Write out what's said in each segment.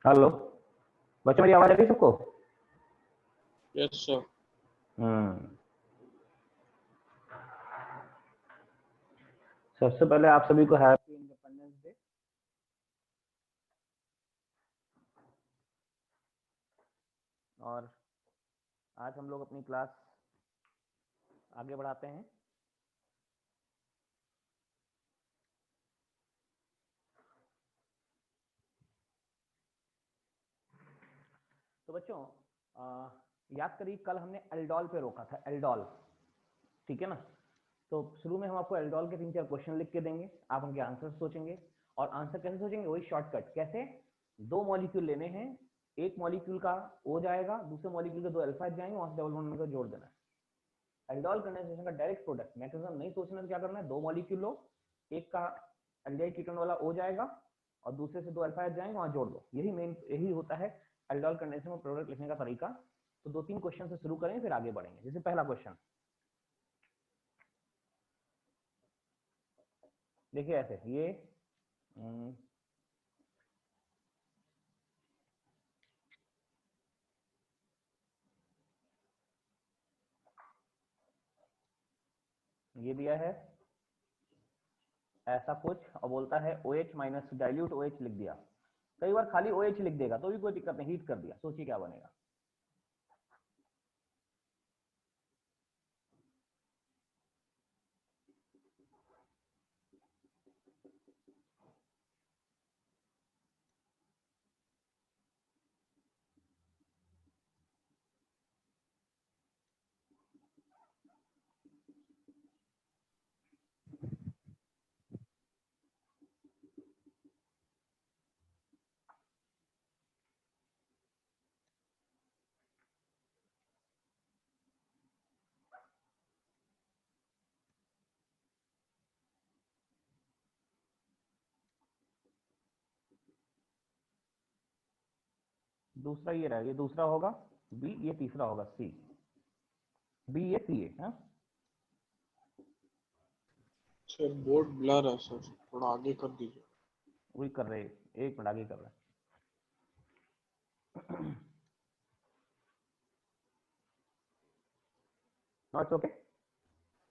Hello बच्चों, मेरी आवाज आ रही है सबको? Yes sir. सबसे पहले आप सभी को हैप्पी इंडिपेंडेंस डे। और आज हम लोग अपनी क्लास आगे बढ़ाते हैं। तो बच्चों याद करिए, कल हमने एल्डोल पे रोका था। एल्डोल, ठीक है ना? तो शुरू में हम आपको एल्डोल के 3-4 क्वेश्चन लिख के देंगे, आप उनके आंसर सोचेंगे। और आंसर कैसे सोचेंगे? वही शॉर्टकट। कैसे? 2 मॉलिक्यूल लेने हैं, एक मॉलिक्यूल का O जाएगा, दूसरे मॉलिक्यूल के 2 अल्फा जाएंगे, वहां से डबल बॉन्ड को जोड़ देना है। एल्डोल कंडेंसेशन का डायरेक्ट प्रोडक्ट मैकेनिज्म नहीं सोचना है। क्या करना है? 2 मॉलिक्यूल लो, एक का एल्डिहाइड कीटोन वाला O जाएगा और दूसरे से 2 अल्फा जाएंगे, वहां जोड़ दो। यही होता है एल्डोल कंडेंसेशन में प्रोडक्ट लिखने का तरीका। तो 2-3 क्वेश्चन से शुरू करेंगे, फिर आगे बढ़ेंगे। जैसे पहला क्वेश्चन देखिए, ऐसे ये दिया है ऐसा कुछ और बोलता है OH माइनस डाइल्यूट OH लिख दिया। कई बार खाली OH लिख देगा तो भी कोई दिक्कत नहीं, हीट कर दिया। सोचिए क्या बनेगा। दूसरा ये रहा, ये दूसरा होगा B, ये तीसरा होगा C। B ये C है। हाँ, सर बोर्ड ब्लर है सर, थोड़ा आगे कर दीजिए। वही कर रहे, एक मिनट आगे कर रहे। Not okay.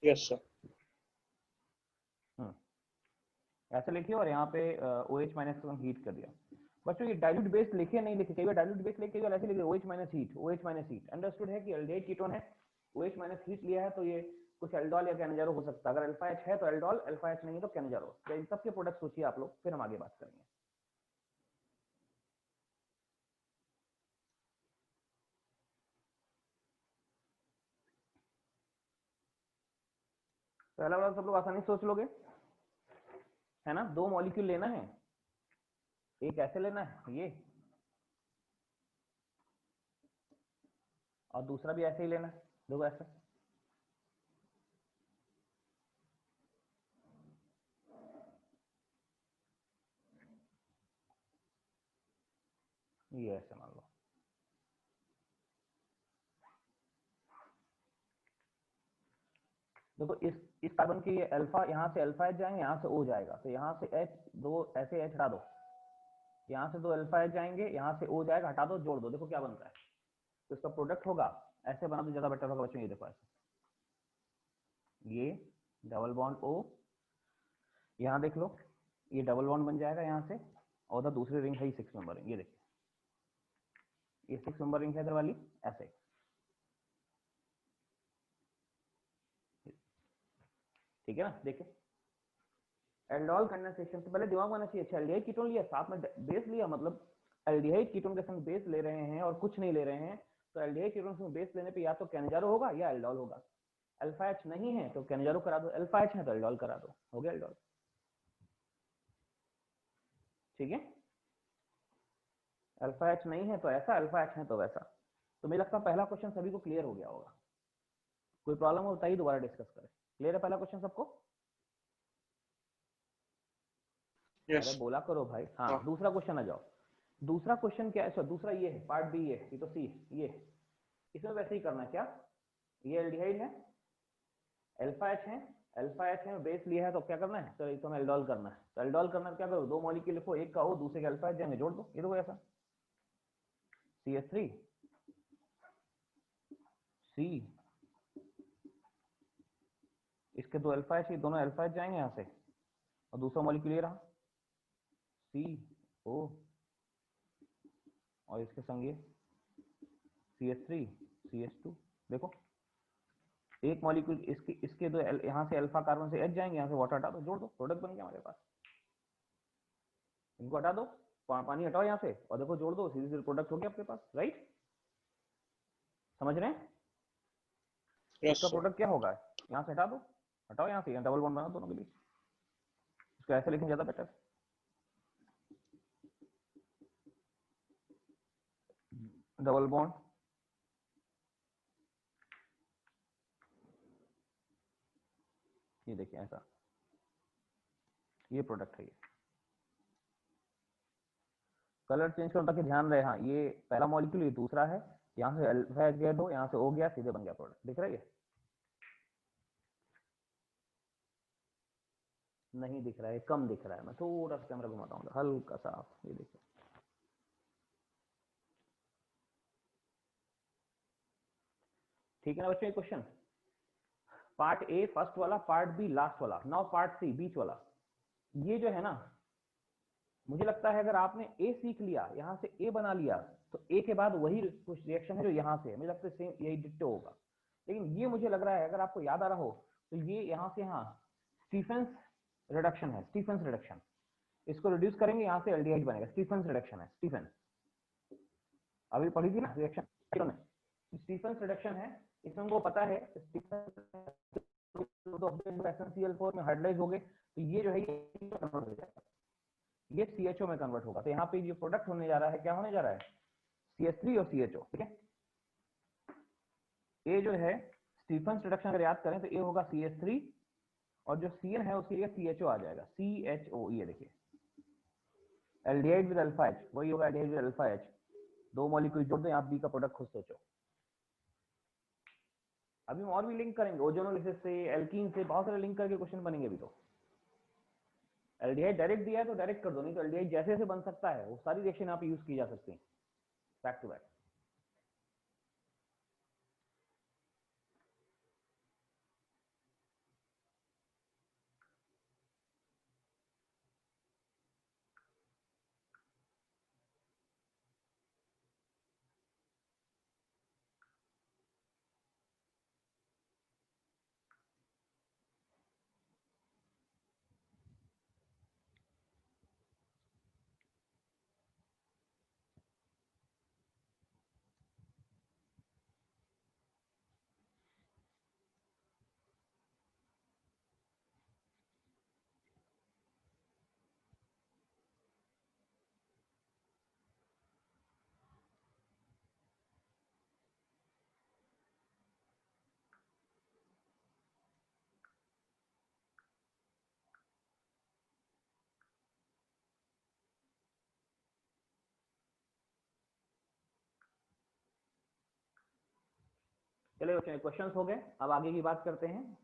Yes sir. ऐसे लिखिए और यहाँ पे OH माइनस को हीट कर दिया। बच्चों ये डाइल्यूट बेस लिखे नहीं लिखे, कई बार डाइल्यूट बेस लिखे, ऐसे लिखे OH minus heat, OH minus heat. Understood है कि एल्डिहाइड कीटोन है, OH माइनस हीट लिया है, तो ये कुछ एल्डोल या कैनेजारो हो सकता है। अगर अल्फा H है तो एल्डोल, अल्फा H नहीं है तो कैनेजारो। तो इन सबके प्रोडक्ट सोचिए आप लोग, फिर हम आगे बात करेंगे। पहला वाला सब लोग आसानी से सोच लोगे, है ना? 2 मॉलिक्यूल लेना है, एक ऐसे लेना है ये, और दूसरा भी ऐसे ही लेना है, देखो ऐसे। ये ऐसे मान लो। देखो इस कार्बन के ये अल्फा, यहाँ से अल्फा H जाएंगे, यहाँ से O जाएगा, तो यहाँ से H, दो ऐसे H हटा दो, यहाँ से 2 अल्फा H जाएंगे, यहाँ से O जाएगा, हटा दो, जोड़ दो, देखो क्या बनता है। तो इसका प्रोडक्ट होगा, ऐसे बना तो ज्यादा बेटर होगा बच्चों। ये देखो ऐसे, ये डबल बॉन्ड O, यहाँ देख लो, ये डबल बॉन्ड बन जाएगा यहाँ से, और उधर दूसरी रिंग है 6 नंबर रिंग, ये देखिए ये 6 नंबर रिंग है इधर वाली, ऐसे। ठीक है ना? देखिए एल्डोल कंडेंसेशन से पहले दिमाग में आना चाहिए, अच्छा एल्डिहाइड कीटोन लिया, साथ में बेस लिया, मतलब एल्डिहाइड कीटोन के संग बेस ले रहे हैं और कुछ नहीं ले रहे हैं, तो एल्डिहाइड कीटोन के संग बेस लेने पे या तो कैनेजारो होगा या एल्डोल होगा। अल्फा H नहीं है तो कैनेजारो करा दो, अल्फा H है तो एल्डोल करा दो, हो गया एल्डोल। ठीक है, अल्फा H नहीं है तो ऐसा, अल्फा H है तो वैसा। तो मुझे लगता है पहला क्वेश्चन सभी को क्लियर हो गया होगा। कोई प्रॉब्लम हो बताइए, दोबारा डिस्कस करें। क्लियर है पहला क्वेश्चन सबको? अरे यस। बोला करो भाई। हाँ, हाँ। दूसरा क्वेश्चन आ जाओ। दूसरा क्वेश्चन क्या है? दूसरा ये है पार्ट बी, ये तो सी, ये इसमें वैसे ही करना है। क्या? ये एल्डिहाइड है, अल्फा H है, अल्फा H है, बेस लिया है, तो क्या करना है? तो एक तो एल्डोल करना है। तो एल्डोल करना है, क्या करो? 2 मॉलिक्यूल लिखो, एक का O दूसरे का अल्फा H जाएंगे, जोड़ दो, ये देखो ऐसा। CH3 C, इसके दो अल्फा एच, ये दोनों अल्फा एच जाएंगे यहाँ से, और दूसरा मॉलिक्यूल ये रहा CO, और इसके संग ये CH3 CH2। देखो एक मॉलिक्यूल इसके दो यहाँ से अल्फा कार्बन से एच जाएंगे, यहाँ से वाटर हटा दो, जोड़ दो, प्रोडक्ट बन गया हमारे पास। इनको हटा दो, पानी हटाओ यहाँ से, और देखो जोड़ दो, सीधे सीधे प्रोडक्ट हो गया आपके पास, राइट? समझ रहे हैं? इसका प्रोडक्ट क्या होगा, यहाँ से हटा दो, हटाओ यहाँ से, डबल बॉन्ड बना दोनों के बीच, इसको ऐसे लिखें ज्यादा बेटर। डबल बॉन्ड, ये देखिए ऐसा, ये प्रोडक्ट है। ये कलर चेंज करने तक ध्यान रहे, हाँ ये पहला मॉलिक्यूल, ये दूसरा है, यहाँ से अल्फा एच गया दो, यहाँ से O गया, सीधे बन गया प्रोडक्ट। दिख रहा है? नहीं दिख रहा है, कम दिख रहा है, मैं थोड़ा सा कैमरा घुमाता हूँ, हल्का सा, ये देखिए। ठीक है ना बच्चों? ये क्वेश्चन पार्ट ए फर्स्ट वाला, पार्ट बी लास्ट वाला, नाउ पार्ट सी बीच वाला। ये जो है ना, मुझे लगता है अगर आपने ए सीख लिया, यहाँ से ए बना लिया, तो ए के बाद वही कुछ रिएक्शन है जो यहाँ से, मुझे लगता है सेम यही डिट्टो होगा। लेकिन ये मुझे लग रहा है, अगर आपको याद आ रहा हो, तो ये यहाँ से यहाँ स्टीफेंस रिडक्शन है, स्टीफेंस रिडक्शन। इसको रिड्यूस करेंगे, यहाँ से एल्डिहाइड बनेगा, स्टीफेंस रिडक्शन है, स्टीफेंस। अभी पढ़ी थी ना रिएक्शन, स्टीफेंस रिडक्शन है, इसमें हमको पता है SnCl4 में हाइड्रोलाइज हो गए, तो ये जो है ये कन्वर्ट हो जाएगा, ये CHO में कन्वर्ट होगा। तो यहाँ पे जो प्रोडक्ट होने जा रहा है, क्या होने जा रहा है, CH3 और CHO। ठीक है, ये जो है स्टीफेंस रिडक्शन अगर याद करें तो ये होगा CH3, और जो Cl है उसके लिए CHO आ जाएगा, CHO। ये देखिए एल्डिहाइड विद अल्फा एच, वही होगा एल्डिहाइड विद अल्फा एच, दो मॉलिक्यूल जोड़ दो, आप बी का प्रोडक्ट खुद सोचो। अभी हम और भी लिंक करेंगे, ओजोनोलिसिस से, एल्कीन से, बहुत सारे लिंक करके क्वेश्चन बनेंगे। अभी तो एल्डिहाइड डायरेक्ट दिया है तो डायरेक्ट कर दो, नहीं तो एल्डिहाइड जैसे जैसे बन सकता है वो सारी रिएक्शन आप यूज की जा सकती है बैक टू बैक। चलिए बच्चों क्वेश्चंस हो गए, अब आगे की बात करते हैं।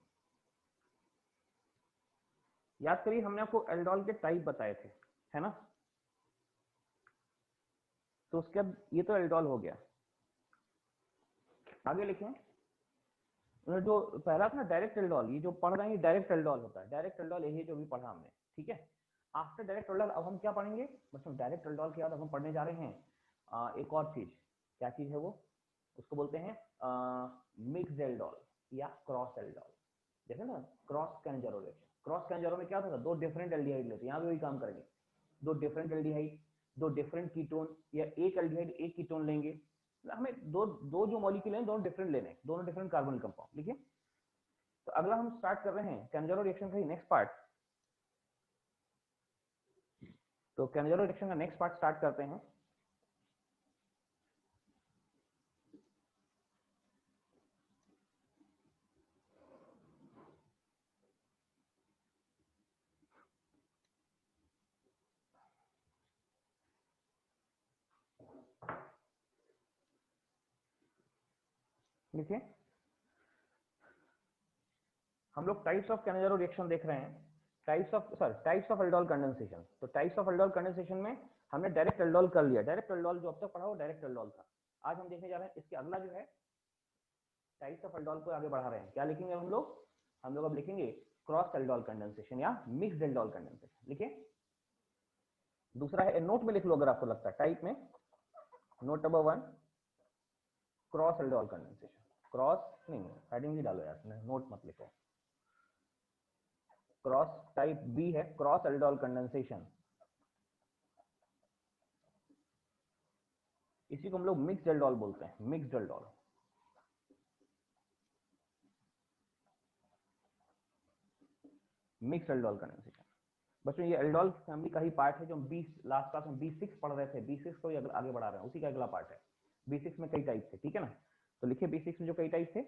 याद करिए हमने आपको एल्डोल के टाइप बताए थे, है ना? तो उसके बाद ये तो एल्डोल हो गया, आगे लिखें जो पहला था ना डायरेक्ट एल्डोल, ये जो पढ़ रहे हैं ये डायरेक्ट एल्डोल होता है। डायरेक्ट एल्डोल यही जो भी पढ़ा हमने, ठीक है? आफ्टर डायरेक्ट एल्डोल अब हम क्या पढ़ेंगे बच्चों? डायरेक्ट एल्डोल के बाद अब हम पढ़ने जा रहे हैं एक और चीज। क्या चीज है वो? उसको बोलते हैं मिक्स्ड एल्डोल या क्रॉस एल्डोल। जैसे ना क्रॉस कैंजरो रिएक्शन, क्रॉस कैंजरो में क्या होता था, दो डिफरेंट एल्डिहाइड लेते, यहाँ भी वही काम करेंगे, दो डिफरेंट एल्डिहाइड, दो डिफरेंट कीटोन, या एक एल्डिहाइड एक कीटोन लेंगे, हमें दो दो जो मॉलिक्यूल हैं दोनों डिफरेंट लेने, दोनों डिफरेंट कार्बोनिल कंपाउंड लिखिए। तो अगला हम स्टार्ट कर रहे हैं कैंजरो रिएक्शन का ही नेक्स्ट पार्ट। तो कैंजरो रिएक्शन का नेक्स्ट पार्ट स्टार्ट करते हैं। लिखिए, हम लोग टाइप्स ऑफ कैंजरो रिएक्शन देख रहे हैं, टाइप्स ऑफ एल्डोल कंडेंसेशन। तो टाइप्स ऑफ एल्डोल कंडेंसेशन में हमने डायरेक्ट एल्डोल कर लिया, डायरेक्ट एल्डोल जो अब तक पढ़ा वो डायरेक्ट एल्डोल था। आज हम देखने जा रहे हैं इसके अगला जो है टाइप्स ऑफ एल्डोल को आगे बढ़ा रहे हैं। क्या लिखेंगे हम लोग अब लिखेंगे क्रॉस एल्डोल कंडेंसेशन या मिक्स्ड एल्डोल कंडेंसेशन। लिखिए दूसरा है, नोट में लिख लो अगर आपको लगता है टाइप में। Note number 1 cross aldol condensation. Cross नहीं, हेडिंग ही डालो यार, नोट मत लिखो। क्रॉस टाइप बी है क्रॉस एल्डोल कंडेंसेशन। इसी को हम लोग मिक्स्ड एल्डोल बोलते हैं, mixed aldol. Mixed aldol condensation. बच्चों ये एल्डोल फैमिली का ही पार्ट है जो हम लास्ट क्लास में B6 पढ़ रहे थे। B6 को आगे बढ़ा रहे हैं, उसी का अगला पार्ट है। B6 में कई टाइप थे, ठीक है ना। तो लिखिए B6 में जो कई टाइप थे।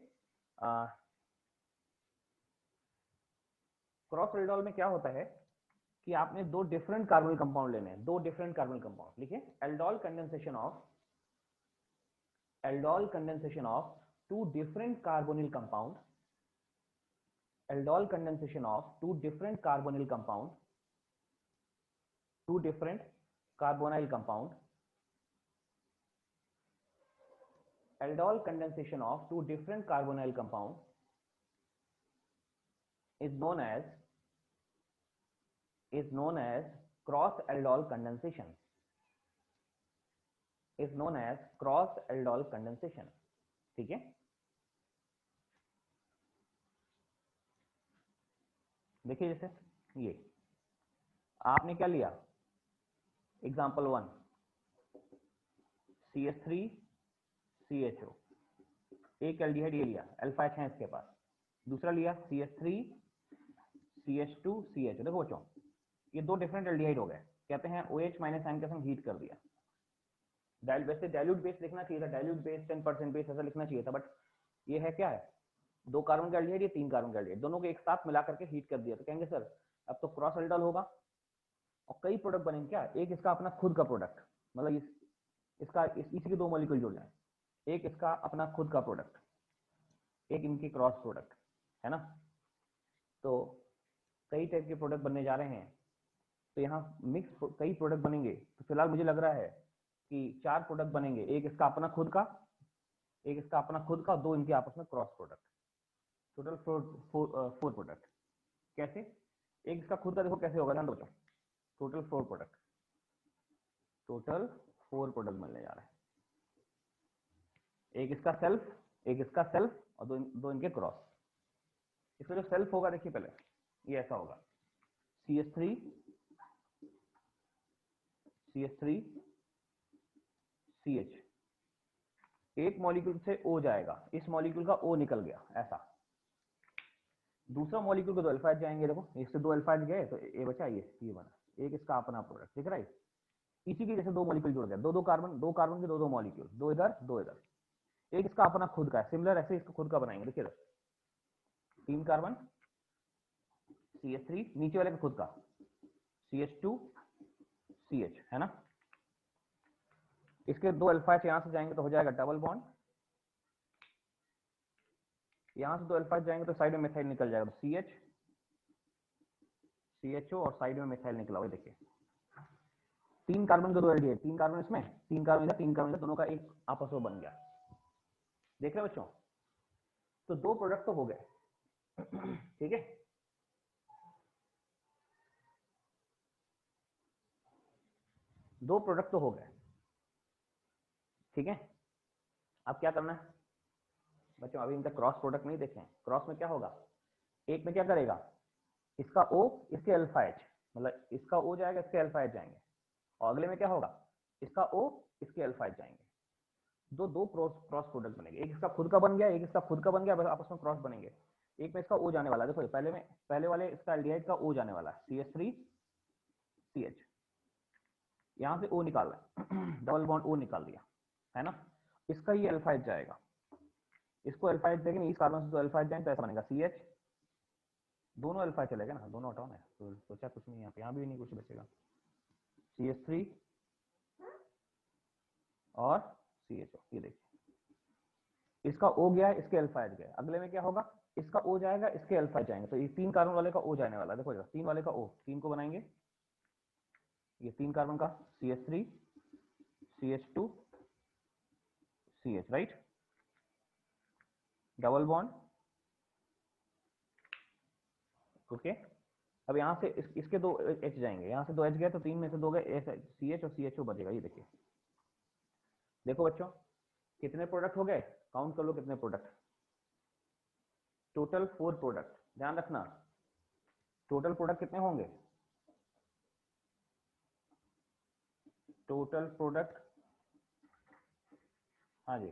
क्रॉस एल्डोल में क्या होता है कि आपने दो डिफरेंट कार्बोनिल कंपाउंड लेने हैं, दो डिफरेंट कार्बोनिल कंपाउंड। लिखिए aldol condensation of two different carbonyl compound. Aldol condensation of two different carbonyl compound, two different carbonyl compound. Aldol condensation of two different carbonyl compound is known as cross aldol condensation. Is known as cross aldol condensation. ठीक है। देखिए जैसे ये आपने क्या लिया, example 1 CH3 CHO, एक aldehyde ये लिया, अल्फा H है इसके पास। दूसरा लिया CH3 CH2 CH। देखो बच्चों ये दो डिफरेंट एल्डिहाइड हो गए। कहते हैं OH माइनस आयन के संग हीट कर दिया। वैसे डाइल्यूट बेस लिखना चाहिए था, डाइल्यूट बेस 10% बेस ऐसा लिखना चाहिए था, बट ये है क्या है, दो कार्बन का एल्डिहाइड, ये तीन कार्बन का एल्डिहाइड, दोनों को एक साथ मिला करके हीट कर दिया। तो कहेंगे सर अब तो क्रॉस एल्डोल होगा और कई प्रोडक्ट बनेंगे क्या, एक इसका अपना खुद का प्रोडक्ट, मतलब इसी के दो मॉलिक्यूल जुड़ जाए, एक इसका अपना खुद का प्रोडक्ट, एक इनकी क्रॉस प्रोडक्ट, है ना। तो कई टाइप के प्रोडक्ट बनने जा रहे हैं। तो यहाँ मिक्स कई प्रोडक्ट बनेंगे। तो फिलहाल मुझे लग रहा है कि 4 प्रोडक्ट बनेंगे, एक इसका अपना खुद का, एक इसका अपना खुद का, दो इनके आपस में क्रॉस प्रोडक्ट, टोटल 4 प्रोडक्ट। कैसे, एक इसका खुद का देखो कैसे होगा, ध्यान दो बच्चों, टोटल 4 प्रोडक्ट, टोटल 4 प्रोडक्ट बनने जा रहे हैं। एक इसका सेल्फ, एक इसका सेल्फ और दो इनके क्रॉस। इसका जो सेल्फ होगा देखिए पहले ये ऐसा होगा CH3 CH, एक मॉलिक्यूल से O जाएगा, इस मॉलिक्यूल का O निकल गया ऐसा। दूसरा मॉलिक्यूल को दो अल्फा जाएंगे, देखो इससे दो अल्फा गए तो ये बचा, ये बना, एक इसका अपना प्रोडक्ट, ठीक है राइट। इसी के जैसे दो मॉलिक्यूल जुड़ गए, दो कार्बन के दो मॉलिक्यूल, दो इधर दो इधर, एक इसका अपना खुद का है, सिमिलर ऐसे इसका खुद का बनाएंगे। देखिए 3 कार्बन CH3, नीचे वाले का खुद का CH2 CH, है ना। इसके दो अल्फा यहां से जाएंगे तो हो जाएगा डबल बॉन्ड, यहां से दो अल्फा जाएंगे तो साइड में मिथाइल निकल जाएगा, तो CH CHO और साइड में मिथाइल निकला हुआ। देखिए 3 कार्बन का दो एल्डिहाइड, 3 कार्बन इसमें, 3 कार्बन इधर, 3 कार्बन इधर, दोनों का एक आपस में बन गया। देख रहे बच्चों, तो दो प्रोडक्ट तो हो गए, ठीक है। दो प्रोडक्ट तो हो गए, ठीक है। अब क्या करना है बच्चों, अभी इनका क्रॉस प्रोडक्ट नहीं देखें। क्रॉस में क्या होगा, एक में क्या करेगा, इसका O इसके अल्फा H, मतलब इसका O जाएगा इसके अल्फा H जाएंगे, और अगले में क्या होगा, इसका O इसके अल्फा H जाएंगे। दो क्रॉस प्रोडक्ट बनेंगे, एक इसका खुद का बन गया, एक इसका खुद का बन गया, बस आपस में क्रॉस बनेंगे। एक में इसका O जाने वाला है, देखो पहले वाले इसका एल्डिहाइड का O जाने वाला है, CH3 CH, यहां से O निकाल रहा है, डबल बॉन्ड O निकाल दिया, है ना। इसका ये अल्फा H जाएगा, इसको अल्फा H देंगे, इस कार्बन से तो अल्फा H जाएंगे तो ऐसा बनेगा CH, दोनों अल्फा चलेगा ना, दोनों हटाओ ना, तो सोचा कुछ नहीं, यहाँ भी नहीं कुछ बचेगा, CH3 और CHO। ये देखिए इसका O गया, इसके अल्फा H गया, अगले में क्या होगा, इसका O जाएगा, इसके अल्फा जाएंगे, तो ये 3 कार्बन वाले का O जाने वाला है। देखो 3 वाले का O, 3 को बनाएंगे, ये 3 कार्बन का CH3 CH2 CH, right, double bond, okay. अब यहाँ से इसके 2 H जाएंगे, यहाँ से 2 H गए तो 3 में से 2 गए, CH और CHO बचेगा। ये देखिए, देखो बच्चों कितने प्रोडक्ट हो गए, काउंट कर लो कितने प्रोडक्ट, टोटल 4 प्रोडक्ट। ध्यान रखना टोटल प्रोडक्ट कितने होंगे, टोटल प्रोडक्ट, हाँ जी,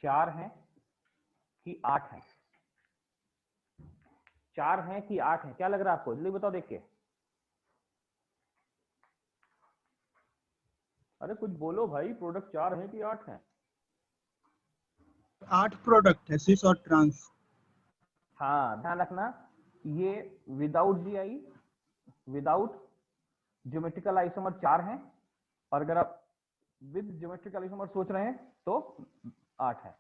4 हैं कि 8 हैं, 4 हैं कि 8 हैं, क्या लग रहा है आपको, जल्दी बताओ देख के। अरे कुछ बोलो भाई, प्रोडक्ट 4 हैं कि 8 हैं? 8 प्रोडक्ट है, सिस और ट्रांस। हाँ ध्यान रखना, ये without GI, without geometrical isomer 4 हैं, और अगर आप विद ज्योमेट्रिकल आइसोमर सोच रहे हैं तो 8 है।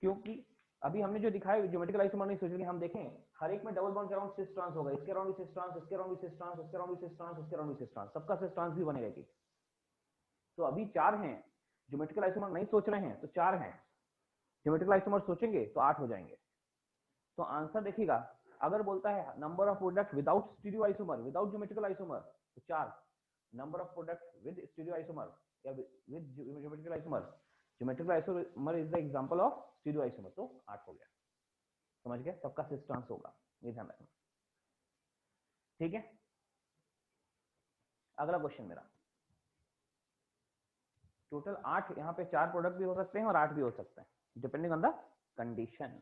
क्योंकि अभी हमने जो दिखाया ज्योमेट्रिकल आइसोमर नहीं सोच रहे, हम देखें हर एक में डबल बॉन्ड के अराउंड सिस ट्रांस होगा, इसके अराउंड भी सिस ट्रांस, इसके अराउंड भी सिस ट्रांस, इसके अराउंड भी सिस ट्रांस, इसके अराउंड भी सिस ट्रांस, सबका सिस ट्रांस भी बनेगा कि। तो अभी 4 हैं, ज्योमेट्रिकल आइसोमर नहीं सोच रहे हैं तो 4 हैं, ज्योमेट्रिकल आइसोमर सोचेंगे तो 8 हो जाएंगे। तो आंसर देखिएगा, अगर बोलता है number of product without stereo isomer, without geometrical isomer, तो 4, number of product with stereo isomer या with geometrical isomer, geometrical isomer is the example of stereo isomer, तो 8 हो गया। समझ गए, सबका सिस ट्रांस होगा, ये ध्यान रखना, ठीक है। अगला क्वेश्चन मेरा, टोटल 8, यहाँ पे 4 प्रोडक्ट भी हो सकते हैं और 8 भी हो सकते हैं, डिपेंडिंग ऑन द कंडीशन।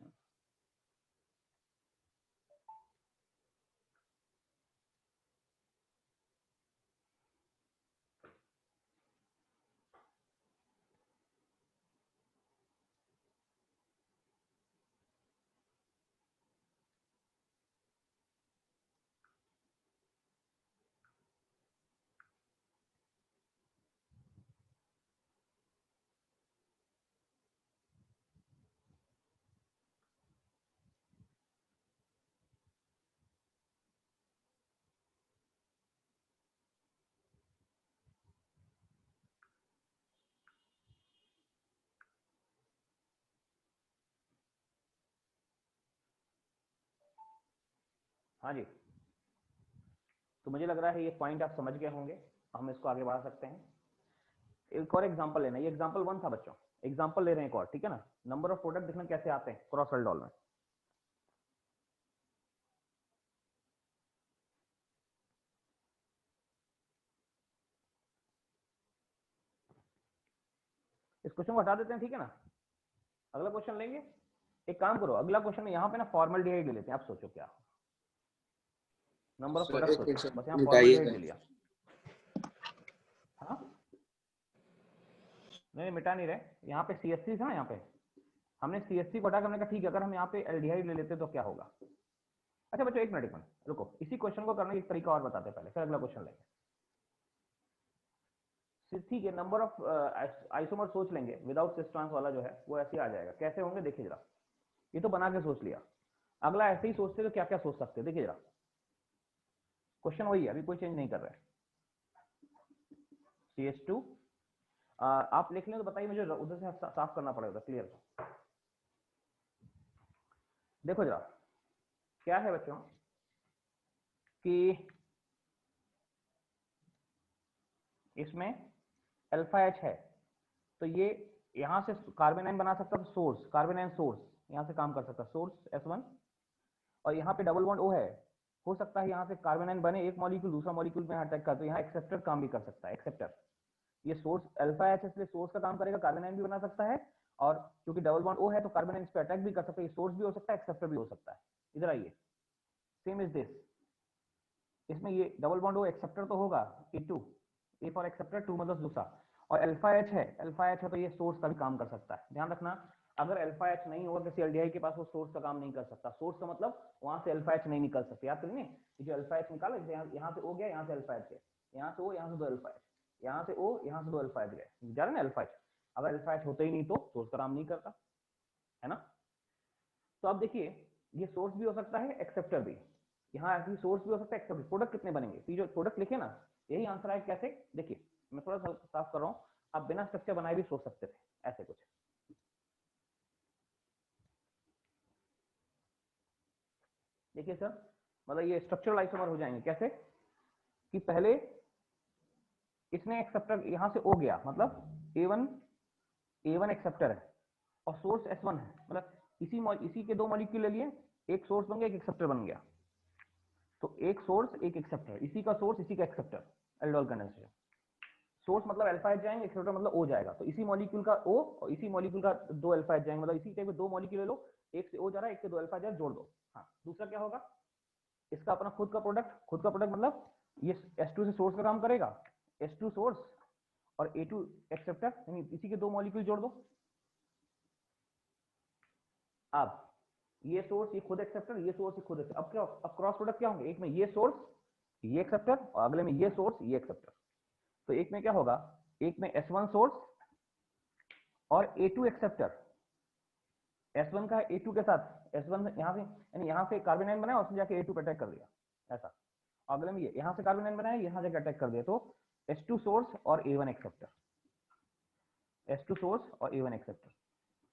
हाँ जी, तो मुझे लग रहा है ये पॉइंट आप समझ गए होंगे, हम इसको आगे बढ़ा सकते हैं। एक और एग्जांपल लेना, ये एग्जांपल 1 था बच्चों, एग्जांपल ले रहे हैं एक और, ठीक है ना। नंबर ऑफ प्रोडक्ट देखना कैसे आते हैं क्रॉस एल्डोल में। इस क्वेश्चन को हटा देते हैं, ठीक है ना, अगला क्वेश्चन लेंगे। एक काम करो, अगला क्वेश्चन में यहाँ पे ना फॉर्मल्डिहाइड ले लेते हैं, आप सोचो क्या नंबर ऑफ सर प्रोडक्ट एक मिनट सोचो, बस सर, यहाँ फॉर्मल्डिहाइड मिटाइएगा। ले लिया। हाँ नहीं मिटा नहीं रहे, यहाँ पे CH3 था ना, यहाँ पे हमने CH3 को हटा कर हमने कहा ठीक है, अगर हम यहाँ पे एल्डिहाइड ले लेते तो क्या होगा। अच्छा बच्चों एक मिनट रुको, इसी क्वेश्चन को करने का एक तरीका और बताते हैं पहले, फिर अगला क्वेश्चन लेंगे। ठीक है, नंबर ऑफ आइसोमर सोच लेंगे विदाउट सिस ट्रांस वाला जो है वो ऐसे ही आ जाएगा। कैसे होंगे देखिए जरा, ये तो बना के सोच लिया, अगला ऐसे ही सोचते तो क्या क्या सोच सकते हैं देखिए जरा, क्वेश्चन वही है, अभी कोई चेंज नहीं कर रहे हैं। CH2 आप लिख लें तो बताइए, मुझे उधर से साफ करना पड़ेगा, क्लियर। देखो जरा क्या है बच्चों कि इसमें अल्फा H है, तो ये यहां से कार्बन आयन बना सकता है, सोर्स कार्बन आयन सोर्स यहां से काम कर सकता है, सोर्स S1, और यहाँ पे डबल बॉन्ड O है, हो सकता है यहाँ से कार्बन आयन बने, एक मॉलिक्यूल दूसरा मॉलिक्यूल में अटैक कर, तो यहाँ एक्सेप्टर काम भी कर सकता है, एक्सेप्टर। ये सोर्स अल्फा H इसलिए सोर्स का काम करेगा, कार्बन आयन भी बना सकता है, और क्योंकि डबल बॉन्ड O है तो कार्बन आयन इस पे अटैक भी कर सकता है, ये सोर्स भी हो सकता है, एक्सेप्टर भी हो सकता है। इधर आइए, सेम इज दिस, इसमें ये डबल बॉन्ड O एक्सेप्टर तो होगा, A फॉर एक्सेप्टर, 2 मतलब दूसरा, और अल्फा H है, अल्फा H है तो ये सोर्स का भी काम कर सकता है। ध्यान रखना, अगर अल्फा H नहीं होगा किसी एल्डिहाइड के पास, वो सोर्स का काम नहीं कर सकता, सोर्स का मतलब वहां से अल्फा H नहीं निकल सकता। याद करेंगे, ये जो अल्फा H निकाला, यहाँ से O गया, यहाँ से अल्फा H गया, यहाँ से O, यहाँ से 2 अल्फा H, यहाँ से O, यहाँ से 2 अल्फा H गए, जा रहे ना अल्फा H। अगर अल्फा H होता ही नहीं तो सोर्स का काम नहीं करता, है ना। तो अब देखिए, ये सोर्स भी हो सकता है, एक्सेप्टर भी, यहाँ ऐसी सोर्स भी हो सकता है, एक्सेप्टर। प्रोडक्ट कितने बनेंगे, तो जो प्रोडक्ट लिखे ना, यही आंसर है। कैसे देखिए, मैं थोड़ा सा साफ कर रहा हूँ, आप बिना स्ट्रक्चर बनाए भी सोच सकते थे ऐसे कुछ। देखिए सर, मतलब ये स्ट्रक्चरल आइसोमर हो जाएंगे कैसे कि पहले इसने एक्सेप्टर यहाँ से ओ गया, मतलब ए वन एक्सेप्टर है और सोर्स S1 है, मतलब इसी के दो मॉलिक्यूल ले लिए, एक सोर्स बन गया, एक एक्सेप्टर बन गया। तो एक सोर्स एक एक्सेप्टर, इसी का सोर्स इसी का एक्सेप्टर, एल्डोल कंडेंसेशन। सोर्स मतलब अल्फा एच जाएंगे, एक्सेप्टर मतलब ओ जाएगा, तो इसी मॉलिक्यूल का ओ और इसी मॉलिक्यूल का दो अल्फा एच जाएंगे, मतलब इसी टाइप के दो मॉलिक्यूल ले लो, एक से ओ जा रहा है, एक से दो अल्फा जा, जोड़ दो। हाँ, दूसरा क्या होगा, इसका अपना खुद का प्रोडक्ट मतलब ये S2 से सोर्स का काम करेगा, S2 सोर्स और A2 एक्सेप्टर, यानी इसी के दो मॉलिक्यूल जोड़ दो। अब ये सोर्स ये खुद एक्सेप्टर, ये सोर्स ये खुद एक्सेप्टर, अब क्या, अब क्रॉस प्रोडक्ट क्या होंगे, एक में ये सोर्स ये एक्सेप्टर और अगले में ये सोर्स ये एक्सेप्टर। तो एक में क्या होगा, एक में S1 सोर्स और A2 एक्सेप्टर, S1 का A2 के साथ, S1 यहाँ से यानी यहाँ से कार्बन आयन बनाया, उसने जाके A2 पे अटैक कर दिया ऐसा, अगले में ये यहाँ से कार्बन आयन बनाया, यहाँ जाके अटैक कर दिया, तो S2 सोर्स और A1 एक्सेप्टर, S2 सोर्स और A1 एक्सेप्टर।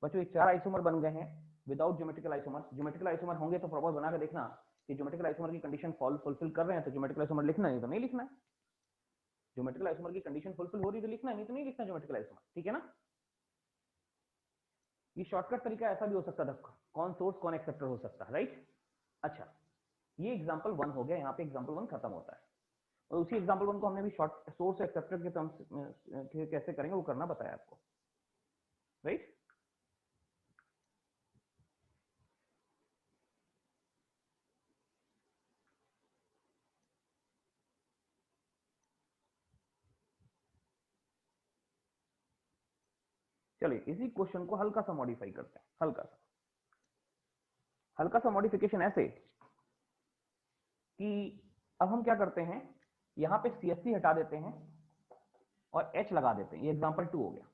बच्चों ये चार आइसोमर बन गए हैं without geometrical isomer. Geometrical isomer होंगे तो प्रॉपर बना के देखना कि ज्योमेट्रिकल आइसोमर की कंडीशन फुलफिल कर रहे हैं तो ज्योमेट्रिकल आइसोमर लिखना, नहीं तो नहीं लिखना है। ज्योमेट्रिकल आइसोमर की कंडीशन फुलफिल हो रही तो लिखना है, नहीं तो नहीं लिखना ज्योमेट्रिकल आइसोमर, ठीक है ना। ये शॉर्टकट तरीका ऐसा भी हो सकता था, कौन सोर्स कौन एक्सेप्टर हो सकता है, राइट। अच्छा, ये एग्जाम्पल 1 हो गया, यहाँ पे एग्जाम्पल 1 खत्म होता है, और उसी एग्जाम्पल 1 को हमने भी शॉर्ट सोर्स एक्सेप्टर के टर्म्स कैसे करेंगे वो करना बताया आपको, राइट। चलिए इसी क्वेश्चन को हल्का सा मॉडिफाई करते हैं, हल्का सा मॉडिफिकेशन ऐसे कि अब हम क्या करते हैं, यहाँ पे CH3 हटा देते हैं और H लगा देते हैं, ये एग्जांपल 2 हो गया।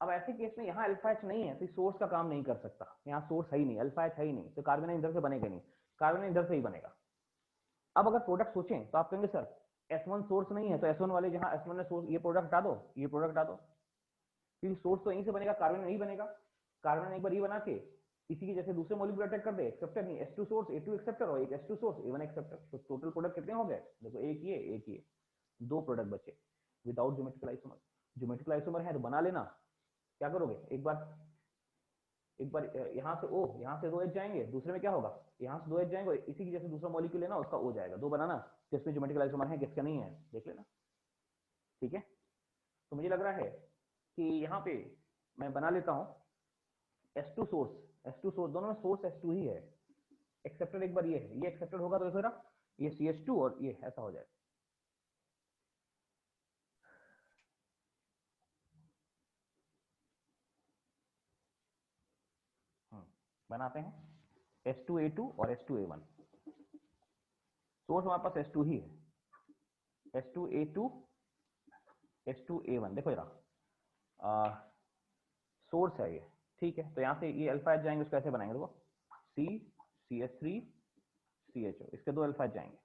अब ऐसे केस में यहाँ अल्फा H नहीं है तो सोर्स का काम नहीं कर सकता, यहाँ सोर्स है ही नहीं, अल्फा H है ही नहीं, तो कार्बन इधर से बनेगा नहीं, कार्बन इधर से ही बनेगा। अब अगर प्रोडक्ट सोचें तो आप कहेंगे सर S1 सोर्स नहीं है, तो S1 वाले जहाँ S1 ने सोर्स, ये प्रोडक्ट हटा दो, ये प्रोडक्ट हटा दो, क्योंकि सोर्स तो यहीं से बनेगा, कार्बन नहीं बनेगा। कार्बन एक बार ये बना के इसी के जैसे दूसरे मॉलिक्यूल अटैक कर दे, एक्सेप्टर नहीं, S2 सोर्स A2 एक्सेप्टर और एक S2 सोर्स A1 एक्सेप्टर, तो टोटल प्रोडक्ट कितने हो गए, देखो एक ये दो प्रोडक्ट बचे without geometrical isomer. Geometrical isomer है तो बना लेना, क्या करोगे, एक बार यहाँ से O, यहाँ से 2 H जाएंगे, दूसरे में क्या होगा, यहाँ से 2 H जाएंगे, इसी की जैसे दूसरा मॉलिक्यूल लेना, उसका O जाएगा, दो बनाना, किसमें ज्योमेट्रिकल आइसोमर है किसका नहीं है देख लेना, ठीक है। तो मुझे लग रहा है कि यहाँ पे मैं बना लेता हूँ S2 सोर्स, दोनों में सोर्स S2 ही है, एक्सेप्टर एक बार ये है, ये एक्सेप्टर होगा तो फिर ये CH2 और ये ऐसा हो जाएगा। बनाते हैं S2A2 और S2A1, सोर्स हमारे पास S2 ही है, S2A2 S2A1, देखो जरा सोर्स है ये, ठीक है। तो यहाँ से ये अल्फा एच जाएंगे, उसको ऐसे बनाएंगे, देखो CH3 CHO, इसके दो अल्फा एच जाएंगे,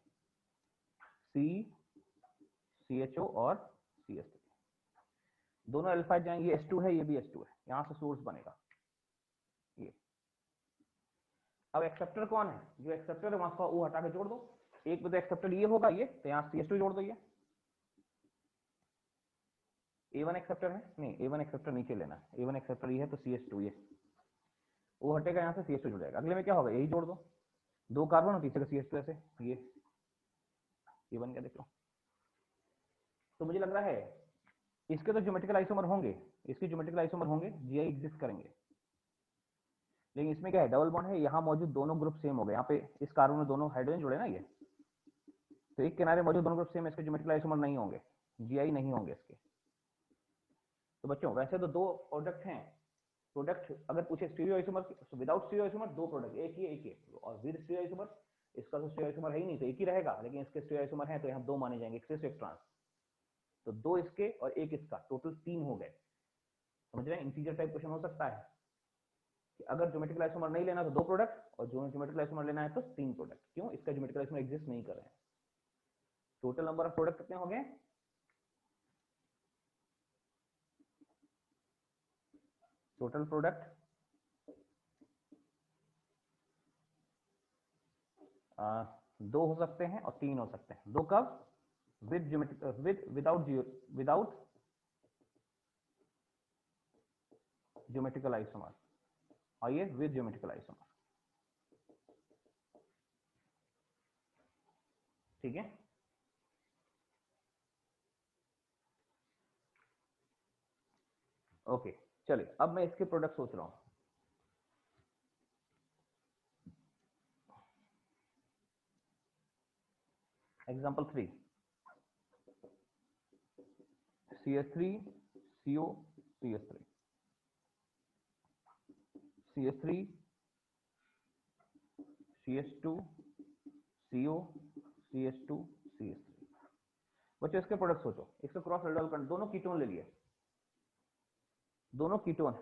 CHO और CH3, दोनों अल्फा एच जाएंगे, ये S2 है ये भी S2 है, यहाँ से सोर्स बनेगा ये। अब एक्सेप्टर कौन है, जो एक्सेप्टर है वहां का O हटा के जोड़ दो, एक में तो एक्सेप्टर ये होगा ये, तो यहाँ CH2 जोड़ दो, ये A1 एक्सेप्टर है, नहीं A1 एक्सेप्टर नीचे लेना है, A1 एक्सेप्टर ये है तो CH2, ये O हटेगा यहाँ से CH2 जुड़ जाएगा, अगले में क्या होगा, यही जोड़ दो, दो कार्बन और तीसरे का CH2 ऐसे, ये बन गया, देख लो। तो मुझे लग रहा है इसके तो ज्योमेट्रिकल आइसोमर होंगे, इसके ज्योमेट्रिकल आइसोमर होंगे, GI एग्जिस्ट करेंगे, लेकिन इसमें क्या है, डबल बॉन्ड है, यहाँ मौजूद दोनों ग्रुप सेम हो गए, यहाँ पे इस कार्बन में दोनों हाइड्रोजन जुड़े ना ये, तो एक किनारे मौजूद दोनों ग्रुप सेम, इसके ज्योमेट्रिकल आइसोमर नहीं होंगे, GI नहीं होंगे इसके। तो बच्चों वैसे तो दो प्रोडक्ट हैं, प्रोडक्ट अगर पूछे stereo isomer, without stereo isomer दो प्रोडक्ट, एक ही, और विद स्टीरियो आइसोमर, इसका तो स्टीरियो आइसोमर है ही नहीं तो एक ही रहेगा, लेकिन इसके स्टीरियो आइसोमर है तो यहाँ दो माने जाएंगे, एक्सेस एक ट्रांस, तो दो इसके और एक इसका, टोटल 3 हो गए। समझ रहे हैं, इंटीजर टाइप क्वेश्चन हो सकता है कि अगर ज्योमेट्रिकल आइसोमर नहीं लेना तो दो प्रोडक्ट, और ज्योमेट्रिकल आइसोमर लेना है तो 3 प्रोडक्ट, क्यों, इसका ज्योमेट्रिकल आइसोमर एग्जिस्ट नहीं कर रहे हैं। टोटल नंबर ऑफ प्रोडक्ट कितने हो गए, टोटल प्रोडक्ट दो हो सकते हैं और तीन हो सकते हैं। दो कब? विदाउट ज्योमेट्रिकल आइसोमर, और ये विद ज्योमेट्रिकल आइसोमर। ठीक है, ओके। चलिए अब मैं इसके प्रोडक्ट सोच रहा हूं। Example 3, CH3 CO CH3, CH3 CH2 CO CH2 CH3। बच्चों इसके प्रोडक्ट सोचो। इसका क्रॉस एल्डोल कर, दोनों कीटोन ले लिए, दोनों कीटोन।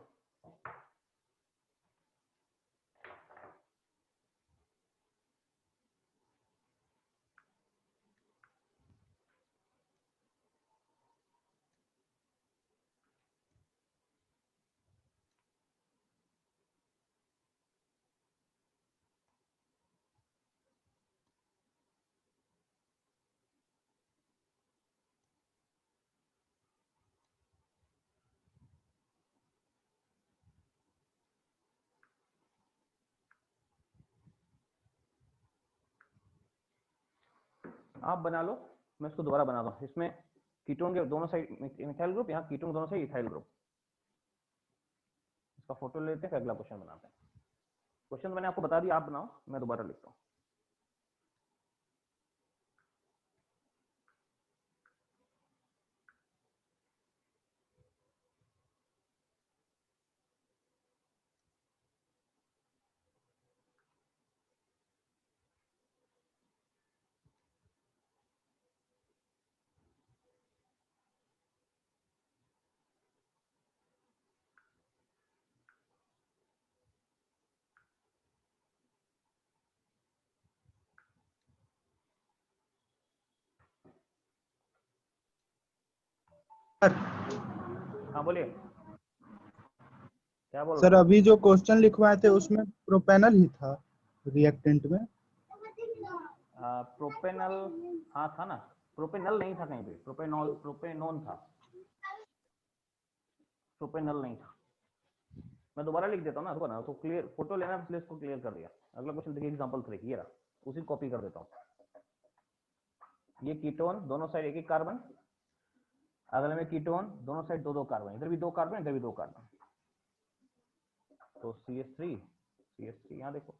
आप बना लो, मैं इसको दोबारा बना दूं। इसमें कीटोन के दोनों साइड मिथाइल ग्रुप, यहाँ कीटोन दोनों साइड इथाइल ग्रुप। इसका फोटो लेते हैं, अगला क्वेश्चन बनाते हैं। क्वेश्चन मैंने आपको बता दिया, आप बनाओ, मैं दोबारा लिखता हूँ। सर हाँ बोलिए, क्या बोल सर रहे अभी जो क्वेश्चन लिखवाए थे उसमें प्रोपेनल ही था रिएक्टेंट में। हैं? प्रोपेनल, हाँ था ना। प्रोपेनल नहीं था कहीं पे, प्रोपेनॉल, प्रोपेनोन था, प्रोपेनल नहीं था। मैं दोबारा लिख देता हूँ ना, रुको ना, तो क्लियर फोटो लेना, इसलिए इसको क्लियर कर दिया। अगला क्वेश्चन देखिए, एग्जांपल 3, ये रहा, उसी कॉपी कर देता हूँ। ये कीटोन, दोनों साइड एक एक कार्बन, अगले में कीटोन, दोनों साइड दो दो कार्बन, इधर भी दो कार्बन, इधर भी दो कार्बन। तो CH3, CH3 यहाँ देखो,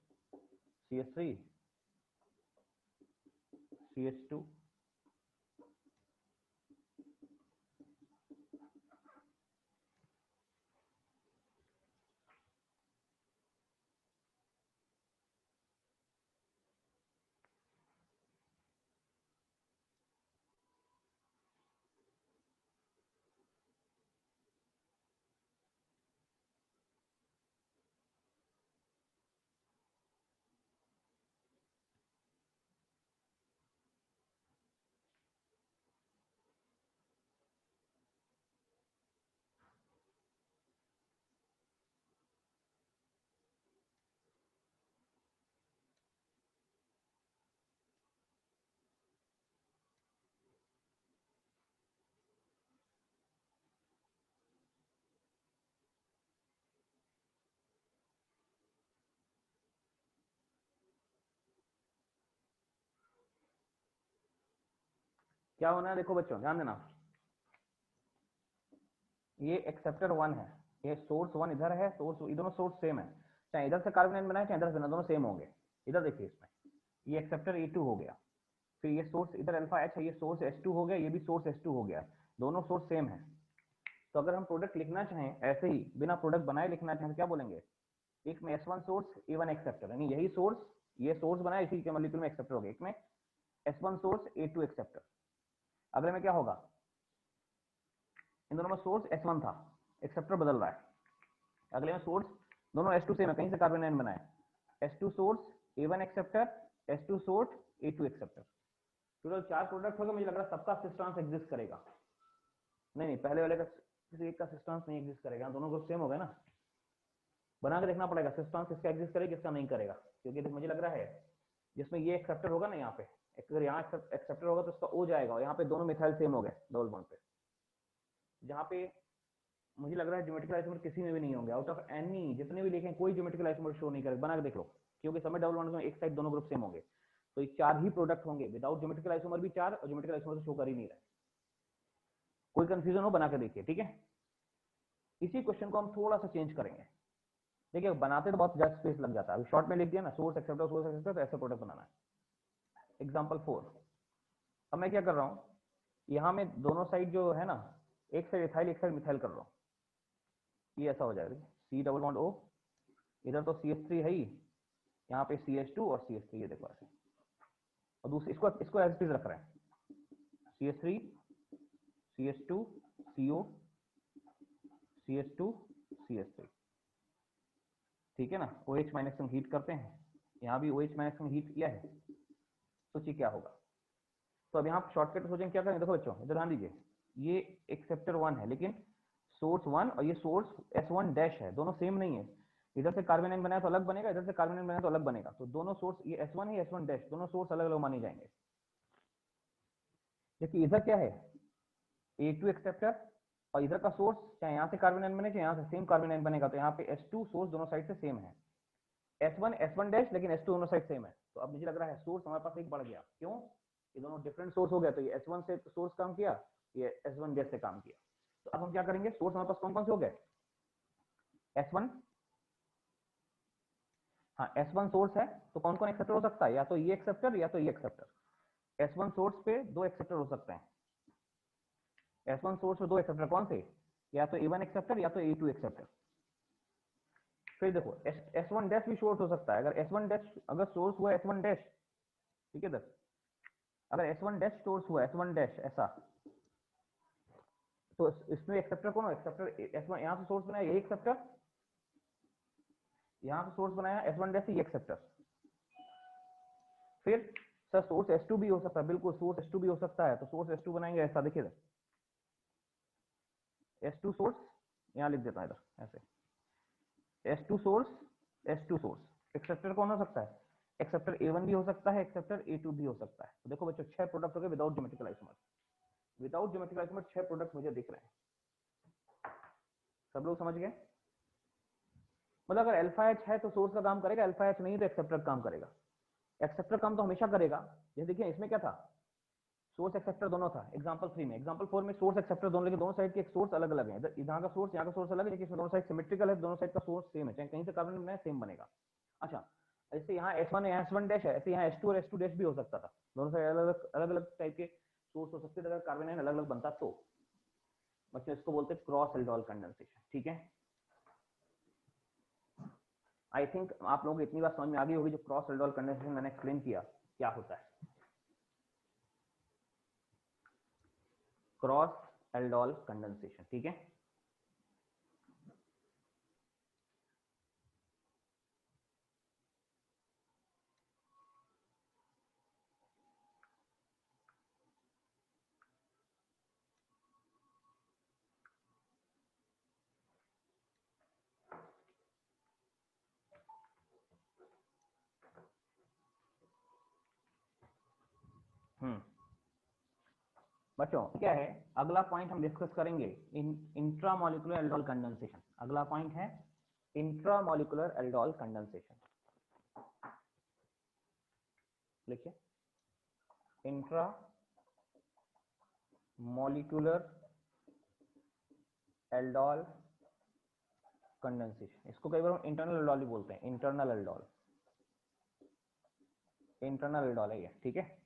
CH3 CH2, क्या होना है देखो बच्चों, ध्यान देना। ये एक्सेप्टर 1 है, ये सोर्स 1 इधर है, सोर्स, ये दोनों सोर्स सेम है, चाहे इधर से कार्बन बनाए चाहे इधर से बनाए, दोनों सेम होंगे। इधर देखिए, इसमें ये एक्सेप्टर E2 हो गया, फिर ये सोर्स इधर अल्फा H है, ये सोर्स H2 हो गया, ये भी सोर्स H2 हो गया, दोनों सोर्स सेम है। तो अगर हम प्रोडक्ट लिखना चाहें ऐसे ही बिना प्रोडक्ट बनाए लिखना चाहें तो क्या बोलेंगे? एक में S1 सोर्स A1 एक्सेप्टर, यानी यही सोर्स, ये सोर्स बनाया, इसी के मॉलिक्यूल में एक्सेप्टर हो गया। एक में S1 सोर्स A2 एक्सेप्टर, अगले में क्या होगा? इन दोनों में सोर्स S1 था, एक्सेप्टर बदल रहा है, अगले में सोर्स, दोनों H2 सेम है, कहीं से कार्बन आयन बनाए, H2 source A1 acceptor, H2 source A2 acceptor. Total 4 product होगा। मुझे लग रहा है सबका सिस्टेंस एग्जिस्ट करेगा। नहीं, पहले वाले का किसी एक का सिस्टेंस नहीं एग्जिस्ट करेगा, दोनों ग्रुप सेम हो गए ना। बना के देखना पड़ेगा सिस्टम किसका एग्जिस्ट करेगा किसका नहीं करेगा, क्योंकि मुझे लग रहा है जिसमें ये एक्सेप्टर होगा ना, यहाँ पे अगर यहाँ एक्सेप्टर होगा तो इसका ओ जाएगा, और यहाँ पे दोनों मिथाइल सेम हो गए डबल बॉन्ड पे, जहाँ पे मुझे लग रहा है ज्योमेट्रिकल आइसोमर किसी में भी नहीं होंगे, आउट ऑफ एनी जितने भी लिखे कोई ज्योमेट्रिकल आइसोमर शो नहीं करेगा। बना के देख लो, क्योंकि समय डबल बॉन्ड में एक साइड दोनों ग्रुप सेम होंगे, तो ये 4 ही प्रोडक्ट होंगे, विदाउट ज्योमेट्रिकल आइसोमर भी 4 और ज्योमेट्रिकल आइसोमर से शो कर ही नहीं रहे। कोई कंफ्यूजन हो बना के देखिए, ठीक है। इसी क्वेश्चन को हम थोड़ा सा चेंज करेंगे। देखिए बनाते तो बहुत ज्यादा स्पेस लग जाता है, अभी शॉर्ट में लिख दिया ना सोर्स एक्सेप्टर तो ऐसा प्रोडक्ट बनाना है। एग्जांपल 4, अब मैं क्या कर रहा हूँ, यहाँ में दोनों साइड जो है ना, एक साइड इथाइल एक साइड मिथाइल कर रहा हूँ, ये ऐसा हो जाएगा सी डबल बॉन्ड ओ, इधर तो CH3 है ही, यहाँ पे CH2 और CH3, ये देखो ऐसे, और दूसरे इसको एज इट इज रख रहे हैं, CH3 CH2 CO CH2 CH3, ठीक है ना। OH माइनस हम हीट करते हैं, यहाँ भी OH माइनस हम हीट किया है, सोचिए क्या होगा। तो अब यहाँ शॉर्टकट सोचेंगे क्या करेंगे, देखो बच्चों इधर ध्यान दीजिए, ये एक्सेप्टर 1 है लेकिन सोर्स 1 और ये सोर्स S1 डैश है, दोनों सेम नहीं है। इधर से कार्बन आयन बनाया तो अलग बनेगा, इधर से कार्बन आयन बनाया तो अलग बनेगा, तो दोनों सोर्स ये S1 है S1 डैश, दोनों सोर्स अलग अलग माने जाएंगे। जबकि इधर क्या है A2 एक्सेप्टर, और इधर का सोर्स चाहे यहाँ से कार्बन आयन बने चाहे यहाँ से सेम कार्बन आयन बनेगा, तो यहाँ पे S2 सोर्स दोनों साइड से सेम है, S1 S1 डैश लेकिन S2 दोनों साइड सेम है। तो अब मुझे लग रहा है सोर्स हमारे पास एक बढ़ गया, क्यों, ये दोनों डिफरेंट सोर्स हो गया, तो ये S1 से सोर्स काम किया, ये S1 डैश से काम किया। तो अब हम क्या करेंगे, सोर्स हमारे पास कौन कौन से हो गए, S1, हाँ S1 सोर्स है, तो कौन कौन एक्सेप्टर हो सकता है, या तो ये एक्सेप्टर या तो ये एक्सेप्टर। S1 सोर्स पे 2 एक्सेप्टर हो सकते हैं, S1 सोर्स पे 2 एक्सेप्टर कौन से, या तो A1 एक्सेप्टर या तो A2 एक्सेप्टर। फिर देखो S1 डैश भी सोर्स हो सकता है, अगर S1 डैश अगर सोर्स हुआ S1 डैश, ठीक है, अगर S1 डैश सोर्स हुआ S1 डैश ऐसा, तो इसमें एक्सेप्टर कौन हो, एक्सेप्टर S1, यहाँ से सोर्स बनाया यही एक्सेप्टर, यहाँ से सोर्स बनाया S1 डैश ये एक्सेप्टर। फिर सर सोर्स S2 भी हो सकता है, बिल्कुल सोर्स S2 भी हो सकता है, तो सोर्स S2 बनाएंगे ऐसा, देखिए S2 सोर्स, यहाँ लिख देता हूँ इधर ऐसे, S2 source S2 source. Acceptor कौन हो सकता है, एक्सेप्टर A1 भी हो सकता है, एक्सेप्टर A2 भी हो सकता है। तो देखो बच्चों 6 प्रोडक्ट हो गए without geometrical isomer, without geometrical isomer 6 product मुझे दिख रहे हैं, सब लोग समझ गए। मतलब अगर अल्फा H है तो सोर्स का काम करेगा, अल्फा H नहीं तो एक्सेप्टर काम करेगा। एक्सेप्टर काम तो हमेशा करेगा, जैसे देखिए इसमें क्या था, सोर्स एक्सेप्टर दोनों था एग्जांपल 3 में, एग्जांपल 4 में सोर्स एक्सेप्टर दोनों, लेकिन दोनों साइड के एक सोर्स अलग अलग है, इधर यहाँ का सोर्स यहाँ का सोर्स अलग है, लेकिन इसमें दोनों साइड सिमेट्रिकल है, दोनों साइड का सोर्स सेम है, चाहे कहीं से कार्बन बनाए सेम बनेगा। अच्छा ऐसे यहाँ S1 है S1 डैश है, ऐसे यहाँ S2 और S2 डैश भी हो सकता था, दोनों साइड अलग अलग टाइप के सोर्स हो सकते थे, अगर कार्बन अलग अलग बनता तो। बच्चों इसको बोलते हैं क्रॉस एल्डोल कंडेंसेशन, ठीक है। आई थिंक आप लोगों को इतनी बात समझ में आ गई होगी, जो क्रॉस एल्डोल कंडेंसेशन मैंने एक्सप्लेन किया क्या होता है। क्रॉस एल्डोल कंडेंसेशन, ठीक है। बच्चों क्या है अगला पॉइंट हम डिस्कस करेंगे, इंट्रामोलिकुलर एल्डोल कंडेंसेशन। अगला पॉइंट है इंट्रामोलिकुलर एल्डोल कंडेंसेशन, लिखिए इंट्रा मॉलिक्यूलर एल्डोल कंडेंसेशन। इसको कई बार हम इंटरनल एल्डोल भी बोलते हैं, इंटरनल एल्डोल, इंटरनल एल्डोल है ये, ठीक है,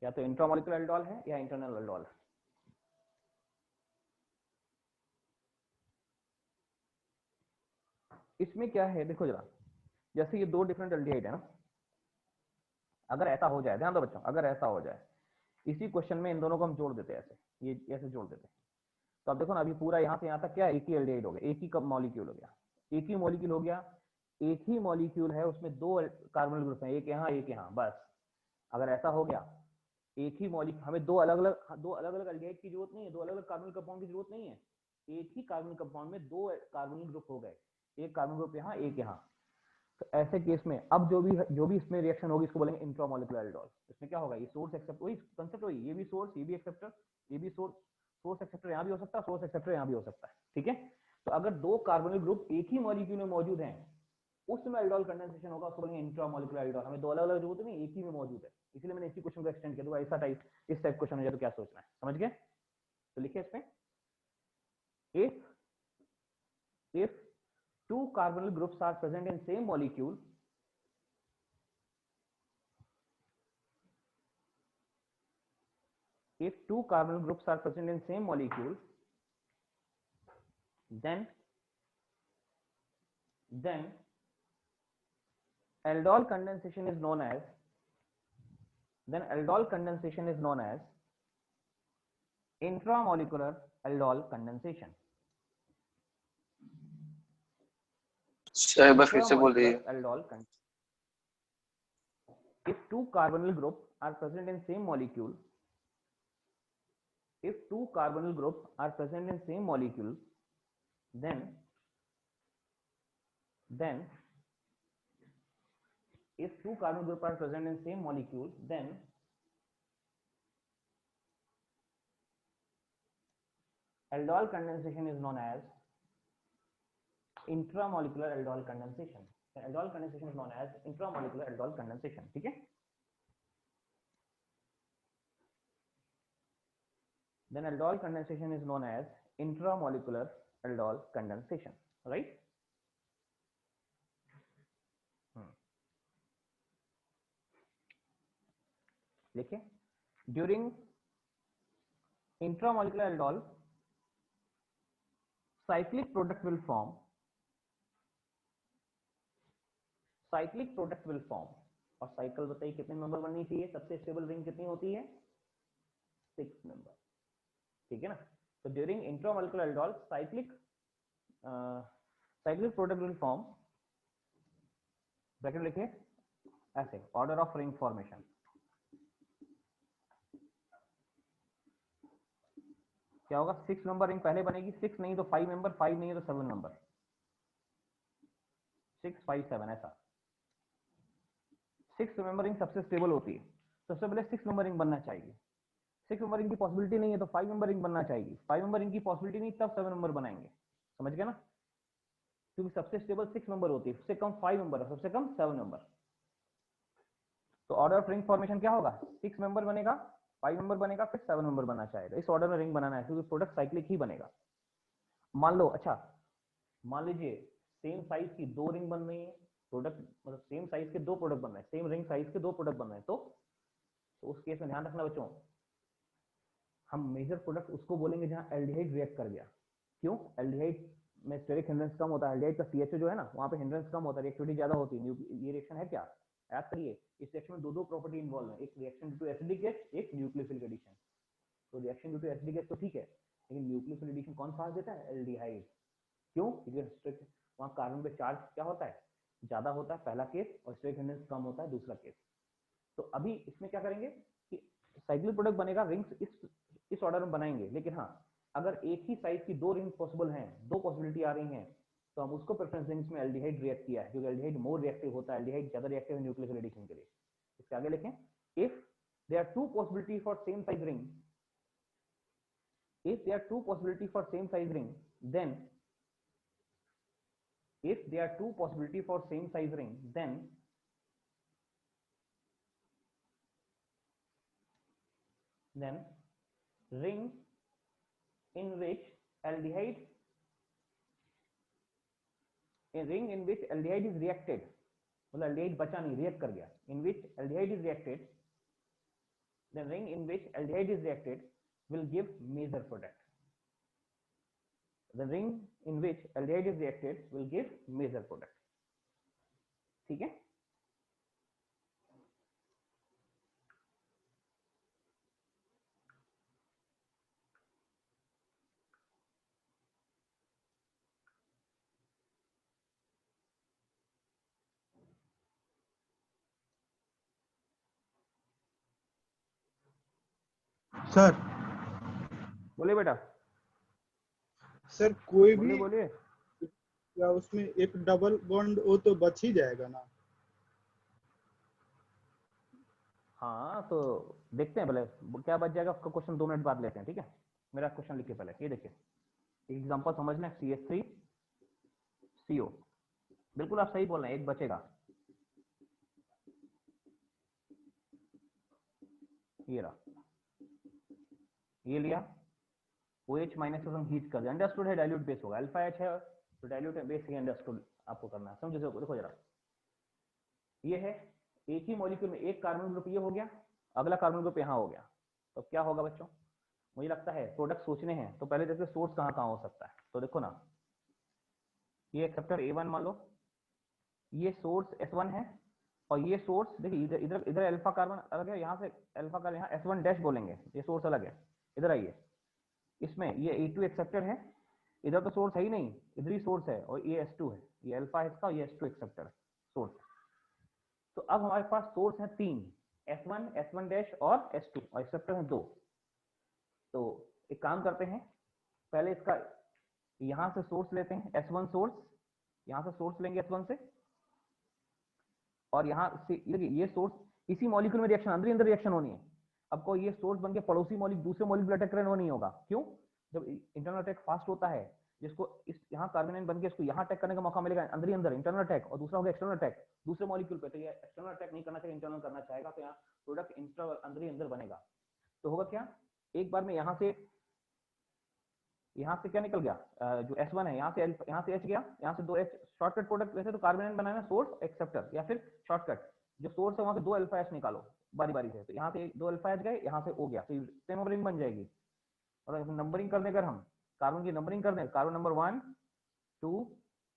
या तो इंट्रामोलिकुलर एल्डोल है या इंटरनल एल्डोल। इसमें क्या है देखो जरा, जैसे ये 2 डिफरेंट एल्डिहाइड है ना, अगर ऐसा हो जाए, ध्यान दो बच्चों, अगर ऐसा हो जाए इसी क्वेश्चन में इन दोनों को हम जोड़ देते हैं ऐसे, ये ऐसे जोड़ देते हैं, तो अब देखो ना अभी पूरा यहाँ से यहाँ तक क्या एक ही एल्डिहाइड हो गया, एक ही मॉलिक्यूल हो गया, एक ही मॉलिक्यूल हो गया, एक ही मॉलिक्यूल है, उसमें 2 कार्बोनिल ग्रुप हैं, एक यहाँ बस। अगर ऐसा हो गया एक ही मॉलिक्यूल, हमें दो अलग अलग एल्डिहाइड की जरूरत नहीं है, 2 अलग अलग कार्बोनिल कंपाउंड की जरूरत नहीं है, एक ही कार्बोनिल कंपाउंड में 2 कार्बोनिल ग्रुप हो गए, एक कार्बन ग्रुप यहाँ, एक यहाँ। तो ऐसे केस में अब जो भी इसमें रिएक्शन होगी इसको बोलेंगे इंट्रामोलिकुलर एल्डोल। इसमें क्या होगा, ये सोर्स एक्सेप्टर, वही कंसेप्ट वही, ये भी सोर्स, ये भी एक्सेप्टर, ये भी सोर्स एक्सेप्टर यहाँ भी हो सकता है, सोर्स एक्सेप्टर यहाँ भी हो सकता है, ठीक है। तो अगर दो कार्बोनिल ग्रुप एक ही मॉलिक्यूल में मौजूद हैं, उसमें एल्डोल कंडेंसेशन होगा, उसको बोलेंगे इंट्रामोलिकुलर एल्डोल। हमें दो अलग अलग जरूरत नहीं, एक ही में मौजूद है, इसलिए मैंने इसी क्वेश्चन को एक्सटेंड किया। तो ऐसा टाइप, इस टाइप क्वेश्चन हो जाए तो क्या सोचना है, समझ गए। तो लिखिए इसमें, if two carbonyl groups are present in same molecule, if two carbonyl groups are present in same molecule, then aldol condensation is known as intramolecular aldol condensation। Sir बस फिर से बोल रही है। Aldol if two carbonyl groups are present in same molecule, if two carbonyl groups are present in same molecule, then if two carbonyl groups are present in same molecule, then aldol condensation is known as intramolecular aldol condensation। aldol condensation is known as intramolecular aldol condensation, ठीक है। then aldol condensation is known as intramolecular aldol condensation, right। देखिए, during intramolecular aldol cyclic product will form, और cycle बताइए कितने member बननी चाहिए, सबसे stable ring कितनी होती है, 6 मेंबर, ठीक है ना। तो during intramolecular aldol cyclic product will form, bracket लिखिए ऐसे, ऑर्डर ऑफ रिंग फॉर्मेशन। क्या होगा, 6 मेंबर रिंग पहले बनेगी, 6 नहीं तो 5 मेंबर, 5 नहीं तो 7 मेंबर, 6 5 7 ऐसा। 6 मेंबर रिंग सबसे स्टेबल होती है, सबसे पहले 6 मेंबर रिंग बनना चाहिए। 6 मेंबर रिंग की पॉसिबिलिटी नहीं है तो 5 मेंबर रिंग बनना चाहिए, 5 मेंबर रिंग की पॉसिबिलिटी नहीं तब 7 मेंबर बनाएंगे, समझ गए ना। क्योंकि सबसे स्टेबल 6 मेंबर होती है, सबसे कम 5 मेंबर, सबसे कम 7 मेंबर। तो ऑर्डर ऑफ रिंग फॉर्मेशन क्या होगा, 6 मेंबर बनेगा, 5 मेंबर बनेगा, फिर 7 मेंबर बनना चाहिए। इस ऑर्डर में रिंग बनाना है क्योंकि प्रोडक्ट साइक्लिक ही बनेगा। मान लो, अच्छा मान लीजिए सेम साइज की 2 रिंग बन रही है, प्रोडक्ट मतलब सेम साइज के 2 प्रोडक्ट बन रहे हैं, सेम रिंग साइज के 2 प्रोडक्ट बन रहे हैं, तो उस केस में ध्यान रखना बच्चों, हम मेजर प्रोडक्ट उसको बोलेंगे जहां एल्डिहाइड रिएक्ट कर गया। क्यों, एल्डिहाइड में स्टेरिक हिंड्रेंस कम होता है, एल्डिहाइड का सीएचओ जो है ना वहां पे हिंड्रेंस कम होता है, रिएक्टिविटी ज्यादा होती है। ये रिएक्शन है क्या, याद करिए, इस रिएक्शन में दो प्रॉपर्टी इन्वॉल्व है, एक reaction due to acidic gas, एक न्यूक्लियोफिलिक एडिशन। तो reaction due to acidic gas तो ठीक है, लेकिन न्यूक्लियोफिलिक एडिशन कौन सा देता है, एल्डिहाइड। क्यों, क्योंकि वहां कार्बन पे चार्ज क्या होता है, ज्यादा होता है, पहला केस, और स्टेरिक हिंड्रेंस कम होता है, दूसरा केस। तो अभी इसमें क्या करेंगे कि साइक्लिक प्रोडक्ट बनेगा, रिंग्स इस ऑर्डर में बनाएंगे, लेकिन हाँ अगर एक ही साइज की 2 रिंग पॉसिबल हैं, 2 पॉसिबिलिटी आ रही हैं, तो हम उसको प्रेफरेंस देंगे जिसमें एल्डिहाइड रिएक्ट किया है, क्योंकि एल्डिहाइड मोर रिएक्टिव होता है, एल्डिहाइड ज्यादा रिएक्टिव है न्यूक्लियोफिलिक एडिशन के लिए। इसके आगे लिखें, if there are 2 possibility for same size ring, if there are 2 possibility for same size ring, then if there are 2 possibility for same size ring, then ring in which aldehyde is reacted, मतलब aldehyde बचा नहीं, react कर गया, in which aldehyde is reacted, the ring in which aldehyde is reacted will give major product. The ring in which aldehyde is reacted will give major product, ठीक है। Sir बोलिए बेटा, sir कोई भी बोलिए। क्या उसमें एक डबल बॉन्ड वो तो बच ही जाएगा ना? हाँ तो देखते हैं पहले क्या बच जाएगा, उसका क्वेश्चन 2 मिनट बाद लेते हैं, ठीक है। मेरा क्वेश्चन लिखिए पहले, ये देखिए एग्जांपल समझना है, CH3CO, बिल्कुल आप सही बोल रहे हैं, एक बचेगा, ये रहा, ये लिया, OH माइनस को हम हीट कर दिया, अंडरस्टूड है, डाइल्यूट बेस होगा, अल्फा H है तो डाइल्यूट बेस ही अंडरस्टूड आपको करना है, समझो। देखो जरा, ये है एक ही मॉलिक्यूल में एक कार्बन ग्रुप ये हो गया, अगला कार्बन ग्रुप यहाँ हो गया, तो क्या होगा बच्चों? मुझे लगता है प्रोडक्ट सोचने हैं तो पहले देखते सोर्स कहाँ कहाँ हो सकता है। तो देखो ना, ये एक्सेप्टर A1 मान लो, ये सोर्स S1 है, और ये सोर्स देखिए इधर इधर इधर अल्फा कार्बन अलग है, यहाँ से अल्फा कार्बन यहाँ S1 डैश बोलेंगे, ये सोर्स अलग है। इधर आइए, इसमें ये A2 एक्सेप्टर है, इधर तो सोर्स है ही नहीं, इधर ही सोर्स है, और ये S2 है, ये अल्फा है इसका, ये S2 एक्सेप्टर है सोर्स। तो अब हमारे पास सोर्स है 3, S1 S1 डैश और S2, और एक्सेप्टर है 2। तो एक काम करते हैं, पहले इसका यहाँ से सोर्स लेते हैं, S1 सोर्स, यहाँ से सोर्स लेंगे S1 से, और यहाँ से ये सोर्स, इसी मॉलिक्यूल में रिएक्शन अंदर अंदर रिएक्शन होनी है। अब कोई ये सोर्स बन के पड़ोसी मॉलिक्यूल दूसरे मॉलिक्यूल अटैक करें, वो नहीं होगा। क्यों? जब इंटरनल अटैक फास्ट होता है, जिसको इस यहाँ कार्बोनाइन बन के इसको यहाँ अटैक करने का मौका मिलेगा, अंदर ही अंदर इंटरनल अटैक, और दूसरा होगा एक्सटर्नल अटैक दूसरे मॉलिक्यूल पे। तो ये एक्सटर्नल अटैक नहीं करना चाहिए, इंटरनल करना चाहेगा, तो यहाँ प्रोडक्ट इंटरनल अंदर ही अंदर बनेगा। तो होगा क्या, एक बार में यहाँ से क्या निकल गया, जो S1 है यहाँ से H गया, यहाँ से 2H शॉर्टकट प्रोडक्ट, वैसे तो कार्बोनाइन बनाना सोर्स एक्सेप्टर, या फिर शॉर्टकट जो सोर्स है वहां से 2 अल्फा H निकालो बारी बारी से, तो यहाँ से 2 अल्फा H गए, यहाँ से O गया, तो सेम रिंग बन जाएगी। और नंबरिंग करने अगर हम कार्बन की नंबरिंग कर दें, कार्बन नंबर 1 2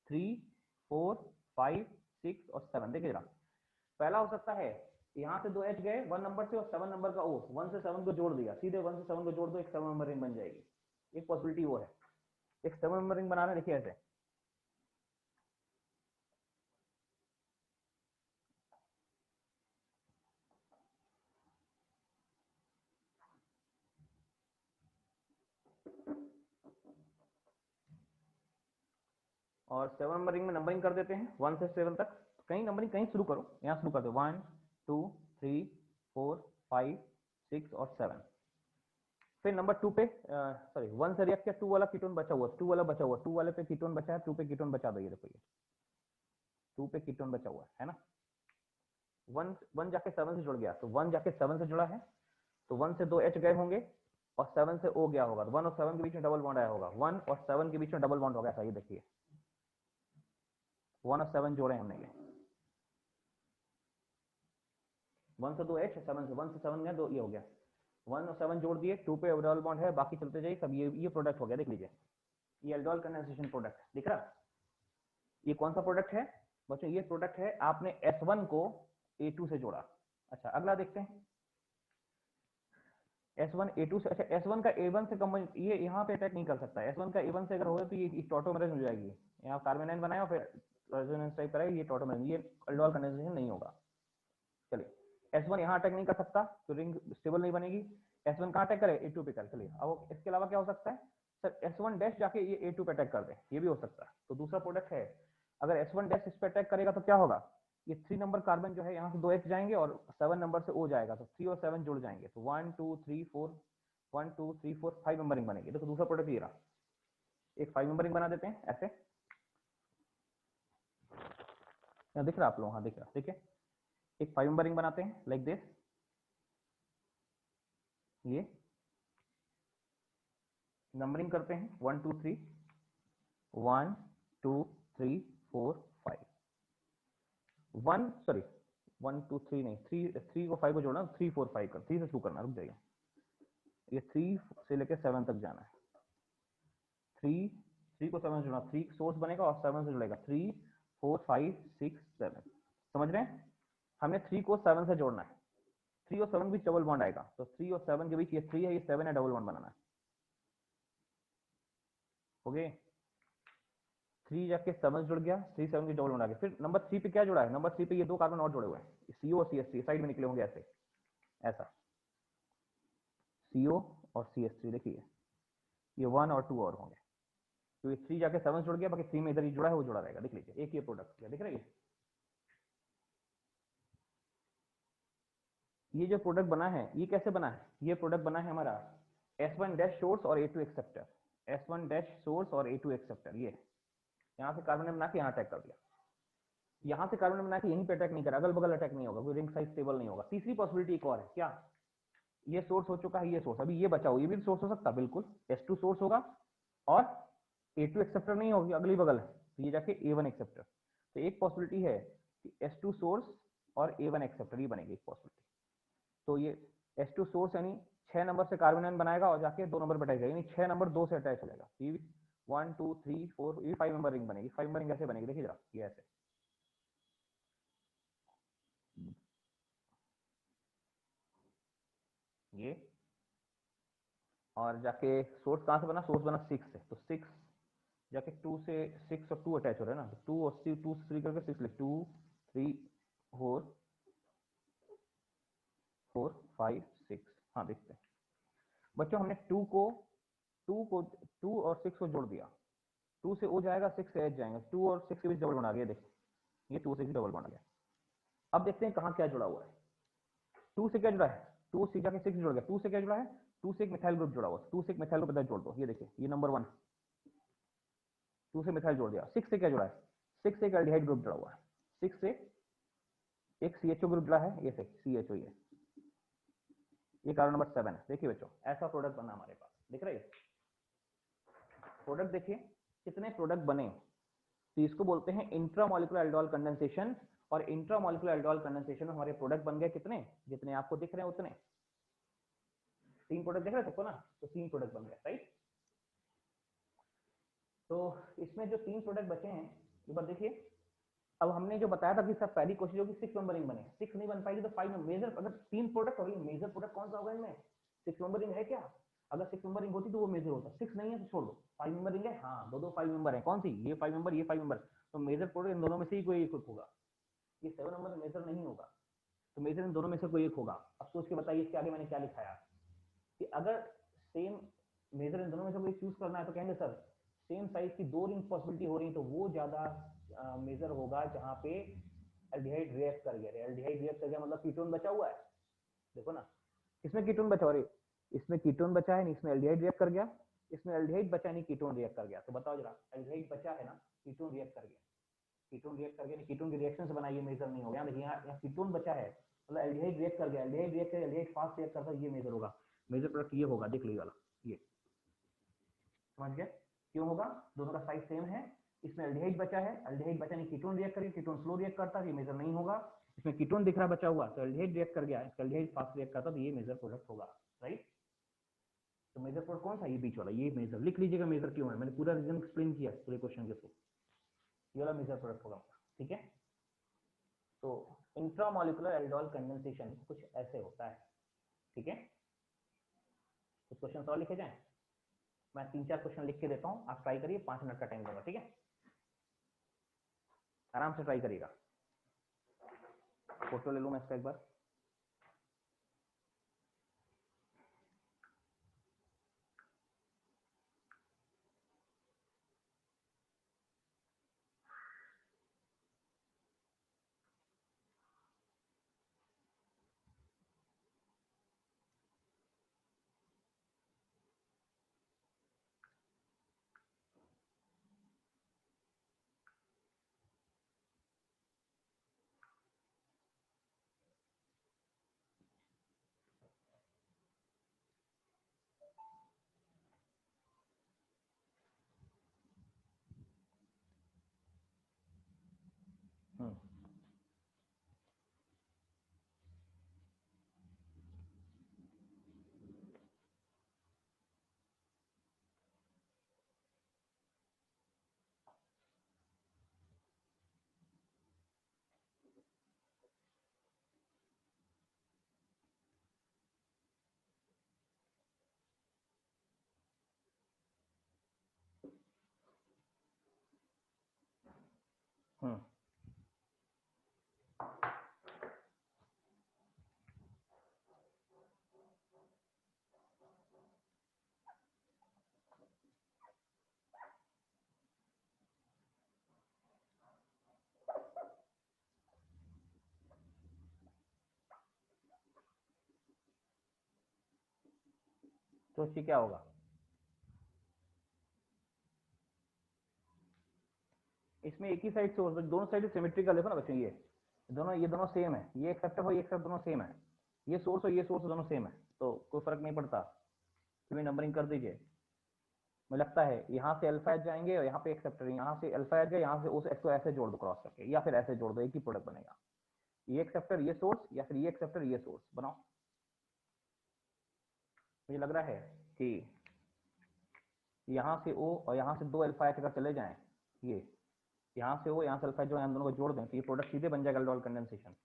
3 4 5 6 और 7, देखिए जरा, पहला हो सकता है यहाँ से 2H गए 1 नंबर से, और 7 नंबर का O, 1 से 7 को जोड़ दिया, सीधे 1 से 7 को जोड़ दो, एक 7 नंबर रिंग बन जाएगी। एक पॉसिबिलिटी वो है, एक 7 नंबर रिंग बनाना, देखिए ऐसे, और 7 नंबर रिंग में नंबरिंग कर देते हैं 1 से 7 तक। कहीं नंबरिंग कहीं शुरू करो, यहाँ शुरू कर दो, 1 2 3 4 5 6 और 7। फिर नंबर 2 पे सॉरी 1 से रिएक्ट किया, 2 वाला कीटोन बचा हुआ, 2 वाला बचा हुआ, 2 वाले पे कीटोन बचा है, 2 पे कीटोन बचा दो, ये देखो, ये 2 पे कीटोन बचा हुआ है ना। 1 जाके 7 से जुड़ गया, तो 1 जाके 7 से जुड़ा है, तो 1 से 2 H गए होंगे, और 7 से O गया होगा, तो 1 और 7 के बीच में डबल बॉन्ड आया होगा, 1 और 7 के बीच में डबल बॉन्ड हो गया, ऐसा, ये देखिए 1 और 7 जोड़े हमने, ये 1 से 2 H, 7 से 1 से 7 गया, 2 ये हो गया, 1 और 7 जोड़ दिए, 2 पे डबल बॉन्ड है, बाकी चलते जाइए सब, ये प्रोडक्ट हो गया, देख लीजिए, ये एल्डोल कंडेंसेशन प्रोडक्ट दिख रहा। ये कौन सा प्रोडक्ट है बच्चों? ये प्रोडक्ट है, आपने S1 को A2 से जोड़ा। अच्छा अगला देखते हैं, S1 A2 से, अच्छा S1 का A1 से कम, ये यहाँ पे अटैक नहीं कर सकता, S1 का A1 से अगर होगा तो ये टॉटोमरेज हो जाएगी, यहाँ कार्बोनाइन बनाया फिर रेजोनेंस टाइप कराएगी, ये टॉटोमरेज, ये एल्डोल कंडेंसेशन नहीं होगा। चलिए S1 यहाँ अटैक नहीं कर सकता, तो रिंग स्टेबल नहीं बनेगी। S1 कहाँ अटैक करे? A2 पे करे। चलिए अब इसके अलावा क्या हो सकता है सर? S1 डैश जाके ये A2 पे अटैक कर दे, ये भी हो सकता है। तो दूसरा प्रोडक्ट है, अगर S1 डैश इस पे अटैक करेगा तो क्या होगा, ये 3 नंबर कार्बन जो है यहाँ से 2H जाएंगे, और 7 नंबर से O जाएगा, तो 3 और 7 जुड़ जाएंगे, तो 1 2 3 4 1 2 3 4 5 नंबरिंग बनेगी। देखो दूसरा प्रोडक्ट ये रहा, एक 5 नंबरिंग बना देते हैं ऐसे, यहाँ दिख रहा आप लोग? हाँ दिख रहा, ठीक है, एक 5 नंबरिंग बनाते हैं लाइक दिस, ये नंबरिंग करते हैं 1 2 3 1 2 3 4 5 1 सॉरी 1 2 3 नहीं, 3 को 5 को जोड़ना, 3 4 5 कर, 3 से शुरू करना, रुक जाइए, ये 3 से लेकर 7 तक जाना है, 3 को 7 से जुड़ना, 3 सोर्स बनेगा और 7 से जुड़ेगा, 3 4 5 6 7, समझ रहे हैं? हमने 3 को 7 से जोड़ना है, 3 और 7 के बीच डबल बॉन्ड आएगा, तो 3 और 7 के बीच ये 3 है, ये 7 है, डबल बॉन्ड बनाना है, ओके। 3 जाके 7 जुड़ गया, 3 7 की डबल बॉन्ड आ गया। फिर नंबर 3 पे क्या जुड़ा है? नंबर 3 पे ये 2 कार्बन और जुड़े हुए हैं, CO और CH3 साइड में निकले होंगे ऐसे, ऐसा CO और CH3, देखिए ये 1 और 2 और होंगे, तो ये 3 जाके 7 जुड़ गया, बाकी 3 में इधर ही जुड़ा है वो जुड़ा रहेगा। देख लीजिए, एक ये प्रोडक्ट दिख रहा है। ये जो प्रोडक्ट बना है ये कैसे बना है? ये प्रोडक्ट बना है हमारा S1 डैश सोर्स और A2 acceptor, S1 dash source और A2 एक्सेप्टर। ये यहाँ से कार्बन ने बना के यहाँ अटैक कर दिया, यहाँ से कार्बन ने बना के यहीं पे अटैक नहीं करा, अगल बगल अटैक नहीं होगा, कोई रिंग साइज स्टेबल नहीं होगा। तीसरी पॉसिबिलिटी एक और है, क्या? ये सोर्स हो चुका है, ये सोर्स, अभी ये बचा हो, ये भी सोर्स हो सकता है, बिल्कुल S2 सोर्स होगा और A2 एक्सेप्टर नहीं होगी, अगली बगल है, तो ये जाके A1 एक्सेप्टर। तो एक पॉसिबिलिटी है कि S2 सोर्स और A1 एक्सेप्टर, ये बनेगी एक पॉसिबिलिटी। तो ये S2 सोर्स यानी 6 नंबर से कार्बन आयन बनाएगा और जाके 2 नंबर पर अटैच जाएगा, यानी 6 नंबर 2 से अटैच हो जाएगा। ये 1 2 3 4, ये 5 नंबर रिंग बनेगी। 5 नंबर रिंग कैसे बनेगी देखिए जरा, ये ऐसे, ये, और जाके सोर्स कहाँ से बना? सोर्स बना 6 से, तो 6 जाके 2 से 6 और 2 अटैच हो रहा है ना, 2 और 2 से 3 करके 6 लिख, 2 3 4 4 5 6। हाँ देखते हैं बच्चों, हमने 2 और 6 को जोड़ दिया, 2 से O जाएगा, 6 से H जाएगा, 2 और 6 के बीच डबल बना गया। देखिए ये 2 से डबल बना गया। अब देखते हैं कहाँ क्या जुड़ा हुआ है। 2 से क्या जुड़ा है? 2 से जाके 6 जुड़ गया। 2 से क्या जुड़ा है? 2 से एक मिथाइल ग्रुप जुड़ा हुआ है, 2 से एक मिथाइल ग्रुप इधर जोड़ दो, ये देखिए ये नंबर 1, 2 से मिथाइल जोड़ दिया। 6 से क्या जुड़ा है? 6 से एक एल्डिहाइड ग्रुप जुड़ा हुआ है, 6 से एक CHO ग्रुप जुड़ा है, ये से CHO, ये कार्बन नंबर 7 है। देखिए बच्चों, ऐसा प्रोडक्ट बना हमारे पास, दिख रहा है प्रोडक्ट। देखिए कितने प्रोडक्ट बने, तो इसको बोलते हैं इंट्रामोलिकुलर एल्डोल कंडेंसेशन। और इंट्रामोलिकुलर एल्डोल कंडेंसेशन में हमारे प्रोडक्ट बन गए कितने? जितने आपको दिख रहे हैं उतने। 3 प्रोडक्ट दिख रहे हैं सबको ना, तो 3 प्रोडक्ट बन गए, राइट। तो इसमें जो 3 प्रोडक्ट बचे हैं, एक बार देखिए, अब हमने जो बताया था कि सब पहली कोशिश होगी 6 नंबरिंग बने, 6 नहीं बन पाएगी तो 5 मेजर, अगर 3 प्रोडक्ट हो गए, मेजर प्रोडक्ट कौन सा होगा इनमें? 6 नंबरिंग है क्या? अगर 6 नंबरिंग होती तो वो मेजर होता, 6 नहीं है तो छोड़ दो। 5 नंबरिंग है, हाँ, दो 5 नंबर है, कौन सी? ये 5 नंबर, ये 5 नंबर, तो मेजर प्रोडक्ट इन दोनों में से ही कोई एक होगा। ये 7 नंबर मेजर नहीं होगा, तो मेजर इन दोनों में से कोई एक होगा। अब सोच के बताइए इसके आगे मैंने क्या लिखाया, कि अगर सेम मेजर इन दोनों में से कोई चूज करना है तो कहेंगे सर सेम साइज की 2 रिंग पॉसिबिलिटी हो रही है तो वो ज्यादा मेजर होगा जहां पे एल्डिहाइड रिएक्ट कर गया। एल्डिहाइड रिएक्ट कर गया मतलब कीटोन बचा हुआ है, देखो ना, इसमें कीटोन बचा, और इसमें कीटोन बचा है नहीं, इसमें एल्डिहाइड रिएक्ट कर गया, इसमें एल्डिहाइड बचा नहीं, कीटोन रिएक्ट कर गया। तो बताओ जरा, एल्डिहाइड बचा है ना, कीटोन रिएक्ट कर गया, कीटोन रिएक्ट कर गया, कीटोन की रिएक्शन से बना, ये मेजर नहीं होगा। देखिए यहाँ कीटोन बचा है, मतलब एल्डिहाइड रिएक्ट कर गया, एल्डिहाइड रिएक्ट कर, एल्डिहाइड फास्ट रिएक्ट करता है, ये मेजर होगा। मेजर प्रोडक्ट ये होगा, देख लीजिए वाला, ये समझ गए क्यों होगा? दोनों का साइज सेम है, इसमें एल्डिहाइड बचा है, एल्डिहाइड बचा नहीं, कीटोन रिएक्ट करेगा, कीटोन स्लो रिएक्ट करता है, ये मेजर नहीं होगा। इसमें कीटोन दिख रहा बचा हुआ, तो एल्डिहाइड रिएक्ट कर गया, एल्डिहाइड फास्ट रिएक्ट करता, तो ये मेजर प्रोडक्ट होगा, राइट। तो मेजर प्रोडक्ट कौन सा? ये बीच वाला, ये मेजर। लिख लीजिएगा मेजर क्यों है, मैंने पूरा रीजन एक्सप्लेन किया पूरे क्वेश्चन के थ्रू, ये वाला मेजर प्रोडक्ट होगा, ठीक है। तो इंट्रामोलिकुलर एल्डोल कंडेंसेशन कुछ ऐसे होता है, ठीक है। कुछ क्वेश्चन और लिखे जाएं, मैं 3-4 क्वेश्चन लिख के देता हूँ, आप ट्राई करिए, 5 मिनट का टाइम दूंगा, ठीक है, आराम से ट्राई करिएगा। फोटो ले लूँ मैं इसका एक बार। हम्म हम्म सोचिए क्या होगा। इसमें एक ही साइड सोर्स, दोनों साइड सिमेट्रिकल देखो ना बच्चों, ये दोनों सेम है, ये एक्सेप्टर और ये एक्सेप्टर दोनों सेम है, ये सोर्स और ये सोर्स दोनों सेम है, तो कोई फर्क नहीं पड़ता। तो नंबरिंग कर दीजिए। मुझे लगता है यहाँ से अल्फा एच जाएंगे और यहाँ पे एक्सेप्टर, यहाँ से अल्फा एच गए, यहाँ से उस एक्स को ऐसे जोड़ दो क्रॉस करके, या फिर ऐसे जोड़ दो, एक ही प्रोडक्ट बनेगा। ये एक्सेप्टर ये सोर्स, या फिर ये एक्सेप्टर ये सोर्स बनाओ। मुझे लग रहा है कि यहाँ से ओ और यहाँ से दो अल्फा एच अगर चले जाएं, ये यहाँ से ओ यहाँ से अल्फा जो है, हम दोनों को जोड़ दें, तो ये प्रोडक्ट सीधे बन जाएगा aldol condensation.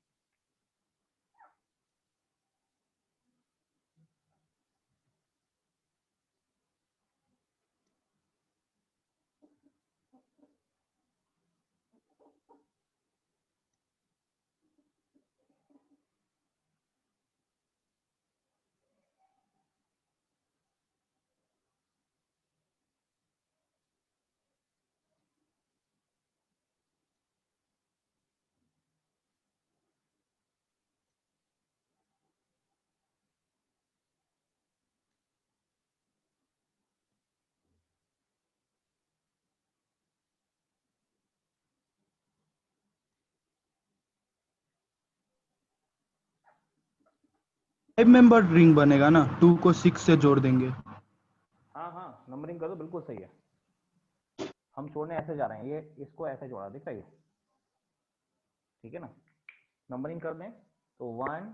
Five member ring बनेगा ना, 2 को 6 से जोड़ देंगे। हाँ हाँ, नंबरिंग कर दो, बिल्कुल सही है। हम छोड़ने ऐसे जा रहे हैं, ये इसको ऐसे जोड़ा, दिख रहा है, ठीक है ना। नंबरिंग कर दें तो 1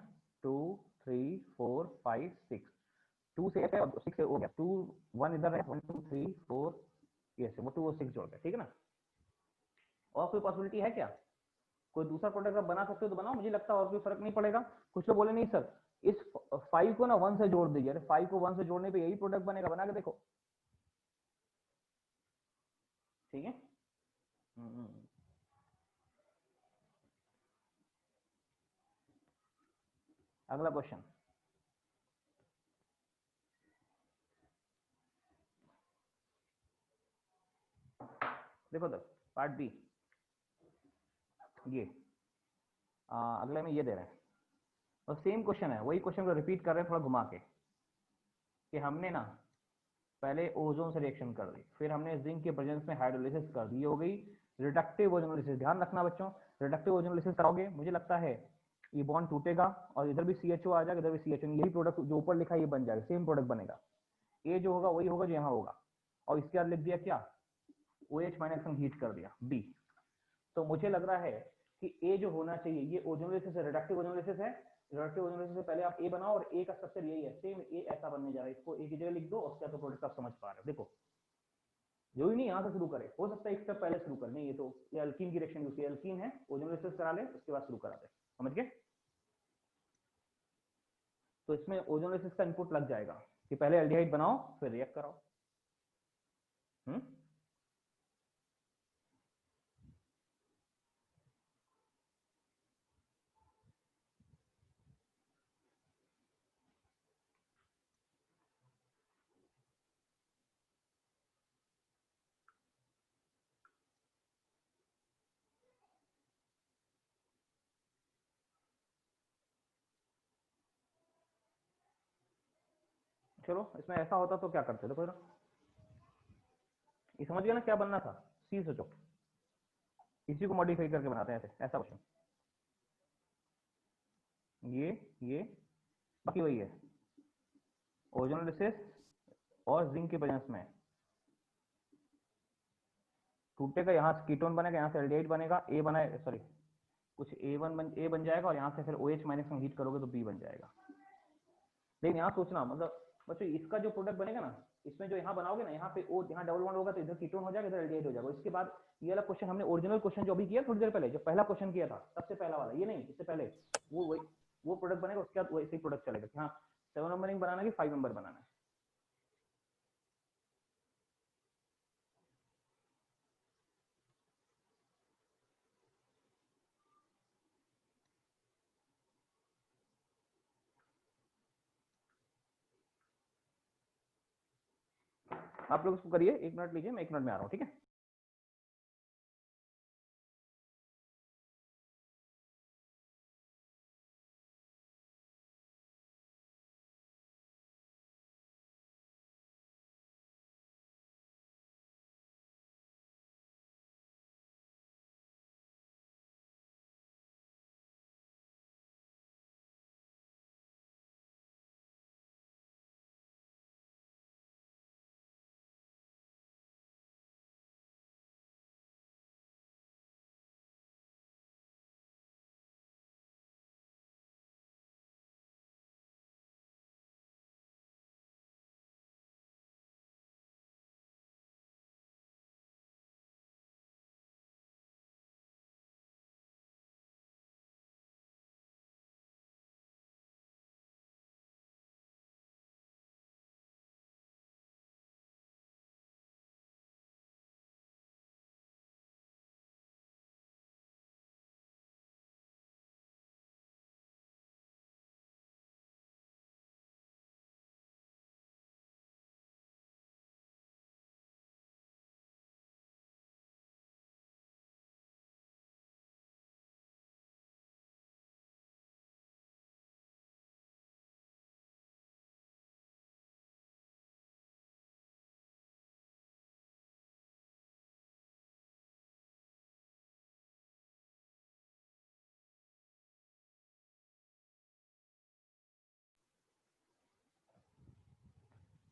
2 3 4 5 6, 2 से है और 6 से हो गया, 2 1 इधर है, 1 2 3 4, ये से वो 2 और 6 जोड़ गया, ठीक है ना। और कोई पॉसिबिलिटी है क्या? कोई दूसरा प्रोडक्ट आप बना सकते हो तो बनाओ, मुझे लगता है और कोई फर्क नहीं पड़ेगा। कुछ लोग बोले नहीं सर इस 5 को ना 1 से जोड़ दीजिए, अरे 5 को 1 से जोड़ने पे यही प्रोडक्ट बनेगा, बना के देखो, ठीक है। अगला क्वेश्चन देखो, तक पार्ट बी, ये अगले में ये दे रहे हैं और सेम क्वेश्चन है, वही क्वेश्चन को रिपीट कर रहे हैं थोड़ा घुमा के, कि हमने ना पहले ओजोन से रिएक्शन कर दी, फिर हमने जिंक के प्रेजेंस में हाइड्रोलिसिस कर दी, हो गई रिडक्टिव ओजोनोलिसिस। ध्यान रखना बच्चों, रिडक्टिव ओजोनोलिसिस कराओगे, मुझे लगता है ये बॉन्ड टूटेगा और इधर भी CHO आ जाएगा, इधर भी CHO, यही प्रोडक्ट जो ऊपर लिखा है ये बन जाएगा, सेम प्रोडक्ट बनेगा। ए जो होगा वही होगा जो यहाँ होगा, और इसके बाद लिख दिया क्या, OH माइनस हीट कर दिया बी। तो मुझे लग रहा है कि ए जो होना चाहिए ये ओजोनोलिसिस है, रिडक्टिव ओजोनोलिसिस है। रिडक्टिव ओजोनोलिसिस से पहले आप ए बनाओ और ए का स्ट्रक्चर यही है, सेम ए ऐसा बनने जा रहा है, इसको ए की जगह लिख दो, उसका तो प्रोडक्ट आप समझ पा रहे हो। देखो जो ही नहीं यहाँ से शुरू करे, हो सकता है एक स्टेप पहले शुरू कर, नहीं ये तो ये अल्कीन की रिएक्शन यूज की, अल्कीन है, ओजोनोलिसिस करा ले उसके बाद शुरू करा दे, समझ गए। तो इसमें ओजोनोलिसिस का इनपुट लग जाएगा कि पहले एल्डिहाइड बनाओ फिर रिएक्ट कराओ। चलो इसमें ऐसा होता तो क्या करते, देखो जरा, ये समझ गया ना क्या बनना था, सी सोचो, इसी को मॉडिफाई करके बनाते हैं ऐसे, ऐसा क्वेश्चन, ये बाकी वही है, ओजोनोलिसिस और जिंक के प्रेजेंस में टूटेगा, यहाँ से कीटोन बनेगा, यहाँ से एल्डिहाइड बनेगा, ए बनाए सॉरी कुछ ए बन जाएगा, और यहाँ से फिर OH माइनस में हीट करोगे तो बी बन जाएगा। लेकिन यहाँ सोचना, मतलब बच्चों इसका जो प्रोडक्ट बनेगा ना, इसमें जो यहाँ बनाओगे ना, यहाँ पे ओ यहाँ डबल बॉन्ड होगा तो इधर कीटोन हो जाएगा, इधर एल्डिहाइड हो जाएगा। इसके बाद ये वाला क्वेश्चन हमने ओरिजिनल क्वेश्चन जो अभी किया थोड़ी देर पहले, जो पहला क्वेश्चन किया था सबसे पहला वाला, ये नहीं इससे पहले, वो प्रोडक्ट बनेगा, उसके बाद वैसे ही प्रोडक्ट चलेगा कि हाँ 7 नंबरिंग बनाना है कि 5 नंबर बनाना है। आप लोग इसको करिए, 1 मिनट लीजिए, मैं 1 मिनट में आ रहा हूँ, ठीक है।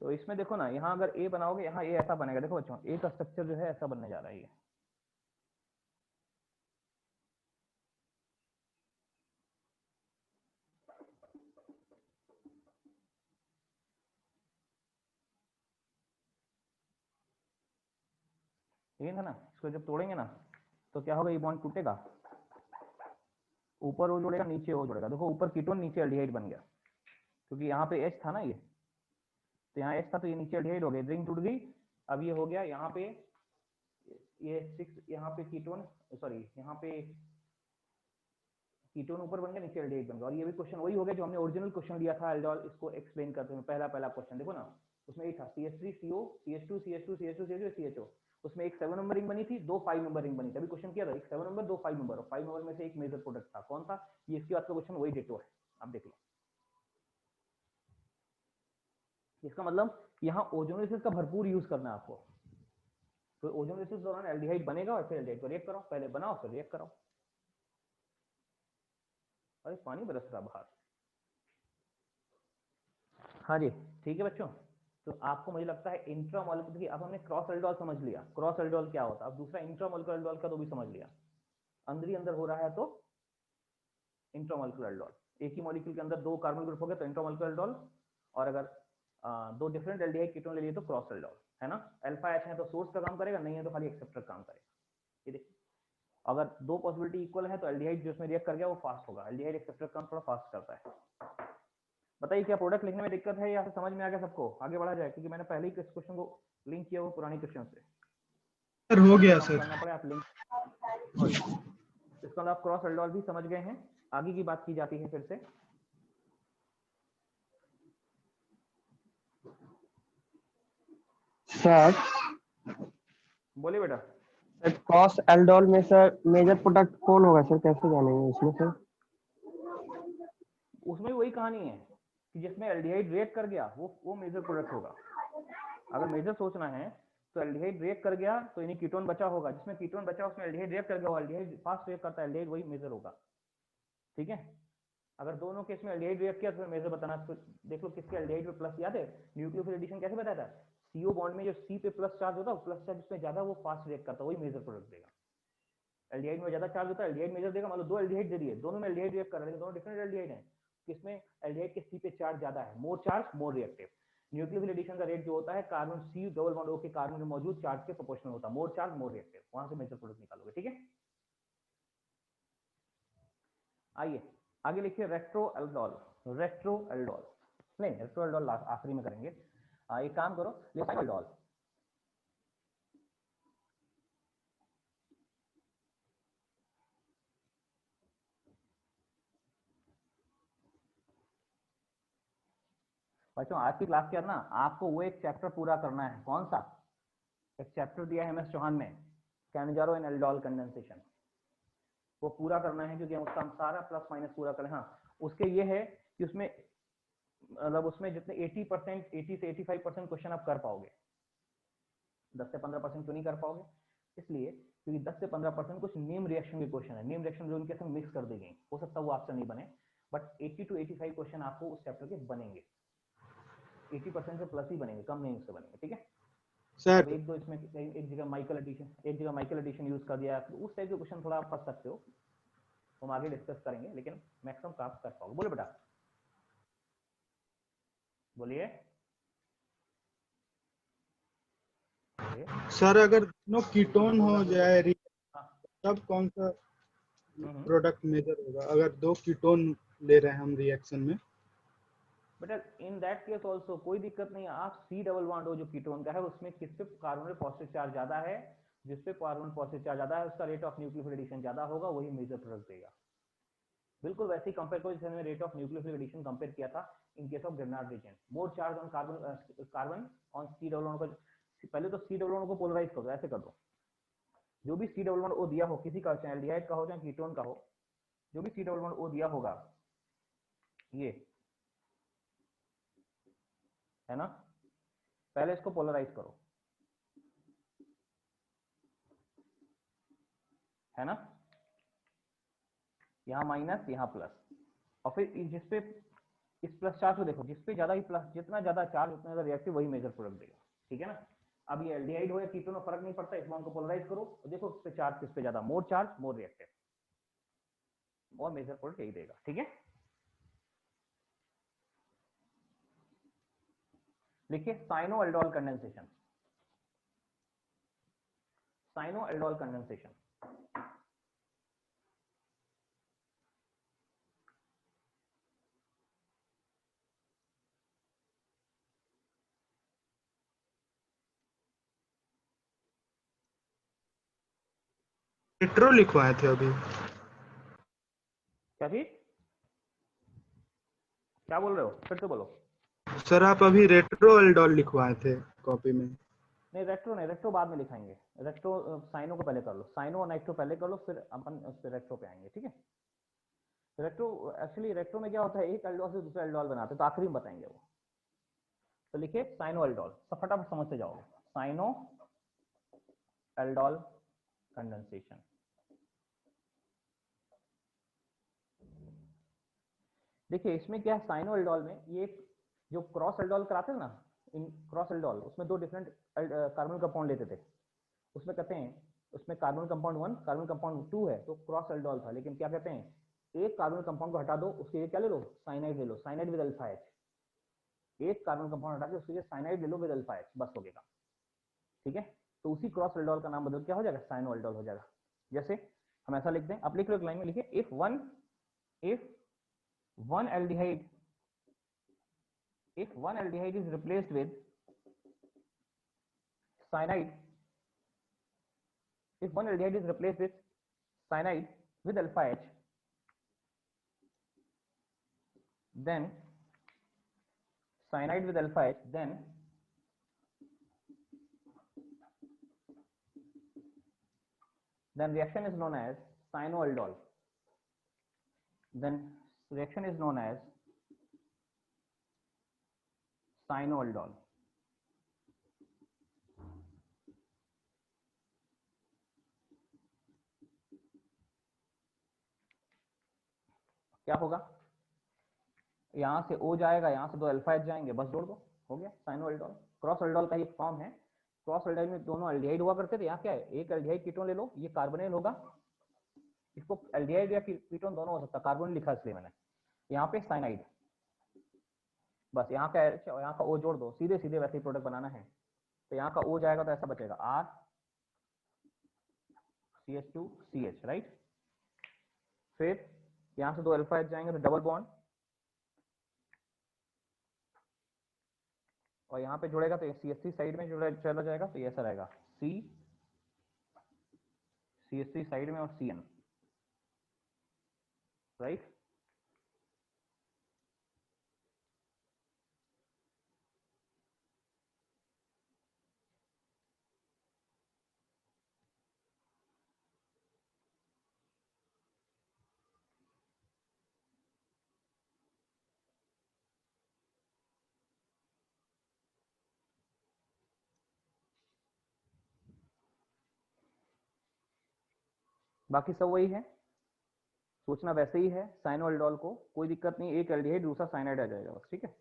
तो इसमें देखो ना, यहाँ अगर ए बनाओगे, यहाँ ए ऐसा बनेगा। देखो बच्चों, ए का स्ट्रक्चर जो है ऐसा बनने जा रहा है ये। ठीक है ना? इसको जब तोड़ेंगे ना तो क्या होगा, ये बॉन्ड टूटेगा, ऊपर वो जुड़ेगा, नीचे वो जुड़ेगा। देखो ऊपर कीटोन, नीचे एल्डिहाइड बन गया, क्योंकि यहाँ पे H था ना ये, तो यहाँ H था तो ये नीचे एल्डिहाइड हो गया, रिंग टूट गई। अब ये हो गया यहाँ पे ये 6, यहाँ पे कीटोन, सॉरी यहाँ पे कीटोन ऊपर बन गया, नीचे एल्डिहाइड बन गया। और ये भी क्वेश्चन वही हो गया जो हमने ओरिजिनल क्वेश्चन लिया था एल्डोल, इसको एक्सप्लेन करते हुए। पहला क्वेश्चन देखो ना, उसमें ये था CH3CO CH2 CH2 CH2 CH2 CHO। उसमें एक 7 नंबर रिंग बनी थी, 2 5 नंबर रिंग बनी थी। अभी क्वेश्चन किया था, एक 7 नंबर 2 5 नंबर, और 5 नंबर में से एक मेजर प्रोडक्ट था, कौन था ये? इसके बाद का क्वेश्चन वही डिटो है, आप देख लो। इसका मतलब यहाँ ओजोनोलिसिस का भरपूर यूज करना है आपको। तो ओजोनोलिसिस के दौरान एल्डिहाइड बनेगा और फिर एल्डिहाइड को रिएक्ट कराओ, पहले बनाओ फिर रिएक्ट कराओ। अरे पानी बरस रहा बाहर। हाँ जी, ठीक है बच्चों। तो आपको मुझे लगता है इंट्रामोलिकुलर की, अब हमने क्रॉस एल्डोल समझ लिया, क्रॉस एल्डोल क्या होता है। अब दूसरा इंट्रामोलिकुलर एल्डोल का तो भी समझ लिया, अंदर ही अंदर हो रहा है तो इंट्रामोलिकुलर एल्डोल। एक ही मॉलिक्यूल के अंदर 2 कार्बन ग्रुप हो गए तो इंट्रामोलिकुलर एल्डोल, और अगर 2 डिफरेंट एल्डिहाइड कीटोन ले लिए तो क्रॉस एल्डोल, है ना? अल्फा H है तो सोर्स का काम करेगा, नहीं है तो खाली एक्सेप्टर काम करेगा। ये देखिए, अगर 2 पॉसिबिलिटी इक्वल है तो एल्डिहाइड जो इसमें रिएक्ट कर गया वो फास्ट होगा, एल्डिहाइड एक्सेप्टर काम थोड़ा फास्ट करता है। बताइए क्या प्रोडक्ट लिखने में दिक्कत है या फिर समझ में आ गया सबको? आगे बढ़ा जाए, क्योंकि मैंने पहले ही इस क्वेश्चन को लिंक किया वो पुरानी क्वेश्चन से। सर हो गया कम सर। करना पड़े आप लिंक। इसका मतलब आप क्रॉस एल्डोल भी समझ गए हैं। आगे की बात की जाती है फिर से। सर बोलिए बेटा। क्रॉस एल्डोल में सर मेजर प्रोडक्ट कौन होगा सर, कैसे जानेंगे उसमें सर? उसमें वही कहानी है कि जिसमें एल्डिहाइड रिएक्ट कर गया वो मेजर प्रोडक्ट होगा। अगर मेजर सोचना है तो एल्डिहाइड रिएक्ट कर गया तो यानी कीटोन बचा होगा, जिसमें कीटोन बचा उसमें एल्डिहाइड रिएक्ट कर गया, वो एल्डिहाइड फास्ट रिएक्ट करता है, एल्डिहाइड वही मेजर होगा। ठीक है, अगर दोनों केस में एल्डिहाइड रिएक्ट किया तो मेजर बताना। तो देख लो किसके एल्डिहाइड पे प्लस, याद है न्यूक्लियोफिल एडिशन कैसे बताया था? CO बॉन्ड में जो C पे प्लस चार्ज होता है, प्लस चार्ज जिसमें ज्यादा वो फास्ट रिएक्ट करता है, वही मेजर प्रोडक्ट देगा। एल्डिहाइड में ज्यादा चार्ज होता है, एल्डिहाइड मेजर देगा। मान लो 2 एल्डिहाइड दे दिए, दोनों में एल्डिहाइड रिएक्ट कर रहे हैं, दोनों डिफरेंट एल्डिहाइड हैं, किसमें एल्डिहाइड के C पे चार्ज ज्यादा है, more charge more reactive. Nucleophile addition का रेट जो होता है carbon C double bond O के कार्बन में मौजूद चार्ज के प्रोपोर्शनल होता है, मोर चार्ज मोर रिएक्टिव, वहां से मेजर प्रोडक्ट निकालोगे। ठीक है, आइए आगे लिखिए रेट्रो एल्डोल। रेट्रो एल्डोल नहीं, रेट्रो एल्डोल आखिरी में करेंगे। एक काम करो, लिखो एल्डोल। बच्चों आज की क्लास के अंदर ना आपको वो एक चैप्टर पूरा करना है। कौन सा? एक चैप्टर दिया है MS चौहान में, कैनिजारो इन एल्डोल कंडेंसेशन, वो पूरा करना है, क्योंकि हम उसका सारा प्लस माइनस पूरा करें। हाँ, उसके ये है कि उसमें मतलब उसमें जितने 80% 80 से 85% क्वेश्चन आप कर पाओगे, 10 से 15% क्यों नहीं कर पाओगे? इसलिए क्योंकि 10 से 15% कुछ नेम रिएक्शन के क्वेश्चन है, नेम रिएक्शन जो उनके संग मिक्स कर दी गई, हो सकता है वो आपसे नहीं बने, बट 80 to 85 क्वेश्चन आपको उस चैप्टर के बनेंगे। 80% से प्लस ही बनेंगे, कम नहीं उससे बनेंगे। ठीक है सर अब एक दो इसमें एक जगह माइकल एडिशन यूज कर दिया, तो उस टाइप के क्वेश्चन थोड़ा आप फंस सकते हो, हम आगे डिस्कस करेंगे, लेकिन मैक्सिमम आप कर पाओगे। बोले बेटा, बोलिए बोलिए। सर अगर दोनों कीटोन हो जाए हाँ, तब कौन सा हम्म। प्रोडक्ट मेजर होगा? अगर 2 कीटोन ले रहे हैं हम रिएक्शन में। बेटा इन दैट केस ऑल्सो कोई दिक्कत नहीं है, आप C डबल बॉन्ड O जो कीटोन का है उसमें किस पे कार्बन में पॉजिटिव चार्ज ज्यादा है, जिस पे कार्बन पॉजिटिव चार्ज ज्यादा है उसका रेट ऑफ न्यूक्लियोफिल एडिशन ज्यादा होगा, वही मेजर प्रोडक्ट देगा। बिल्कुल वैसे ही कंपेयर करो जैसे हमने rate of nucleophile addition compare किया था in case of Grignard reagent. More charge on carbon on C double bond को, पहले तो C डबल बॉन्ड को पोलराइज कर दो, ऐसे कर दो, जो भी C डबल बॉन्ड O दिया हो, किसी का चाहे एल्डिहाइड का हो चाहे कीटोन का हो, जो भी C डबल बॉन्ड O दिया होगा, ये है ना, पहले इसको पोलराइज करो, है ना, यहाँ माइनस यहाँ प्लस, और फिर जिस पे इस प्लस चार्ज को देखो, जिसपे ज्यादा ही प्लस, जितना ज्यादा चार्ज उतना ज्यादा रिएक्टिव, वही मेजर प्रोडक्ट देगा, ठीक है ना। अब ये एल्डिहाइड हो या कीटोन में फर्क नहीं पड़ता, इस बॉन्ड को पोलराइज करो और देखो उस पे चार्ज किस पे ज्यादा, मोर चार्ज मोर रिएक्टिव, और मेजर प्रोडक्ट यही देगा, ठीक है। देखिए cyano aldol condensation, cyano aldol condensation, retro लिखवाए थे अभी। क्या चीज, क्या बोल रहे हो, फिर से बोलो। सर आप अभी रेट्रो एल्डोल लिखवाए थे कॉपी में। नहीं रेट्रो नहीं, रेट्रो बाद में लिखाएंगे, रेट्रो साइनो को पहले कर लो, साइनो और नाइट्रो पहले कर लो, फिर अपन उस पर रेट्रो पे आएंगे, ठीक है। रेट्रो एक्चुअली, रेट्रो में क्या होता है, एक एल्डोल से दूसरा एल्डोल बनाते हैं, तो आखिरी में बताएंगे वो। तो लिखिए साइनो एल्डोल, सब फटाफट समझते जाओगे, साइनो एल्डोल कंडेंसेशन। देखिए इसमें क्या है, साइनो एल्डोल में ये जो क्रॉस एल्डोल कराते हैं ना, इन क्रॉस एल्डोल, उसमें दो डिफरेंट कार्बन कंपाउंड लेते थे, उसमें कहते हैं, उसमें कार्बन कंपाउंड 1 कार्बन कंपाउंड 2 है, तो क्रॉस एल्डोल था। लेकिन क्या कहते हैं, एक कार्बन कंपाउंड को हटा दो, उसके लिए क्या ले लो, साइनाइड ले लो, साइनाइड विद अल्फा एच, एक कार्बन कंपाउंड हटा के उसके लिए साइनाइड ले लो विद अल्फा एच, बस हो गया, ठीक है। तो उसी क्रॉस एल्डोल का नाम बदल क्या हो जाएगा, साइनो एल्डोल हो जाएगा। जैसे हम ऐसा लिखते हैं, आप लिख लो एक लाइन में, लिखिए if one aldehyde, if one aldehyde is replaced with cyanide, if one aldehyde is replaced with cyanide with alpha H, then cyanide with alpha H, then reaction is known as cyanoaldol, then reaction is known as cyanoaldol। क्या होगा, यहां से O जाएगा, यहां से दो alpha H जाएंगे, बस जोड़ दो, हो गया साइनोएल्डोल। क्रॉस एल्डोल का एक फॉर्म है, क्रॉस एल्डोल में दोनों एल्डिहाइड हुआ करते थे, यहाँ क्या है, एक एल्डिहाइड कीटोन ले लो, ये कार्बोनिल होगा, इसको एल्डिहाइड या कीटोन दोनों हो सकता है, कार्बोनिल लिखा इसलिए मैंने, यहाँ पे साइनाइड, बस यहाँ का एच और यहाँ का O जोड़ दो, सीधे सीधे वैसे ही प्रोडक्ट बनाना है, तो यहाँ का O जाएगा तो ऐसा बचेगा R CH2CH, राइट। फिर यहाँ से दो अल्फा एच जाएंगे तो डबल बॉन्ड, और यहाँ पे जुड़ेगा तो CH3 साइड में जुड़ा चला जाएगा, तो ये ऐसा रहेगा CH3 साइड में और CN, राइट। बाकी सब वही है, सोचना वैसे ही है, साइनोएल्डोल को कोई दिक्कत नहीं, एक एल्डिहाइड दूसरा साइनाइड आ जाएगा बस, ठीक है।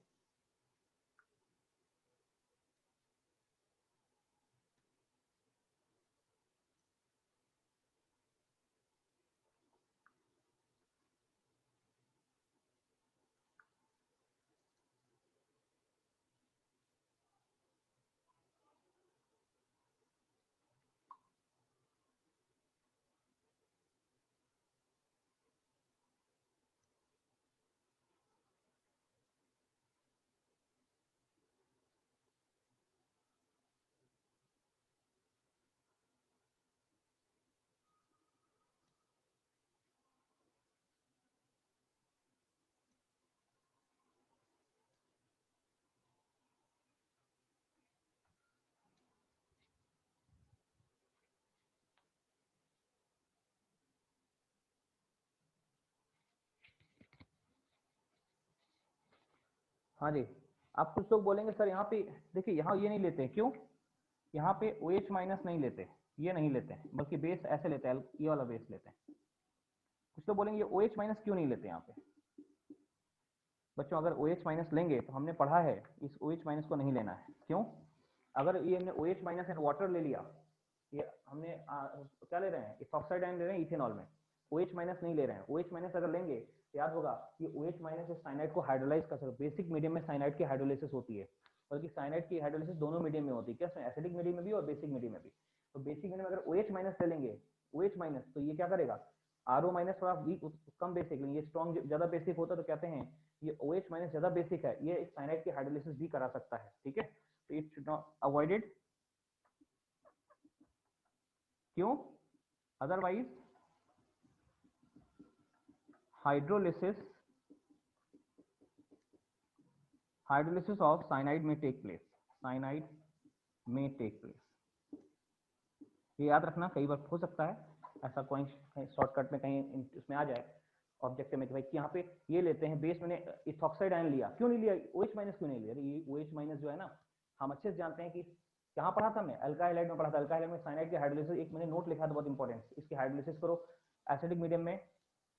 हाँ जी, आप कुछ लोग बोलेंगे सर यहाँ पे देखिए, यहाँ ये नहीं लेते, क्यों, यहाँ पे OH माइनस नहीं लेते, ये नहीं लेते हैं, बल्कि बेस ऐसे लेते हैं, ये वाला बेस लेते हैं। कुछ लोग बोलेंगे OH माइनस क्यों नहीं लेते यहाँ पे, बच्चों अगर OH माइनस लेंगे तो हमने पढ़ा है इस OH माइनस को नहीं लेना है। क्यों? अगर ये हमने OH माइनस एंड वाटर ले लिया, ये हमने क्या ले रहे हैं, इथॉक्साइड आयन ले रहे हैं इथेनॉल में, OH माइनस नहीं ले रहे हैं। OH माइनस अगर लेंगे तो याद होगा कि OH माइनस इस साइनाइड को हाइड्रोलाइज कर सकते, बेसिक मीडियम में साइनाइड की हाइड्रोलाइसिस होती है, बल्कि साइनाइड की हाइड्रोलाइसिस दोनों मीडियम में होती है, क्या एसिडिक मीडियम में भी और बेसिक मीडियम में भी। तो बेसिक मीडियम में अगर OH माइनस ले लेंगे, OH माइनस, तो ये क्या करेगा, RO माइनस थोड़ा वीक कम बेसिक, लेकिन ये स्ट्रॉन्ग ज्यादा बेसिक होता है, तो कहते हैं ये OH माइनस ज्यादा बेसिक है, ये इस साइनाइड की हाइड्रोलाइसिस भी करा सकता है। ठीक है, तो इट शुड नॉट अवॉइडेड। क्यों? अदरवाइज हाइड्रोलिसिस ऑफ साइनाइड में टेक प्लेस, साइनाइड में टेक प्लेस। ये याद रखना, कई बार हो सकता है ऐसा कोई शॉर्टकट में कहीं इसमें आ जाए ऑब्जेक्टिव में कि भाई यहाँ पे ये लेते हैं बेस, मैंने इथॉक्साइड आयन लिया, क्यों नहीं लिया, OH माइनस क्यों नहीं लिया? ये OH माइनस जो है ना, हम अच्छे से जानते हैं कि कहाँ पढ़ा था हमने, अल्काइल हाइलाइड में पढ़ा था। अल्काइल हाइलाइड में साइनाइड की हाइड्रोलिसिस, एक मैंने नोट लिखा था बहुत इंपॉर्टेंट, इसकी हाइड्रोलिसिस करो, एसिडिक मीडियम में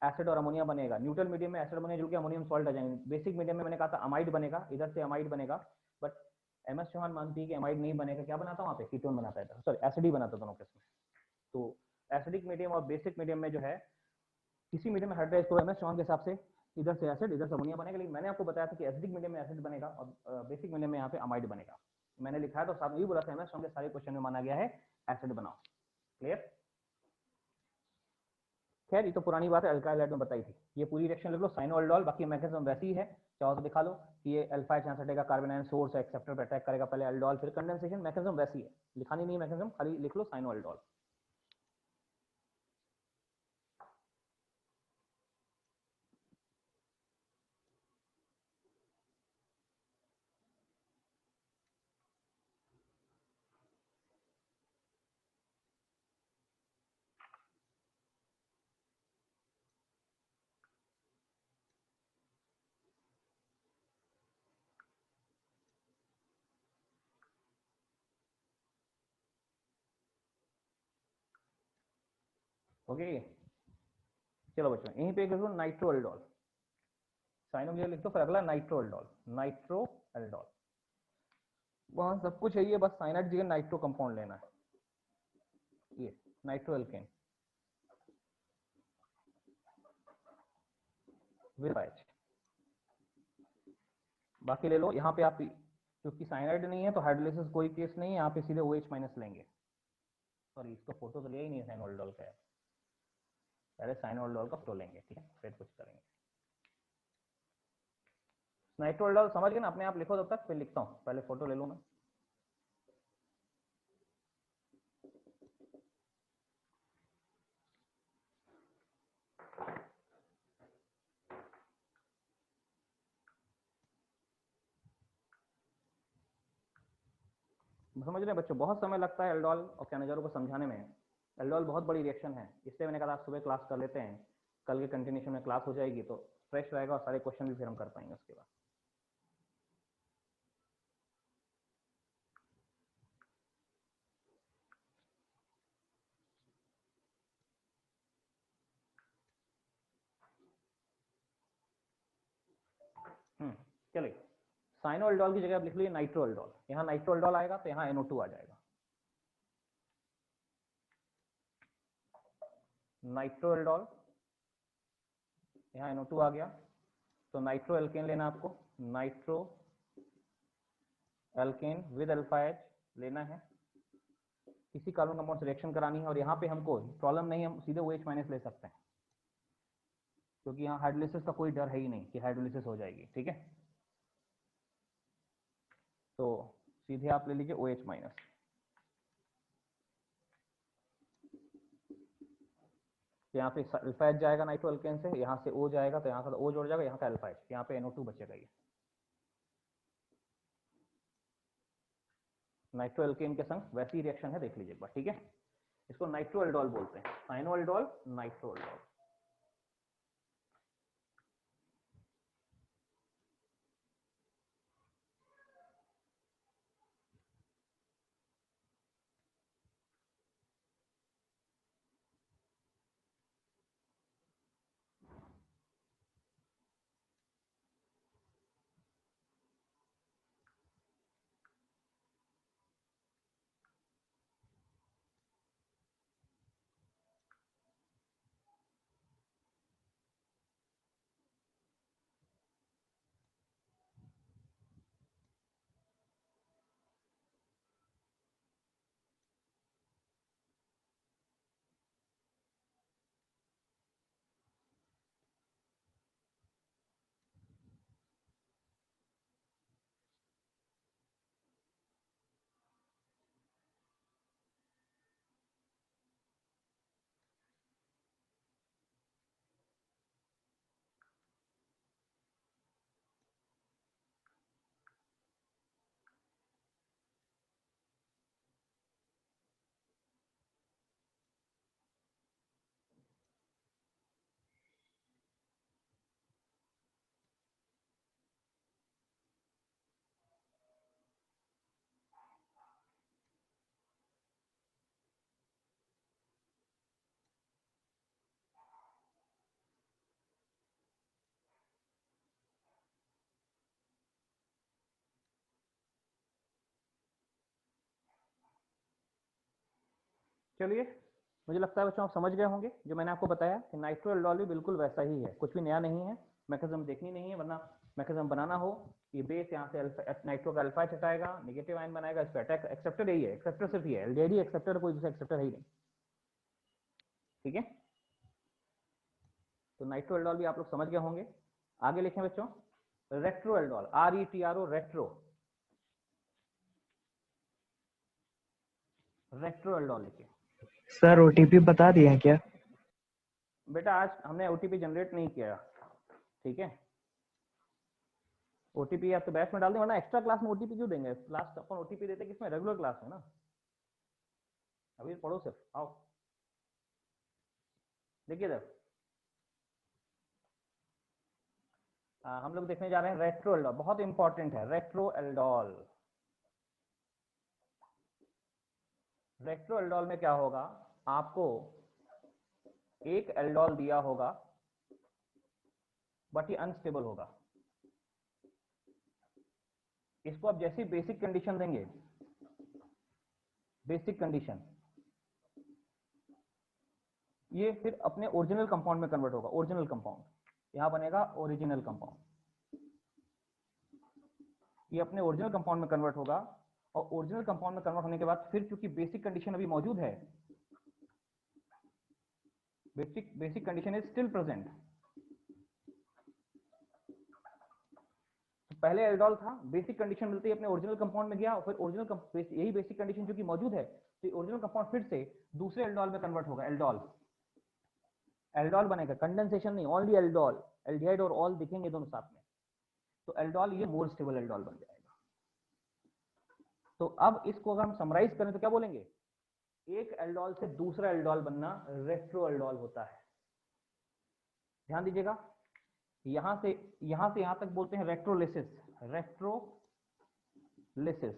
एसिड और अमोनिया बनेगा, न्यूट्रल मीडियम में एसिड अमोनिया जुड़ के अमोनियम सॉल्ट आ जाएंगे, बेसिक मीडियम में मैंने कहा था अमाइड बनेगा, इधर से अमाइड बनेगा, बट MS चौहान मानती है कि अमाइड नहीं बनेगा, क्या बनाता वहाँ पे, कीटोन बनाता है, सॉरी एसिड ही बनाता दोनों केस में। तो एसिडिक मीडियम और बेसिक मीडियम में जो है किसी मीडियम में हाइड्राइज तो MS चौहान के हिसाब से इधर से एसिड इधर से अमोनिया बनेगा, लेकिन मैंने आपको बताया था कि एसिडिक मीडियम में एसिड बनेगा और बेसिक मीडियम में यहाँ पे अमाइड बनेगा। मैंने लिखा है तो साथ में ये बोला था MS चौहान के सारे क्वेश्चन में माना गया है एसिड बनाओ। क्लियर? खैर ये तो पुरानी बात है, अल्काइल हाइलाइड में बताई थी। ये पूरी रिएक्शन लिख लो, साइनोल्डोल, बाकी मैकेनिज्म वैसी ही है, चाहो तो दिखा लो कि ये अल्फा एच यहाँ हटेगा, कार्बन आयन सोर्स है, एक्सेप्टर पे अटैक करेगा, पहले अल्डोल फिर कंडेंसेशन, मैकेनिज्म वैसी है, लिखानी नहीं मैकेनिज्म, खाली लिख लो साइनोल्डोल। ओके चलो बच्चों, यहीं पे लिख लो नाइट्रोएल्डोल, साइनो लिख दो, फिर अगला नाइट्रोएल्डोल, नाइट्रोएल्डोल, वहां सब कुछ है, ये बस साइनाइड जगह नाइट्रो कंपाउंड लेना है, ये नाइट्रोएल्केन विद एच, बाकी ले लो। यहाँ पे आप क्योंकि साइनाइड नहीं है तो हाइड्रोलिसिस कोई केस नहीं है, यहाँ पे सीधे OH माइनस लेंगे। सॉरी इसको फोटो तो लिया ही नहीं है साइनोल्डोल का, पहले साइनोल्डोल का फोटो लेंगे, ठीक है, फिर कुछ करेंगे। नाइट्रोएल्डोल समझ गए ना, अपने आप लिखो तब तक, फिर लिखता हूँ, पहले फोटो ले लूँ मैं। समझ रहे हैं बच्चों, बहुत समय लगता है एल्डोल और कैनाजोल को समझाने में। एल्डोल बहुत बड़ी रिएक्शन है, इसलिए मैंने कहा आप सुबह क्लास कर लेते हैं, कल के कंटिन्यूशन में क्लास हो जाएगी तो फ्रेश रहेगा और सारे क्वेश्चन भी फिर हम कर पाएंगे उसके बाद। चलिए, साइनोएल्डोल की जगह आप लिख लीजिए नाइट्रोएल्डोल, यहाँ नाइट्रोएल्डोल आएगा तो यहाँ NO2 आ जाएगा, नाइट्रोएल्डोल, यहाँ NO2 आ गया, तो नाइट्रो एल्केन लेना आपको, nitro alkene with alpha H लेना है, किसी कार्बन कंपाउंड से रिएक्शन करानी है, और यहाँ पे हमको प्रॉब्लम नहीं, हम सीधे OH माइनस ले सकते हैं, क्योंकि यहाँ हाइड्रोलिसिस का कोई डर है ही नहीं कि हाइड्रोलिसिस हो जाएगी। ठीक है, तो सीधे आप ले लीजिए OH माइनस, यहाँ पे अल्फा एच जाएगा नाइट्रो एल्केन से, यहाँ से O जाएगा तो यहाँ का O जोड़ जाएगा, यहाँ का अल्फा एच, यहाँ पे NO2 बचेगा। ये नाइट्रो एल्केन के संग वैसी रिएक्शन है, देख लीजिए एक बार, ठीक है। इसको नाइट्रोएल्डोल बोलते हैं, साइनोएल्डोल, नाइट्रोएल्डोल। चलिए, मुझे लगता है बच्चों आप समझ गए होंगे जो मैंने आपको बताया कि नाइट्रो एल्डोल भी बिल्कुल वैसा ही है, कुछ भी नया नहीं है। मैकेनिज्म देखनी नहीं है, वरना मैकेनिज्म बनाना हो, ये बेस यहाँ से अल्फा नाइट्रो का अल्फा हटाएगा, नेगेटिव आयन बनाएगा, इस पे अटैक एक्सेप्टर यही है, एक्सेप्टर सिर्फ ये है, एलडीआईडी एक्सेप्टर, कोई दूसरा एक्सेप्टर है ही नहीं। ठीक है, तो नाइट्रो एल्डोल भी आप लोग समझ गए होंगे। आगे लिखें बच्चों, retro aldol, RETRO, retro, retro aldol लिखे। सर ओटीपी बता दिए हैं क्या? बेटा आज हमने ओटीपी जनरेट नहीं किया, ठीक है। ओटीपी आप तो बैच में डाल दें, वरना एक्स्ट्रा क्लास में ओटीपी क्यों देंगे? क्लास अपन ओटीपी देते किसमें? रेगुलर क्लास में ना। अभी पढ़ो सिर्फ, आओ देखिए इधर, हम लोग देखने जा रहे हैं रेट्रो एल्डोल, बहुत इंपॉर्टेंट है रेट्रो एल्डोल। रेट्रो एल्डोल में क्या होगा, आपको एक एल्डोल दिया होगा बट ये अनस्टेबल होगा। इसको आप जैसी बेसिक कंडीशन देंगे, बेसिक कंडीशन, ये फिर अपने ओरिजिनल कंपाउंड में कन्वर्ट होगा। ओरिजिनल कंपाउंड यहां बनेगा, ओरिजिनल कंपाउंड, ये अपने ओरिजिनल कंपाउंड में कन्वर्ट होगा। और ओरिजिनल कंपाउंड में कन्वर्ट होने के बाद फिर चूंकि बेसिक कंडीशन अभी मौजूद है, basic condition is still present. पहले एल्डोल था, बेसिक कंडीशन मिलती है अपने ओरिजिनल कंपाउंड में गया, और फिर ओरिजिनल यही बेसिक कंडीशन जो कि मौजूद है, तो ओरिजिनल कंपाउंड फिर से दूसरे एल्डोल में कन्वर्ट होगा। एल्डोल, एल्डोल बनेगा, कंडेंसेशन नहीं, ओनली एल्डोल, एल्डिहाइड और ऑल दिखेंगे दोनों साथ में, तो एल्डोल ये मोर स्टेबल एल्डोल बन जाएगा। तो अब इसको अगर हम समराइज करें तो क्या बोलेंगे, एक एल्डोल से दूसरा एल्डोल बनना रेट्रो एल्डोल होता है। ध्यान दीजिएगा, यहां से यहां तक बोलते हैं रेट्रोलिसिस। रेट्रोलिसिस,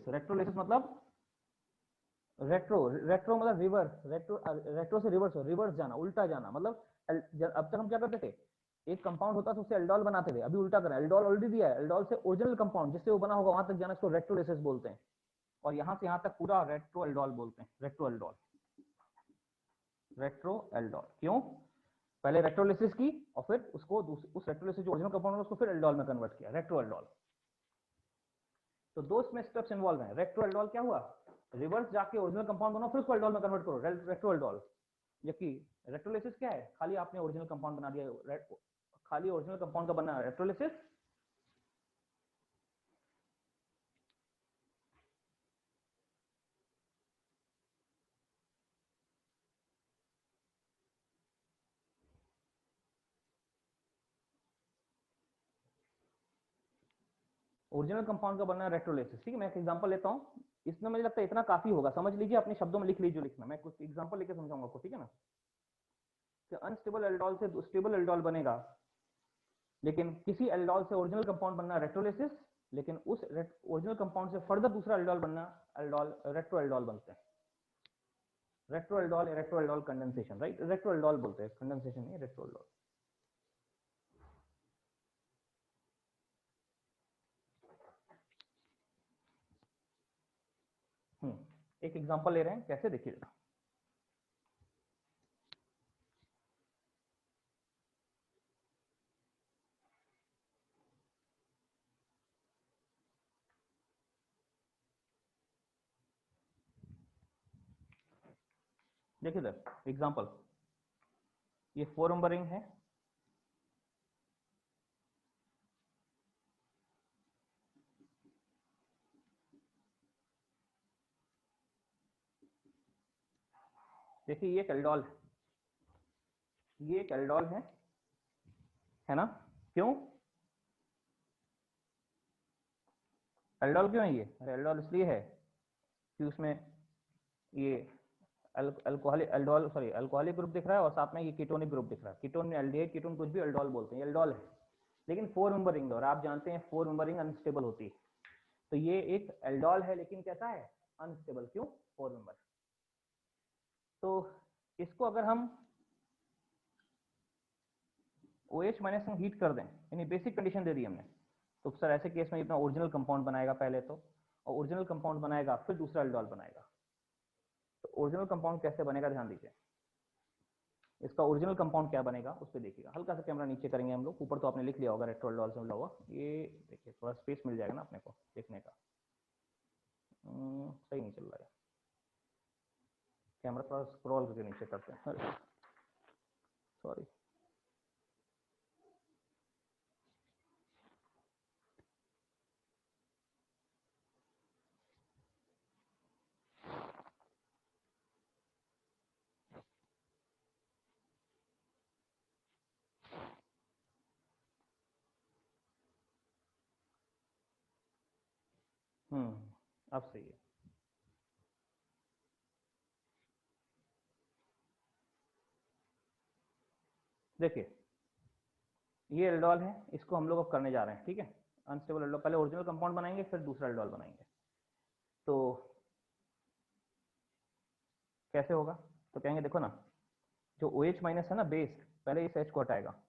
रेट्रोलिसिस मतलब रेट्रो मतलब रिवर्स, रेट्रो से रिवर्स जाना, उल्टा जाना। मतलब अब तक हम क्या करते थे, एक कंपाउंड होता था उससे एल्डोल बनाते थे, अभी उल्टा करें, एल्डोल ऑलरेडी दिया है, एल्डोल से ओरिजिनल कंपाउंड जिससे वो बना होगा वहां तक जाना, इसको रेट्रोलिसिस बोलते हैं। और यहां से यहां तक पूरा रेट्रो एल्डोल बोलते हैं, रेट्रो एल्डोल, रेट्रो एल्डोल। क्यों? पहले रेट्रोलिसिस की और फिर उसको उस रेट्रोलिसिस जो ओरिजिनल कंपाउंड है उसको फिर एल्डोल में कन्वर्ट किया, रेट्रो एल्डोल। तो दो इसमें स्टेप्स इन्वॉल्व हैं। रेट्रो एल्डोल क्या हुआ, रिवर्स जाके ओरिजिनल कंपाउंड बनाओ फिर उसको एल्डोल में कन्वर्ट करो, रेट्रो एल्डोल। जबकि रेट्रोलिसिस क्या है, खाली आपने ओरिजिनल कंपाउंड बना दिया, खाली ओरिजिनल कंपाउंड का बना रेट्रोलिसिस। ओरिजिनल कंपाउंड का बनना रेट्रोलिसिस। ठीक है, मैं एक एग्जांपल लेता हूं, इसमें मुझे लगता है इतना काफी होगा, समझ लीजिए, अपने शब्दों में लिख लीजिए लिखना, मैं कुछ एग्जांपल लेके समझाऊंगा आपको, ठीक है ना। कि अनस्टेबल एल्डोल से स्टेबल एल्डोल बनेगा, लेकिन किसी एल्डोल से ओरिजिनल कंपाउंड बनना रेट्रोलिसिस, लेकिन उस ओरिजिनल कंपाउंड से फर्दर दूसरा एल्डोल बनना एल्डोल, रेट्रो एल्डोल बनते हैं। Retro aldol condensation, right, retro aldol बोलते हैं, कंडेंसेशन नहीं, रेट्रो एल्डोल। एक एग्जांपल ले रहे हैं, कैसे देखिएगा। देखिए सर एग्जांपल, ये 4 नंबर रिंग है, देखिए ये एक एल्डोल है, ये एक एल्डोल है ना। क्यों एल्डोल क्यों है ये? अरे एल्डोल इसलिए है कि उसमें ये alcoholic aldol, sorry alcoholic group दिख रहा है और साथ में ये कीटोनिक ग्रुप दिख रहा है। कीटोन में एल्डिहाइड, कीटोन कुछ भी एल्डोल बोलते हैं, एल्डोल है। लेकिन 4 नंबर रिंग, और आप जानते हैं 4 नंबर रिंग अनस्टेबल होती है, तो ये एक एल्डोल है लेकिन कैसा है, अनस्टेबल। क्यों? 4 नंबर। तो इसको अगर हम OH माइनस में हीट कर दें, यानी बेसिक कंडीशन दे दी हमने, तो सर ऐसे केस में अपना ओरिजिनल कंपाउंड बनाएगा पहले तो, और ओरिजिनल कंपाउंड बनाएगा फिर दूसरा एल्डोल बनाएगा। तो ओरिजिनल कंपाउंड कैसे बनेगा ध्यान दीजिए, इसका ओरिजिनल कंपाउंड क्या बनेगा उस पर देखिएगा। हल्का सा कैमरा नीचे करेंगे हम लोग, ऊपर तो आपने लिख लिया होगा रेट्रोल्डॉल से मिला हुआ, ये देखिए थोड़ा स्पेस मिल जाएगा ना अपने को देखने का। सही नहीं चल रहा है कैमरा, थोड़ा स्क्रॉल करके नीचे करते हैं, सॉरी। अब सही है। देखिए ये एल्डोल है, इसको हम लोग अब करने जा रहे हैं, ठीक है। अनस्टेबल एल्डोल, पहले ओरिजिनल कंपाउंड बनाएंगे फिर दूसरा एल्डोल बनाएंगे। तो कैसे होगा, तो कहेंगे देखो ना, जो OH माइनस है ना बेस, पहले इस H को हटाएगा,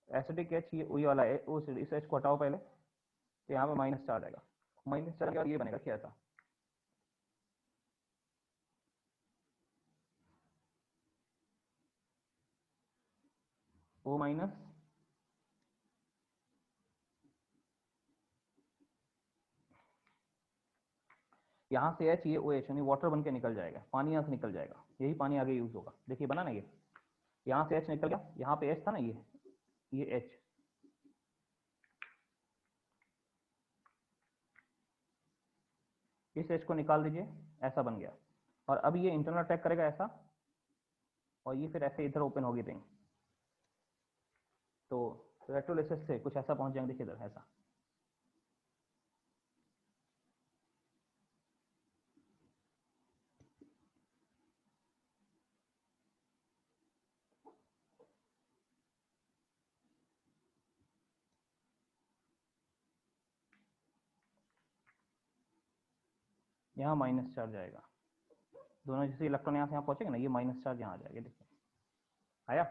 एसिडिक H ये वही वाला है, इस H को हटाओ पहले, तो यहाँ पे माइनस चार्ज आएगा, माइनस चार्ज के बाद ये बनेगा क्या ऐसा, O माइनस, यहाँ से H ये OH यानी वाटर बन के निकल जाएगा, पानी यहाँ से निकल जाएगा, यही पानी आगे यूज होगा। देखिए बना ना ये, यहाँ से H निकल गया, यहाँ पे H था ना, ये H, इस H को निकाल दीजिए, ऐसा बन गया। और अब ये इंटरनल अटैक करेगा ऐसा, और ये फिर ऐसे इधर ओपन होगी रिंग, तो रेट्रोलिसिस से कुछ ऐसा पहुंच जाएंगे, देखिए इधर ऐसा। यहाँ माइनस चार्ज आएगा, दोनों जैसे इलेक्ट्रॉन यहाँ से यहाँ पहुंचेंगे ना, ये माइनस चार्ज यहाँ आ जाएगा, देखिए आया।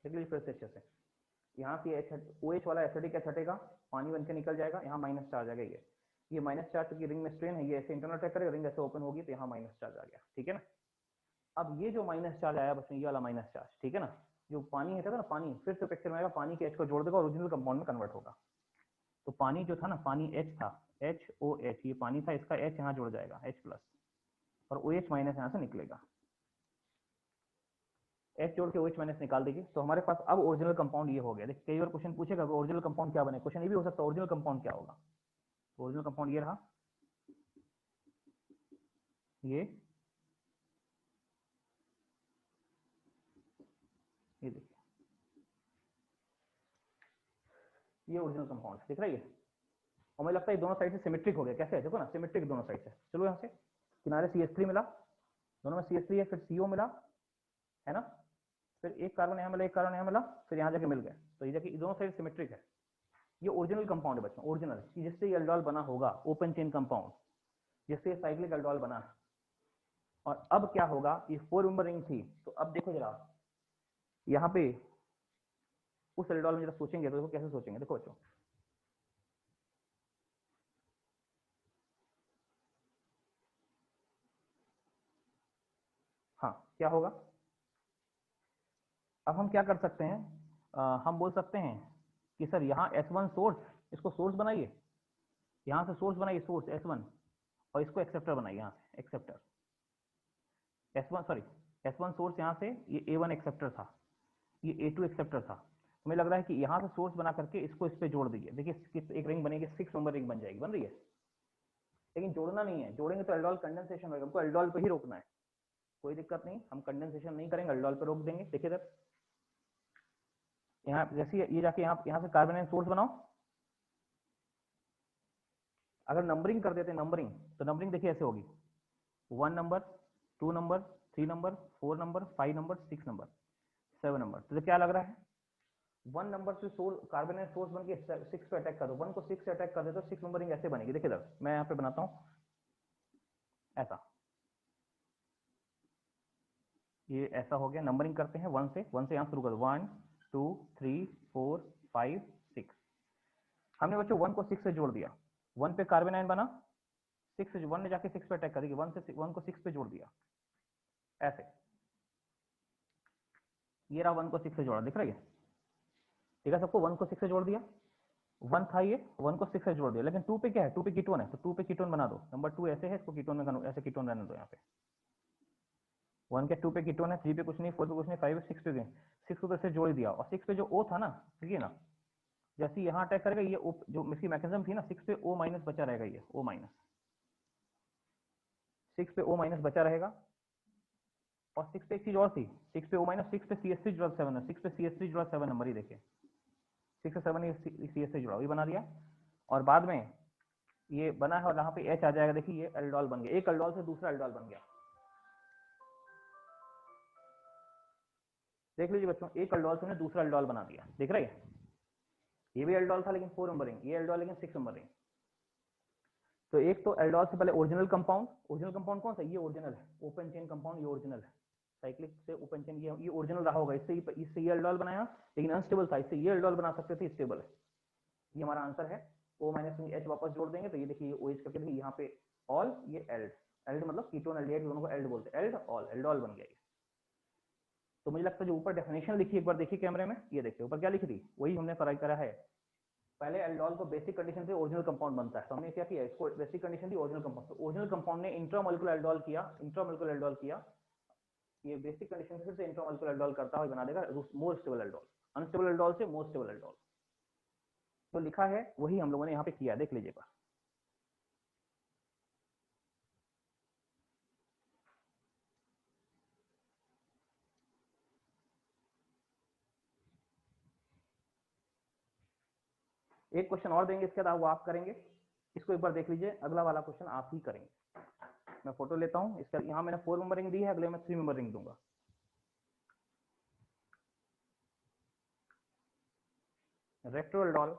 फिर से अच्छे से, यहाँ से OH वाला एसिडिक H हटेगा, पानी बन के निकल जाएगा, यहाँ माइनस चार्ज आ गया, ये माइनस चार्ज की रिंग में स्ट्रेन है, ये ऐसे इंटरनल अटैक करेगा, रिंग ऐसे ओपन होगी, तो यहाँ माइनस चार्ज आ गया, ठीक है ना। अब ये जो माइनस चार्ज आया बस ये वाला माइनस चार्ज, ठीक है ना, जो पानी है ना, पानी फिर से पिक्चर में आएगा, पानी के H को जोड़ देगा, ओरिजिनल कंपाउंड में कन्वर्ट होगा। तो पानी जो था ना, पानी H था, HOH, ये पानी था, इसका H यहाँ जुड़ जाएगा H प्लस, और OH माइनस यहाँ से निकलेगा, H जोड़ के OH माइनस निकाल दीजिए। तो हमारे पास अब ओरिजिनल कंपाउंड ये हो गया। देखिए कई बार क्वेश्चन पूछेगा ओरिजिनल कंपाउंड क्या बने, क्वेश्चन ये भी हो सकता है ओरिजिनल कंपाउंड क्या होगा। ओरिजिनल कंपाउंड ये रहा, ये देखिए, ये ओरिजिनल कंपाउंड दिख रहा है। और मुझे लगता है दोनों साइड से सिमेट्रिक हो गया, कैसे है देखो ना, सिमेट्रिक दोनों साइड से। चलो यहाँ से किनारे CH3 मिला, दोनों में CH3 है, फिर CO मिला, है ना, फिर एक कार्बन यहाँ मिला, एक कार्बन यहाँ मिला, फिर यहाँ जाके मिल गए, तो ये जाके दोनों साइड सिमेट्रिक है। ये ओरिजिनल कंपाउंड है बच्चों, ओरिजिनल, जिससे ये एल्डोल बना होगा, ओपन चेन कंपाउंड, जिससे साइक्लिक एल्डोल बना है। और अब क्या होगा, ये 4 मेंबर रिंग थी, तो अब देखो जरा यहाँ पे उस एल्डोल में जरा सोचेंगे तो देखो कैसे सोचेंगे, देखो बच्चों, हाँ क्या होगा। अब हम क्या कर सकते हैं, हम बोल सकते हैं कि सर यहाँ S1 सोर्स, इसको सोर्स बनाइए, यहाँ से सोर्स बनाइए, सोर्स S1, और इसको एक्सेप्टर बनाइए, यहाँ से एक्सेप्टर S1 सोर्स, यहाँ से ये A1 एक्सेप्टर था, ये A2 एक्सेप्टर था। हमें लग रहा है कि यहाँ से सोर्स बना करके इसको इस पे जोड़ दीजिए, देखिए एक रिंग बनेगी, 6 मेंबर रिंग बन जाएगी, बन रही है। लेकिन जोड़ना नहीं है, जोड़ेंगे तो एल्डोल कंडेंसेशन होगा, हमको एल्डोल पे ही रोकना है, कोई दिक्कत नहीं, हम कंडेंसेशन नहीं करेंगे, एल्डोल पे रोक देंगे। देखिए सर यहाँ जैसे ये जाके यहाँ से कार्बन सोर्स बनाओ, अगर नंबरिंग कर देते हैं, नंबरिंग, तो नंबरिंग देखिए ऐसे होगी, 1 number, 2 number, 3 number, 4 number, 5 number, 6 number, 7 number. तो क्या लग रहा है, 1 नंबर से सोर्स, कार्बन सोर्स बन के 6 पे अटैक कर दो, 1 को 6 से अटैक कर दे तो 6 नंबरिंग ऐसे बनेगी। देखिए इधर मैं यहाँ पे बनाता हूँ ऐसा, ये ऐसा हो गया। नंबरिंग करते हैं 1 से यहाँ शुरू कर दो, 1 2 3 4 5 6, हमने बच्चों 1 को 6 से जोड़ दिया, 1 पे कार्बन आयन बना, 6 से 1 ने जाके 6 पे अटैक करेगी, 1 को 6 पे जोड़ दिया ऐसे, ये रहा 1 को 6 से जोड़ा, दिख रहा है? ठीक है सबको, 1 को 6 से जोड़ दिया, 1 था ये, 1 को 6 से जोड़ दिया, लेकिन 2 पे क्या है, 2 पे कीटोन है, तो 2 पे कीटोन बना दो, नंबर 2 ऐसे है, इसको कीटोन में ऐसे कीटोन रहने दो यहाँ पे, 1 के 2 पे कीटोन है, 3 पे कुछ नहीं, 4 पे कुछ नहीं, 5 6 पे गए, 6 को तो इससे जोड़ दिया, और 6 पे जो O था ना, ठीक है ना, जैसे यहाँ अटैक करेगा ये O, जो इसकी मैकेनिज्म थी ना, 6 पे O माइनस बचा रहेगा, ये O माइनस, 6 पे O माइनस बचा रहेगा, और 6 पे एक चीज और थी, 6 पे O माइनस, 6 पे CH3 जुड़ा 7 है, 6 पे CH3 जुड़ा 7 नंबर ही देखिए, 6 से 7 CH3 जुड़ा, ये बना दिया, और बाद में ये बना है और यहाँ पे H आ जाएगा, देखिए ये एल्डोल बन गया, एक एल्डोल से दूसरा एल्डोल बन गया, देख लीजिए बच्चों, एक एल्डोल से दूसरा एल्डोल बना दिया, देख रहे हैं? ये भी एल्डोल था लेकिन 4 नंबर रिंग, ये एल्डोल लेकिन 6 नंबर रिंग। तो एक तो एल्डोल से पहले ओरिजिनल कंपाउंड कौन सा, ये ओरिजिनल है, ओपन चेन कंपाउंड, ये ओरिजिनल है, साइक्लिक से ओपन चेन, ये ओरिजिनल रहा होगा, इससे ये एल्डोल बनाया, लेकिन अनस्टेबल था, इससे ये एल्डोल बना सकते थे, स्टेबल है, ये हमारा आंसर है। O माइनस में H वापस जोड़ देंगे तो ये देखिए, ये OH करके देखिए यहाँ पे ऑल, ये एल्ड, एल्ड मतलब कीटोन एल्डिहाइड दोनों को एल्ड बोलते हैं, एल्ड ऑल, एल्डोल बन गया ये। तो मुझे लगता है जो ऊपर डेफिनेशन लिखी, एक बार देखिए कैमरे में, ये देखिए ऊपर क्या लिखी थी, वही हमने ट्राई करा है। पहले एल्डोल को बेसिक कंडीशन से ओरिजिनल कंपाउंड बनता है, तो हमने क्या किया, इसको बेसिक कंडीशन थी ओरिजिनल कंपाउंड, तो ओरिजिनल कंपाउंड ने इंट्रामोलिकुलर एल्डोल किया, ये बेसिक कंडीशन से फिर से इंट्रामोलिकुलर एल्डोल करता हुआ बना देगा more stable aldol, unstable aldol से मोर स्टेबल एल्डोल। तो लिखा है वही हम लोगों ने यहाँ पे किया, देख लीजिएगा। एक क्वेश्चन और देंगे, इसके बाद वो आप करेंगे, इसको एक बार देख लीजिए, अगला वाला क्वेश्चन आप ही करेंगे। मैं फोटो लेता हूँ इसका, यहाँ मैंने 4 नंबर रिंग दी है, अगले में 3 नंबर रिंग दूंगा। रेट्रोएल्डोल,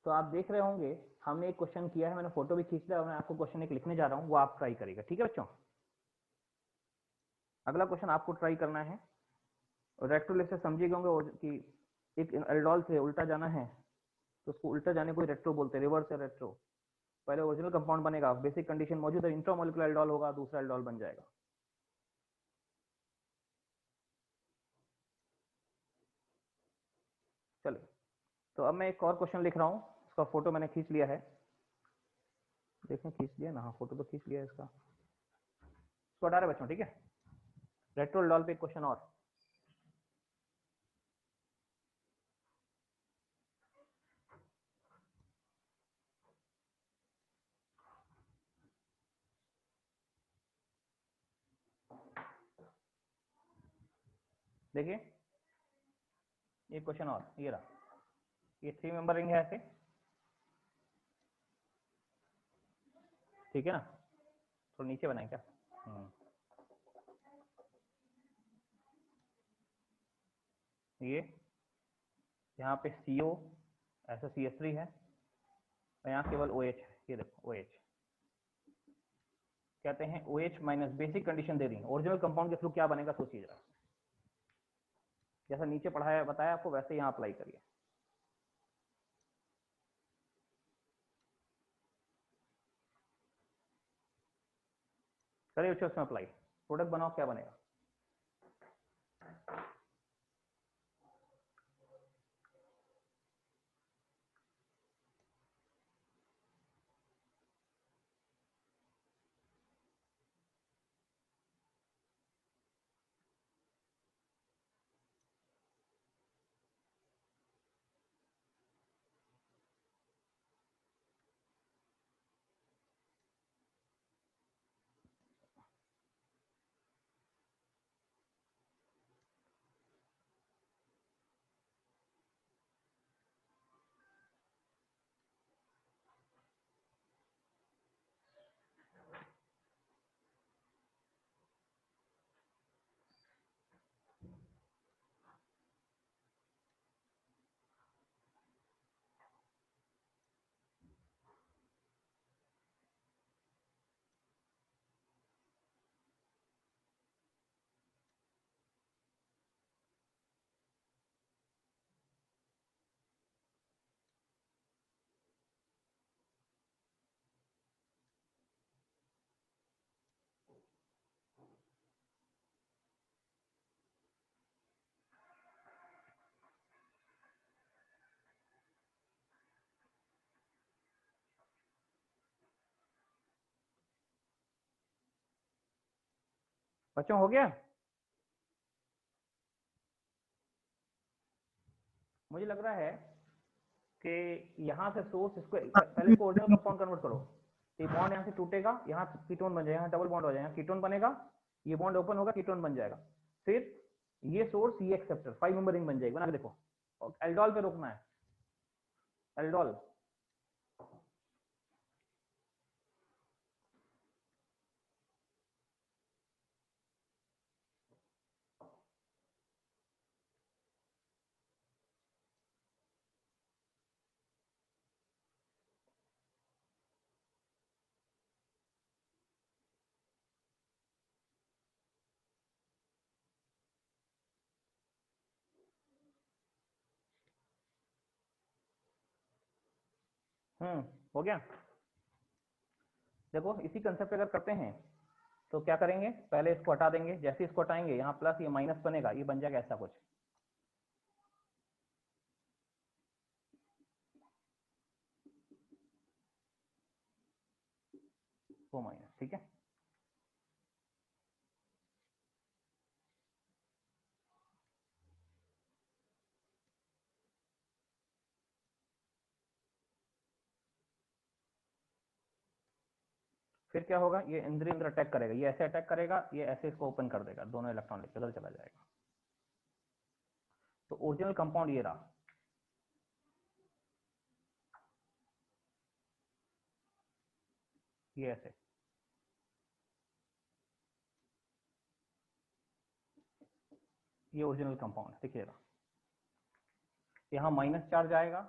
तो आप देख रहे होंगे हमने एक क्वेश्चन किया है, मैंने फोटो भी खींच लिया और मैं आपको क्वेश्चन एक लिखने जा रहा हूँ, वो आप ट्राई करिएगा, ठीक है बच्चों? अगला क्वेश्चन आपको ट्राई करना है, रेट्रोलिस से समझिएगा कि एक एल्डोल से उल्टा जाना है तो उसको उल्टा जाने को रेट्रो बोलते हैं, रिवर्स या रेट्रो। पहले ओरिजिनल कंपाउंड बनेगा, बेसिक कंडीशन मौजूद है, इंट्रामोलिकुलर एल्डोल होगा, दूसरा एल्डोल बन जाएगा। चलिए, तो अब मैं एक और क्वेश्चन लिख रहा हूँ, उसका फोटो मैंने खींच लिया है, देखें खींच लिया ना, हाँ फोटो तो खींच लिया है इसका, इसको हटा रहे बच्चों, ठीक है? रेट्रोएल्डोल पे एक क्वेश्चन और, देखिए एक क्वेश्चन और, ये रहा, ये 3 मेंबर रिंग है ऐसे, ठीक है ना? थोड़ा नीचे बनाए क्या? ये यहाँ पे CO ऐसा CH3 है और यहाँ केवल OH है, ये देखो OH, कहते हैं OH माइनस, बेसिक कंडीशन दे दी, ओरिजिनल कंपाउंड के थ्रू क्या बनेगा सोचिए जरा। जैसा नीचे पढ़ाया बताया आपको वैसे यहाँ अप्लाई करिए। करिए उसमें अप्लाई। प्रोडक्ट बनाओ, क्या बनेगा? बच्चों हो गया? मुझे लग रहा है कि यहाँ से सोर्स, इसको पहले इसको ओरिजिनल कंपाउंड कन्वर्ट करो। ये बॉन्ड यहाँ से टूटेगा, यहाँ कीटोन बन जाएगा, यहाँ डबल बॉन्ड हो जाएगा, कीटोन बनेगा, ये बॉन्ड ओपन होगा, कीटोन बन जाएगा। फिर ये सोर्स, ये एक्सेप्टर, 5 मेंबर रिंग बन जाएगी। बना के देखो। और एल्डोल पे रोकना है, एल्डोल। हो गया। देखो इसी कंसेप्ट अगर करते हैं तो क्या करेंगे, पहले इसको हटा देंगे। जैसे इसको हटाएंगे यहाँ प्लस, ये माइनस बनेगा, ये बन जाएगा ऐसा कुछ, वो माइनस। ठीक है, फिर क्या होगा, ये इंद्र इंद्र अटैक करेगा, ये ऐसे अटैक करेगा, ये ऐसे इसको ओपन कर देगा, दोनों इलेक्ट्रॉन लेकर उधर चला जाएगा। तो ओरिजिनल कंपाउंड ये रहा। ये ऐसे, ये ओरिजिनल कंपाउंड देखिएगा। यहाँ माइनस चार्ज आएगा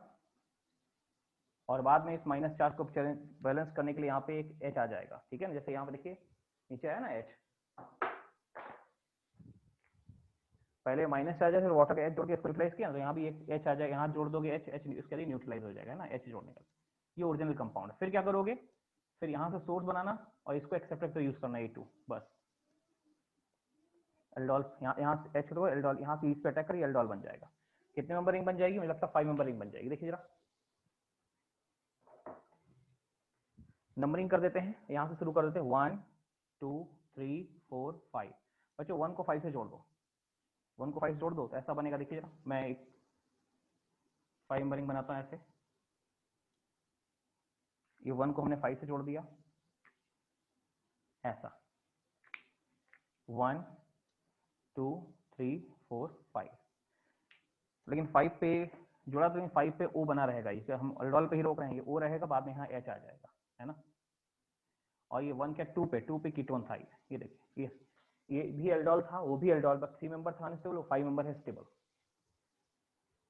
और बाद में इस माइनस चार्ज को बैलेंस करने के लिए यहाँ पे एक H आ जाएगा। ठीक है ना, जैसे यहाँ पे देखिए नीचे आया ना H, पहले माइनस चार्ज है, फिर वाटर का H जोड़ के इसको रिप्लेस किया, तो यहाँ भी एक H आ जाएगा। यहाँ जोड़ दोगे H, इसके लिए न्यूट्रलाइज हो जाएगा ना, H जोड़ने का। ये ओरिजिनल कंपाउंड। फिर क्या करोगे, फिर यहाँ से सोर्स बनाना और इसको एक्सेप्टर पे यूज करना, A2 बस। एल्डोल यहाँ से H दो, एल्डोल यहाँ से इस पे अटैक करिए, एल्डोल बन जाएगा। कितने मेंबर रिंग बन जाएगी? मुझे लगता है 5 मेंबर रिंग बन जाएगी। देखिए जरा नंबरिंग कर देते हैं, यहाँ से शुरू कर देते हैं। 1 2 3 4 5। बच्चों 1 को 5 से जोड़ दो, 1 को 5 से जोड़ दो तो ऐसा बनेगा। देखिए जरा, मैं एक 5 मेंबर रिंग बनाता हूँ ऐसे। ये 1 को हमने 5 से जोड़ दिया ऐसा, 1 2 3 4 5। लेकिन 5 पे जुड़ा तो नहीं, 5 पे O बना रहेगा, इसे हम अल्डोल पे ही रोक रहे हैं। ये O रहेगा, बाद में यहाँ H आ जाएगा, है ना। और ये 1 क्या 2 पे कीटोन था। ये देखिए, ये भी एल्डोल था, वो भी एल्डोल, बस 3 मेंबर था अनस्टेबल, 5 मेंबर है स्टेबल।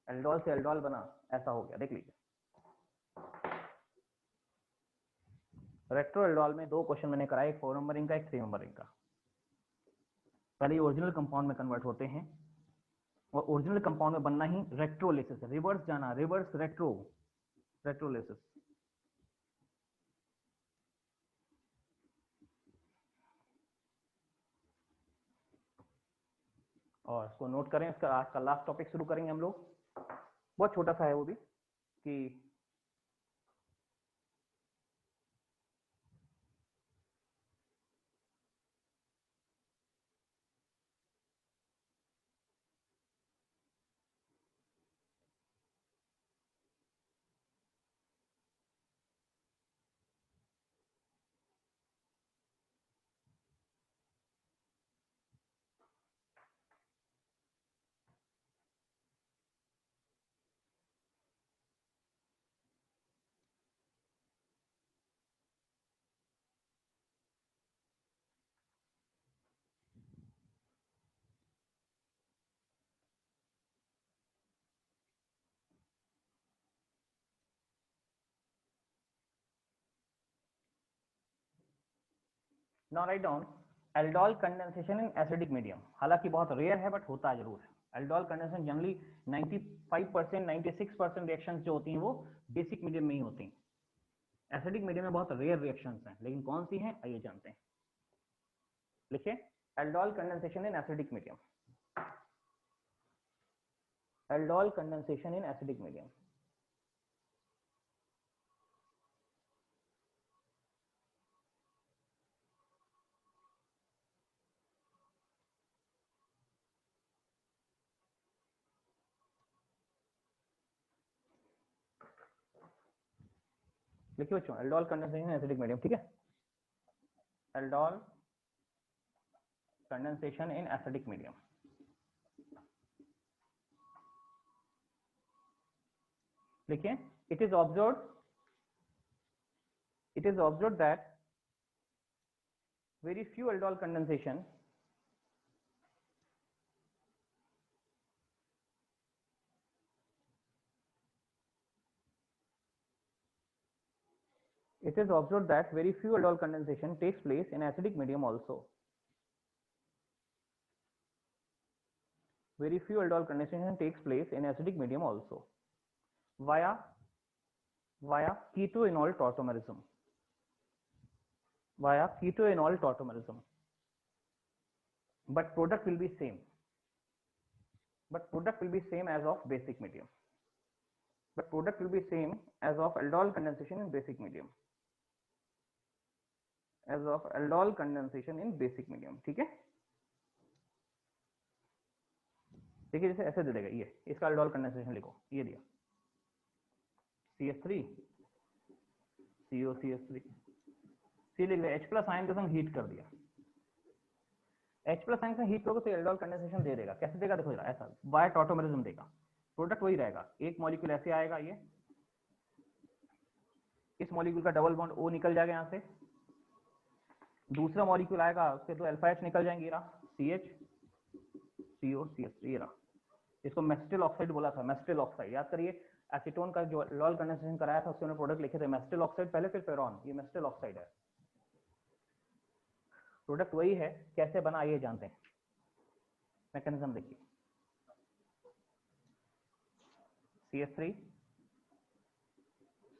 एल्डोल से एल्डोल बना, ऐसा हो गया। देख लीजिए, रेट्रो एल्डोल में 2 क्वेश्चन मैंने कराए, एक 4 मेंबर रिंग का, एक 3 मेंबर रिंग का। पहले ये ओरिजिनल कंपाउंड में कन्वर्ट होते हैं, और ओरिजिनल कंपाउंड में बनना ही रेट्रोलिसिस है, रिवर्स जाना, रिवर्स रेट्रोलिसिस। और इसको नोट करें, इसका आज का लास्ट टॉपिक शुरू करेंगे हम लोग, बहुत छोटा सा है वो भी, कि now write down aldol condensation in acidic medium. हालांकि बहुत रेयर है बट होता जरूर है। एल्डोल कंडेंसेशन जनरली 95% 96% रिएक्शंस जो होती हैं वो बेसिक मीडियम में ही होती हैं। एसिडिक मीडियम में बहुत रेयर रिएक्शंस हैं, लेकिन कौन सी हैं आइए जानते हैं। लिखिए aldol condensation in acidic medium, aldol condensation in acidic medium. लिखिए बच्चों aldol condensation in acidic medium, ठीक है। Aldol condensation in acidic medium. लिखिए it is observed that very few aldol condensation takes place in acidic medium also. Very few aldol condensation takes place in acidic medium also via ketoenol tautomerism. Via ketoenol tautomerism, but product will be same. But product will be same as of basic medium. But product will be same as of aldol condensation in basic medium. As of aldol condensation in basic medium, ठीक है। देखिए जैसे ऐसे दे देगा, ये इसका aldol condensation लिखो, ये दिया CH3 COCH3 सी लिख दिया, H+ आयन के संग हीट कर दिया। H+ आयन से हीट करोगे तो एल्डोल कंडेंसेशन दे देगा। कैसे देगा देखो जरा, ऐसा बाय टॉटोमेरिज्म देगा। प्रोडक्ट वही रहेगा, एक मॉलिक्यूल ऐसे आएगा, ये इस मॉलिक्यूल का डबल बॉन्ड O निकल जाएगा यहाँ से, दूसरा मॉलिक्यूल आएगा उसके दो अल्फा H निकल जाएंगे, CH COCH3, ये रहा। इसको मेस्टिल ऑक्साइड बोला था, मेस्टिल ऑक्साइड याद करिए। एसीटोन का जो एल्डोल कंडेंसेशन कराया था उसके उन्होंने प्रोडक्ट लिखे थे मेस्टिल ऑक्साइड पहले, फिर पेरॉन, ये मेस्टिल ऑक्साइड है। प्रोडक्ट वही है, कैसे बना ये जानते हैं। मैकेनिज्म देखिए, CH3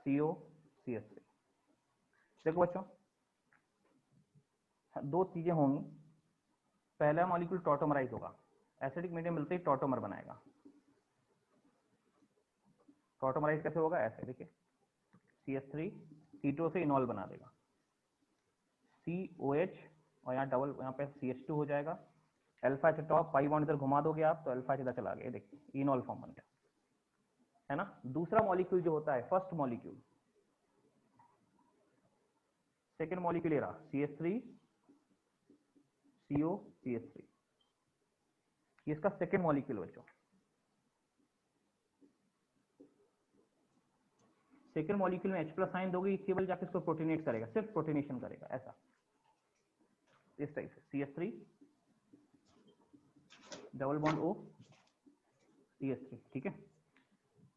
COCH3। देखो बच्चों दो चीजें होंगी, पहला मॉलिक्यूल टॉटोमराइज होगा, एसिडिक मीडियम मिलते ही टॉटोमर बनाएगा। टॉटोमराइज कैसे होगा, ऐसे देखिए CH3 कीटो से इनॉल बना देगा, COH और यहाँ डबल, यहाँ पे CH2 हो जाएगा, alpha H top, pi bond इधर घुमा दोगे आप तो अल्फा H इधर चला गया, देखिए इनॉल फॉर्म बन गया, है ना। दूसरा मॉलिक्यूल जो होता है, फर्स्ट मॉलिक्यूल, सेकेंड मॉलिक्यूल ये रहा CH3 COCH3, इसका सेकेंड मॉलिक्यूल बच्चों। सेकेंड मॉलिक्यूल में H+ आयन दोगे, केवल जाके इसको प्रोटीनेट करेगा, सिर्फ प्रोटीनेशन करेगा, ऐसा इस टाइप से CH3 double bond O CH3, ठीक है।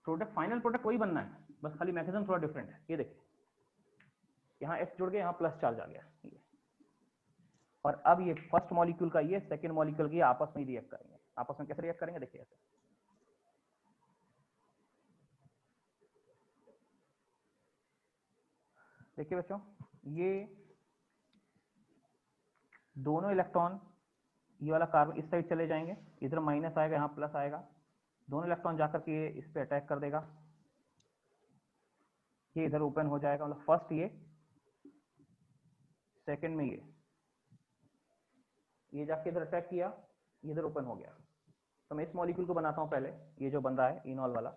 प्रोडक्ट, फाइनल प्रोडक्ट वही बनना है, बस खाली मैकेनिज्म थोड़ा डिफरेंट है। ये देखिए यहाँ H जुड़ गया, यहाँ प्लस चार्ज आ गया, और अब ये फर्स्ट मॉलिक्यूल का ये सेकेंड मॉलिक्यूल की आपस में रिएक्ट करेंगे, आपस में कैसे रिएक्ट करेंगे देखिए ऐसे। देखिए बच्चों, ये दोनों इलेक्ट्रॉन, ये वाला कार्बन इस साइड चले जाएंगे, इधर माइनस आएगा, यहाँ प्लस आएगा, दोनों इलेक्ट्रॉन जाकर के इस पे अटैक कर देगा, ये इधर ओपन हो जाएगा, मतलब फर्स्ट ये, सेकंड में ये जाके इधर अटैक किया, ये इधर ओपन हो गया। तो मैं इस मॉलिक्यूल को बनाता हूँ पहले, ये जो बन रहा है इनॉल वाला,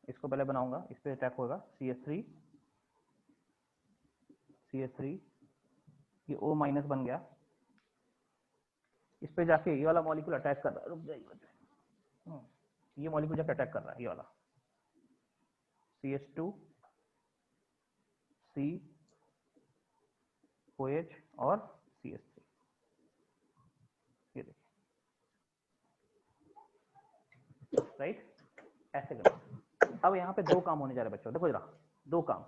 इसको पहले बनाऊंगा, इस पे अटैक होगा CH3, ये O माइनस बन गया, इस पे जाके ये वाला मॉलिक्यूल अटैक कर रहा है, रुक जाइए, ये मॉलिक्यूल जाके अटैक कर रहा है, ये वाला CH2, C, OH और CH3, ये देखिए, राइट, ऐसे करें। अब यहाँ पे दो काम होने जा रहे हैं बच्चों, देखो जरा, दो काम।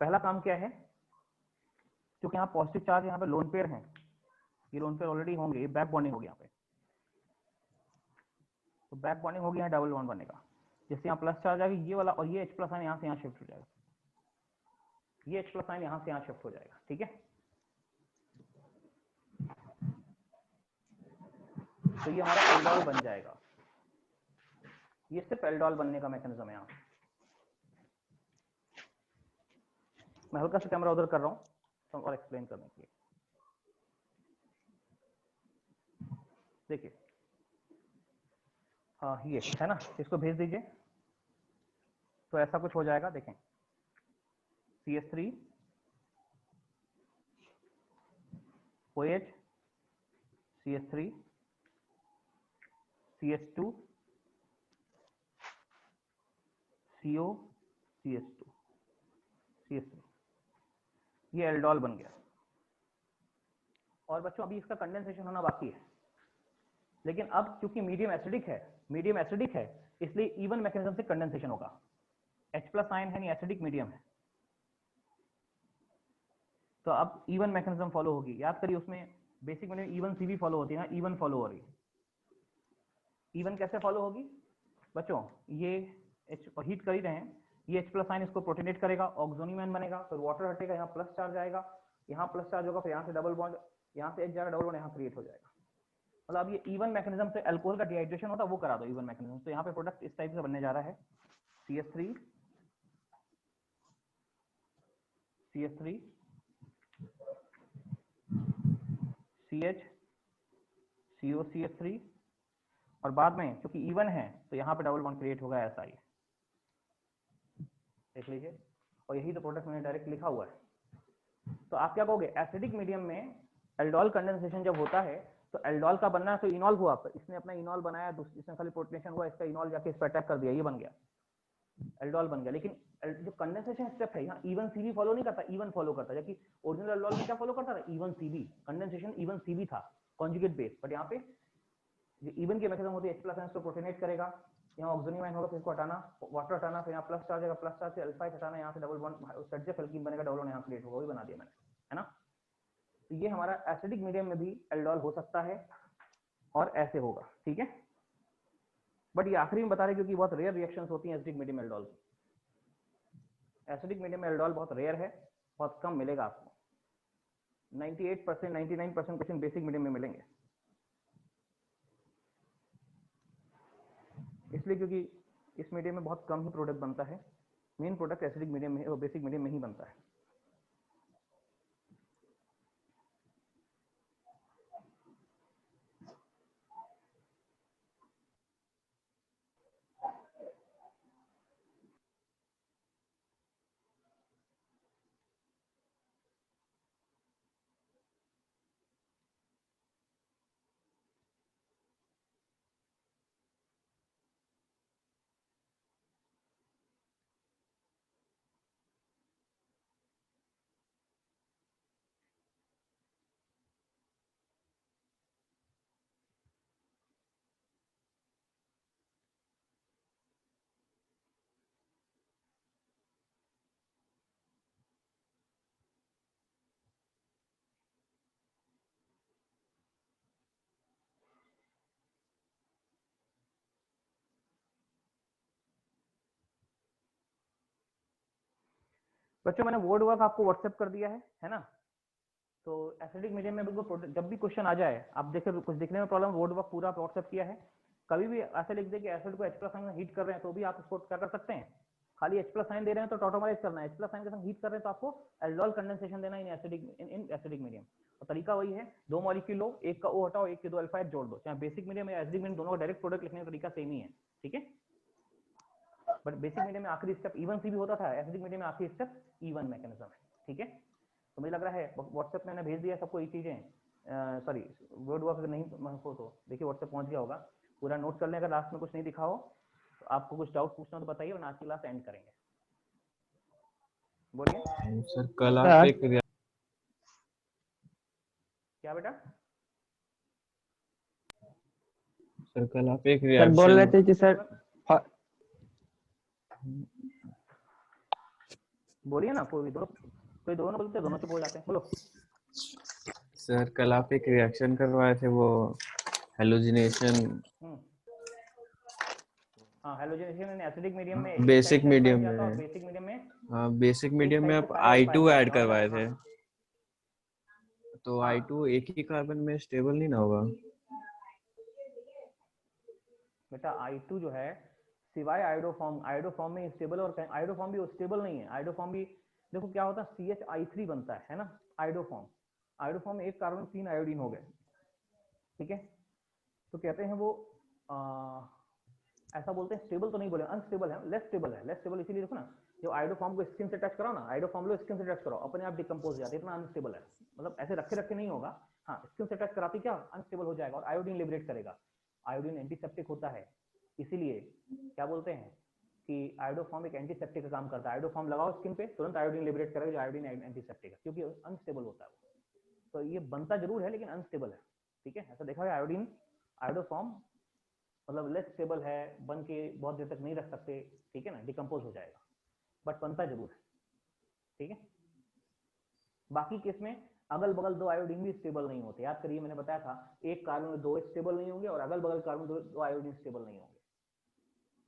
पहला काम क्या है, क्योंकि यहाँ पॉजिटिव चार्ज यहाँ पे लोन पेयर हैं, ये लोन पेयर ऑलरेडी होंगे, ये बैक बॉन्डिंग होगी यहाँ पे, तो बैक बॉन्डिंग होगी, यहाँ डबल बॉन्ड बनेगा। जैसे यहाँ प्लस चार्ज आएगी, ये वाला और ये H प्लस आयन यहाँ से यहाँ शिफ्ट हो जाएगा, ये H प्लस आयन यहाँ से यहाँ शिफ्ट हो जाएगा, ठीक है। तो ये हमारा एल्डोल बन जाएगा, ये सिर्फ एल्डोल बनने का मैकेनिज्म है। यहाँ मैं हल्का सा कैमरा उधर कर रहा हूँ और एक्सप्लेन करने के लिए। देखिए, हाँ ये है ना, इसको भेज दीजिए, तो ऐसा कुछ हो जाएगा, देखें CH3, OH, CH3, CH2, CO, CH2, CH3, ये एल्डोल बन गया। और बच्चों अभी इसका कंडेंसेशन होना बाकी है, लेकिन अब क्योंकि मीडियम एसिडिक है, इसलिए इवन मैकेनिज्म से कंडेंसेशन होगा। H प्लस आयन है नहीं, एसिडिक मीडियम है, तो अब इवन मैकेनिज्म फॉलो होगी। याद करिए उसमें बेसिक में इवन CV फॉलो होती है ना, इवन फॉलो हो रही है। इवन कैसे फॉलो होगी बच्चों, ये हीट कर ही रहे हैं, ये H प्लस आयन इसको प्रोटोनेट करेगा, ऑक्सोनियम बनेगा, फिर वाटर हटेगा, यहाँ प्लस चार्ज आएगा, यहाँ प्लस चार्ज होगा, फिर यहाँ से डबल बॉन्ड, यहाँ से H जाएगा, डबल बॉन्ड यहाँ क्रिएट हो जाएगा। मतलब ये इवन मैकेनिज्म से अल्कोहल का डिहाइड्रेशन होता है वो करा दो इवन मैकेनिज्म। तो यहाँ पे प्रोडक्ट इस टाइप से बनने जा रहा है, CH3, CH, CO, CH3, और बाद में क्योंकि इवन है तो यहाँ पे डबल बॉन्ड क्रिएट होगा, ऐसा ही देख लीजिए। और यही तो प्रोडक्ट मैंने डायरेक्ट लिखा हुआ है। तो आप क्या कहोगे, एसिडिक मीडियम में एल्डोल कंडेंसेशन जब होता है तो एल्डोल का बनना है, तो इनॉल हुआ, इसने अपना इनॉल बनाया, इसमें खाली प्रोटोनेशन हुआ, इसका इनॉल जाके इस पर अटैक कर दिया, ये बन गया, एल्डोल बन गया। लेकिन जो कंडेंसेशन स्टेप है यहाँ इवन CV फॉलो नहीं करता, इवन फॉलो करता, जबकि ओरिजिनल एल्डोल में क्या फॉलो करता था, even CV, condensation even CV था, कॉन्जुगेट बेस। बट यहाँ पे जो इवन के मैकेनिज्म होती है, H प्लस आयन को प्रोटोनेट करेगा, यहाँ ऑक्सोनियम आयन होगा, फिर इसको हटाना, वाटर हटाना, फिर यहाँ प्लस चार्ज आएगा, प्लस चार्ज से अल्फा हटाना, यहाँ से डबल बॉन्ड ZF एल्कीन बनेगा, डबल बॉन्ड यहाँ क्रिएट होगा, वही बना दिया मैंने, है ना। तो ये हमारा एसिडिक मीडियम में भी एल्डोल हो सकता है और ऐसे होगा, ठीक है। बट ये आखिरी में बता रहे क्योंकि बहुत रेयर रिएक्शंस होती हैं एसिडिक मीडियम एल्डोल की। एसिडिक मीडियम में एल्डोल बहुत रेयर है, बहुत कम मिलेगा आपको, 98%, 99% क्वेश्चन बेसिक मीडियम में मिलेंगे, इसलिए क्योंकि इस मीडियम में बहुत कम ही प्रोडक्ट बनता है, मेन प्रोडक्ट एसिडिक मीडियम में और बेसिक मीडियम में ही बनता है। बच्चों मैंने वर्ड वर्क आपको व्हाट्सएप कर दिया है ना। तो एसिडिक मीडियम में बिल्कुल जब भी क्वेश्चन आ जाए आप देखे कुछ दिखने में प्रॉब्लम, वर्ड वर्क पूरा व्हाट्सएप किया है। कभी भी ऐसे लिख दे कि एसिड को H+ साइन में हीट कर रहे हैं तो भी आप इसको क्या कर सकते हैं, खाली H+ साइन दे रहे हैं तो टॉटोमराइज करना है, H+ साइन के साथ हीट कर रहे हैं तो आपको एल्डोल कंडेंसेशन देना इन एसिडिक मीडियम। और तरीका वही है, 2 मॉलिक्यूल लो, एक का O हटाओ, एक के 2 अल्फा जोड़ दो। चाहे बेसिक मीडियम या एसिडिक मीडियम दोनों का डायरेक्ट प्रोडक्ट लिखने का तरीका सेम ही है, ठीक है। बट बेसिक मीडियम में आखिरी स्टेप E1 से भी होता था, एसिडिक मीडियम में आखिरी स्टेप E1 मैकेनिज्म है, ठीक है। तो मुझे लग रहा है व्हाट्सएप में मैंने भेज दिया सबको ये चीजें, सॉरी वर्ड वर्क अगर नहीं हो तो देखिए व्हाट्सएप पहुंच गया होगा, पूरा नोट कर लें। अगर लास्ट में कुछ नहीं दिखा हो तो आपको कुछ डाउट पूछना हो तो बताइए, वरना आज की क्लास एंड करेंगे। बोलिए सर कल आप एक क्या बेटा। सर कल आप एक सर बोल रहे थे कि सर बोलिए ना, कोई दोनों बोलते दोनों चुप हो जाते हैं, बोलो। सर कल आप एक रिएक्शन करवाए थे वो हेलोजिनेशन, हाँ हेलोजिनेशन इन एसिडिक मीडियम में बेसिक मीडियम में, और बेसिक मीडियम में, हाँ बेसिक मीडियम में आप I2 I2 ऐड करवाए थे, हाँ। तो I2 एक ही कार्बन में स्टेबल नहीं ना होगा बेटा I2 जो है सिवाय आयोडोफॉर्म में स्टेबल, और आयोडोफॉर्म भी स्टेबल नहीं है। आयोडोफॉर्म भी देखो क्या होता है, CH3 बनता है ना आयोडोफॉर्म में एक कार्बन 3 आयोडीन हो गए, ठीक है। तो कहते हैं वो ऐसा बोलते हैं, स्टेबल तो नहीं बोले, अनस्टेबल है, लेस स्टेबल इसीलिए देखो ना, जो आयोडोफॉर्म को स्किन से टच कराओ ना, आयोडोफॉर्म लो स्किन से टच कराओ अपने आप डिकम्पोज हो जाते हैं, इतना अनस्टेबल है, मतलब ऐसे रखे नहीं होगा, हाँ स्किन से टच कराती क्या अनस्टेबल हो जाएगा, और आयोडीन लिबरेट करेगा। आयोडीन एंटीसेप्टिक होता है, इसीलिए क्या बोलते हैं कि आयोडोफॉर्म एक एंटीसेप्टिक का काम करता है। आयोडोफॉर्म लगाओ स्किन पे, तुरंत आयोडीन लिबरेट करेगा, जो आयोडीन एंटीसेप्टिक है, क्योंकि अनस्टेबल होता है। तो ये बनता जरूर है लेकिन अनस्टेबल है, ठीक है। ऐसा देखा है आयोडोफॉर्म मतलब लेस स्टेबल है, बन के बहुत देर तक नहीं रख सकते, ठीक है ना, डिकम्पोज हो जाएगा, बट बनता जरूर है, ठीक है। बाकी केस में अगल बगल 2 आयोडीन भी स्टेबल नहीं होते, याद करिए मैंने बताया था, एक कार्बन में 2 स्टेबल नहीं होंगे और अगल बगल कार्बन 2 आयोडीन स्टेबल नहीं होंगे।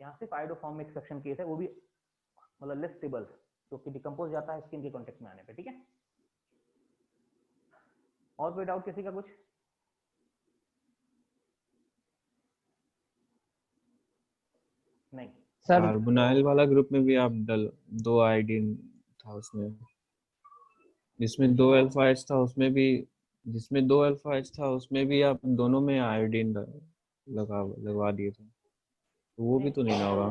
यहाँ सिर्फ आयोडोफॉर्म में एक्सेप्शन केस है, वो भी मतलब लेस स्टेबल, जो कि डिकम्पोज जाता है स्किन के कॉन्टेक्ट में आने पे, ठीक है। और कोई डाउट किसी का कुछ? नहीं सर कार्बोनाइल वाला ग्रुप में भी आप 2 आयोडीन था उसमें, जिसमें 2 अल्फा एच था उसमें भी, जिसमें 2 अल्फा एच था उसमें भी आप दोनों में आयोडीन लगवा दिए थे, तो वो भी तो नहीं ना होगा।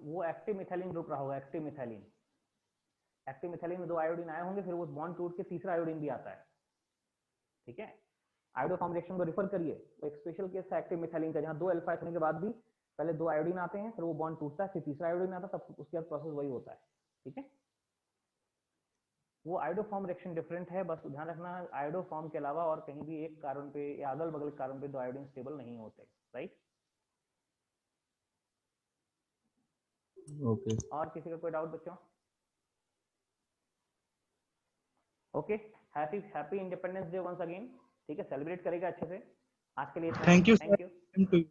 वो एक्टिव मिथाइलिन ग्रुप रहा होगा, एक्टिव मिथाइलिन में 2 आयोडीन आए होंगे, फिर वो बॉन्ड टूट के तीसरा आयोडीन भी आता है, ठीक है। आयोडोफॉर्म रिएक्शन को रिफर करिए, वो एक स्पेशल केस है एक्टिव मिथाइलिन का, जहां 2 अल्फा होने के बाद भी पहले 2 आयोडीन आते हैं, फिर वो बॉन्ड टूटता है, फिर तीसरा आयोडीन आता है, तब उसके बाद प्रोसेस वही होता है, ठीक है। वो आयोडोफॉर्म रिएक्शन डिफरेंट है, बस ध्यान रखना आयोडोफॉर्म के अलावा और कहीं भी एक कार्बन पे या अगल बगल कार्बन पे 2 आयोडीन स्टेबल नहीं होते, राइट। ओके और किसी का कोई डाउट बच्चों? Okay, happy independence day once again, ठीक है, सेलिब्रेट करेगा अच्छे से। आज के लिए thank you thank you. Sir.